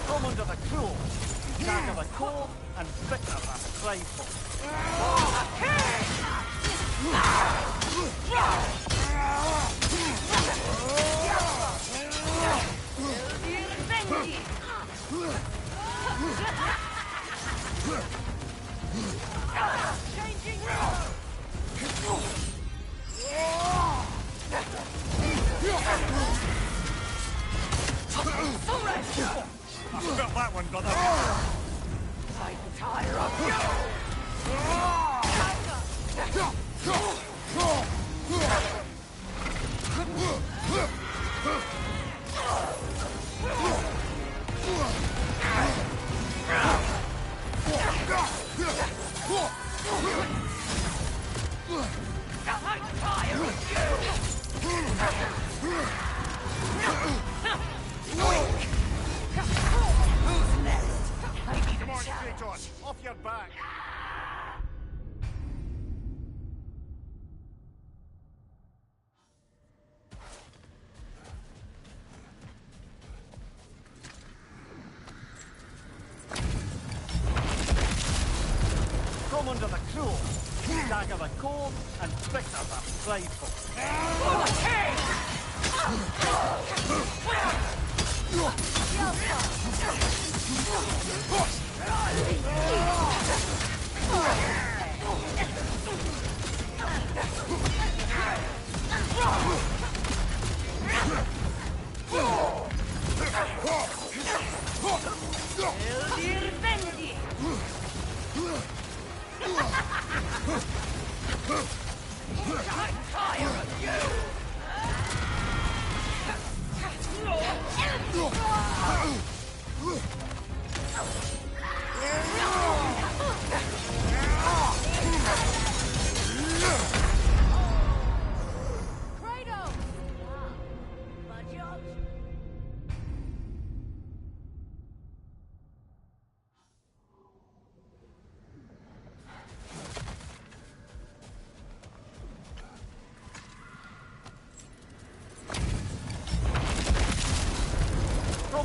Speaker 6: Come under the cruel, dagger the cold, and bitter the prideful. I felt that one, brother.
Speaker 3: I'm tired of you! Who's next? I need
Speaker 6: Come
Speaker 3: a
Speaker 6: on,
Speaker 3: challenge.
Speaker 6: Kratos, off your back. Come under the cruel, dagger the cold, and bitter the prideful.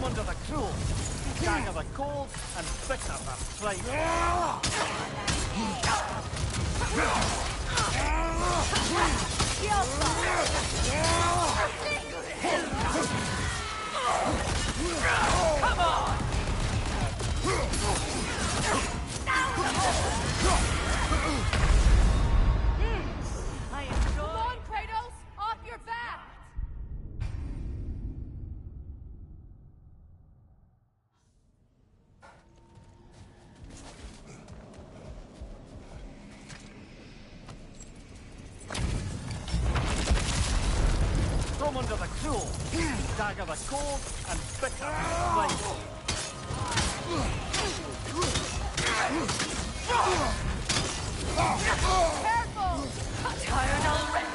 Speaker 6: under the cruel, dagger the cold, and bitter the strife.
Speaker 3: Come on!
Speaker 20: Come on, Kratos! Off your back!
Speaker 6: From under the cruel, dagger the cold, and bitter the strife.
Speaker 3: Careful! I'm tired already!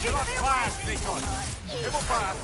Speaker 6: Give us fast, Nikon! Give us fast!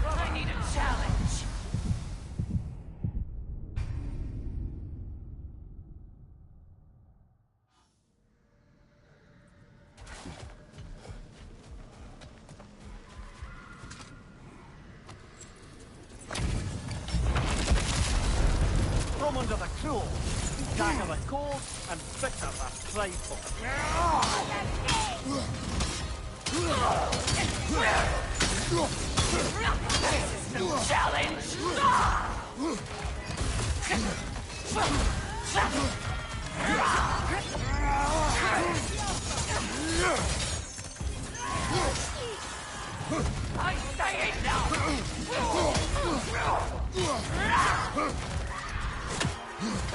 Speaker 3: I need a challenge!
Speaker 6: From under the cruel, dagger the cold, and bitter the strife.
Speaker 3: This is no challenge! I say enough!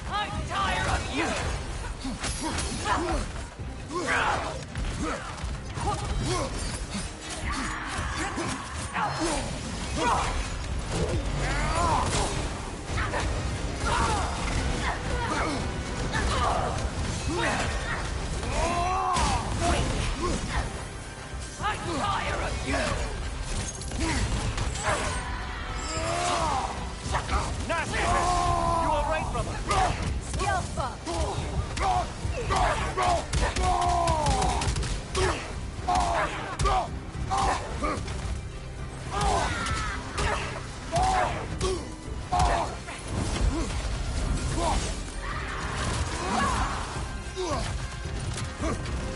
Speaker 3: I'm tired of you! I'm tired of you!
Speaker 6: Nasty! You all right, brother?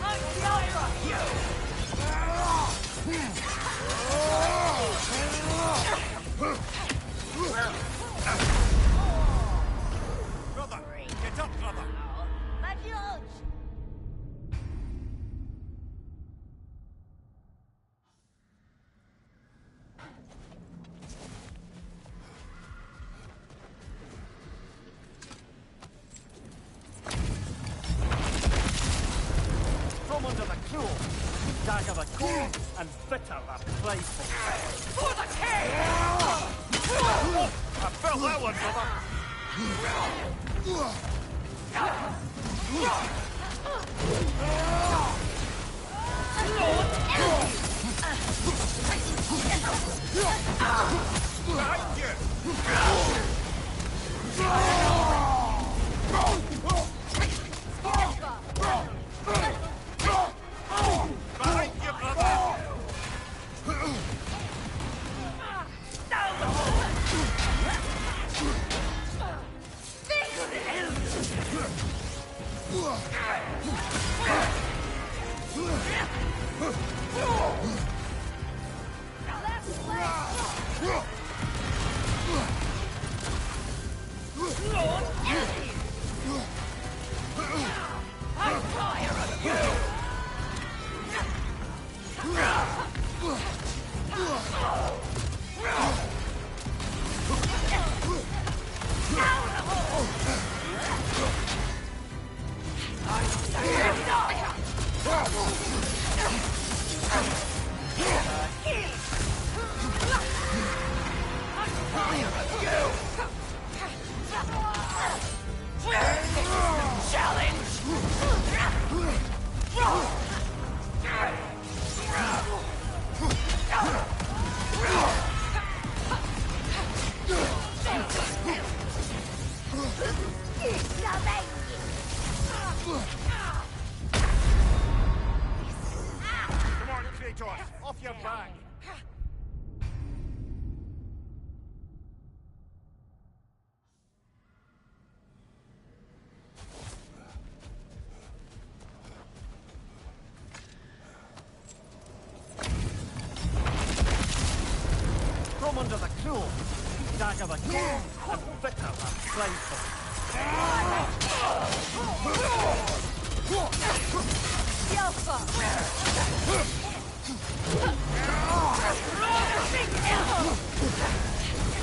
Speaker 3: I'm tired of
Speaker 6: Brother! Get up, brother! From under the cruel, dagger the cold, and bitter the playful.
Speaker 3: For the king!
Speaker 6: I felt that one, brother! Behind you! Behind you, brother!
Speaker 3: I'm tired of you!
Speaker 6: on, Kratos! Off your back!
Speaker 20: From under the cruel, dagger the cold, and bitter the playful.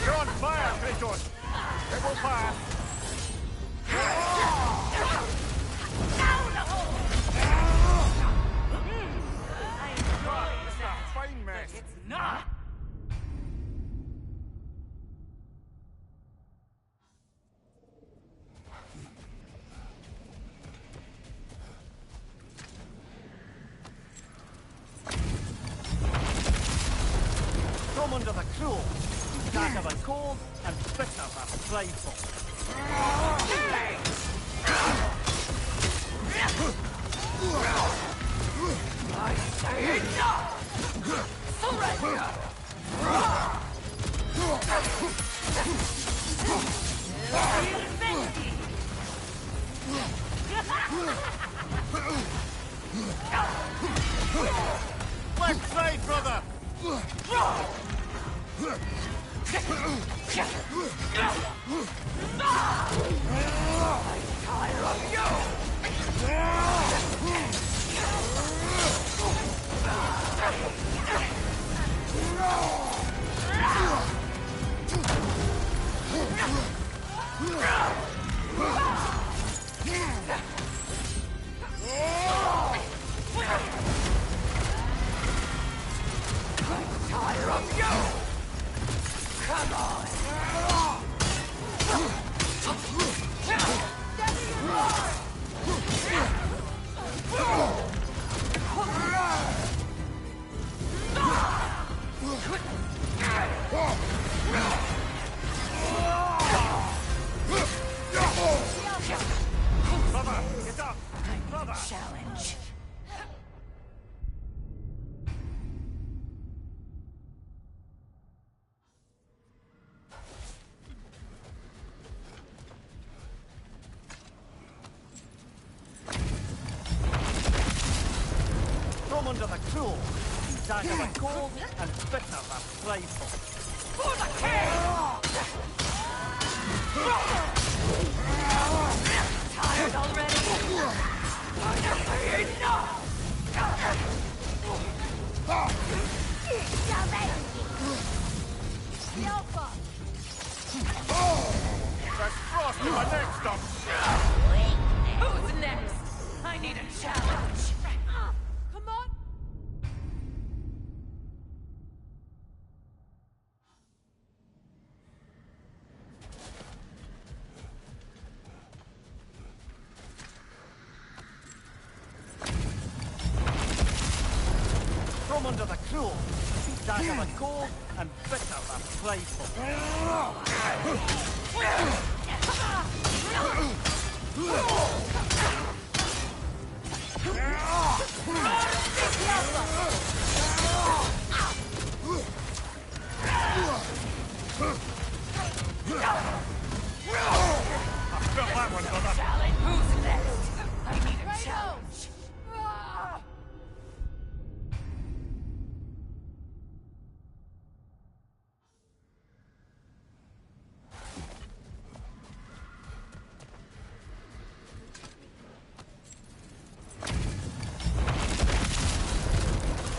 Speaker 6: You're on fire, Kratos! It will pass! It's a fine mess!
Speaker 20: It's not! From under the cruel, dagger the cold, and bitter the playful. I say enough! Surrender!
Speaker 6: Left side, brother!
Speaker 20: I'm tired of you! Tired of you! Come on!
Speaker 6: Brother, get up! Brother!
Speaker 20: Challenge. From under the cruel, dagger the cold, and bitter the playful. For the king! Tired already? I say enough!
Speaker 6: There's frost in my neck stump!
Speaker 20: Who's next? I need a challenge. Come on. From under the cruel, dagger the cold, and bitter the playful.
Speaker 6: Felt that one, brother!
Speaker 20: Who's next? I need a challenge.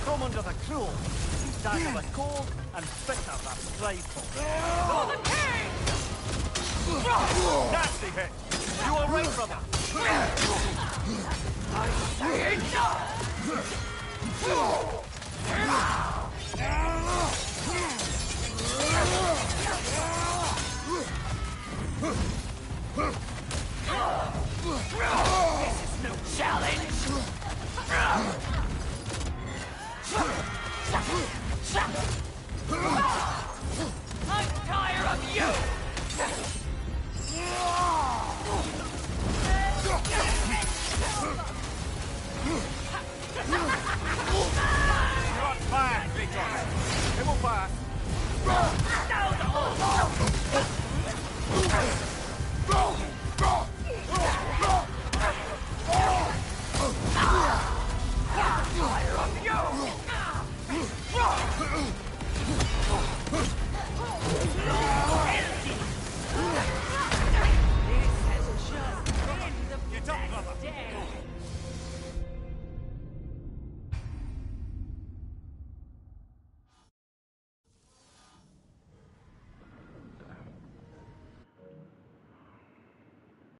Speaker 20: From under the cruel, dagger the cold, and bitter the playful. For the king!
Speaker 6: Nasty hit! You alright, brother?
Speaker 20: I say enough!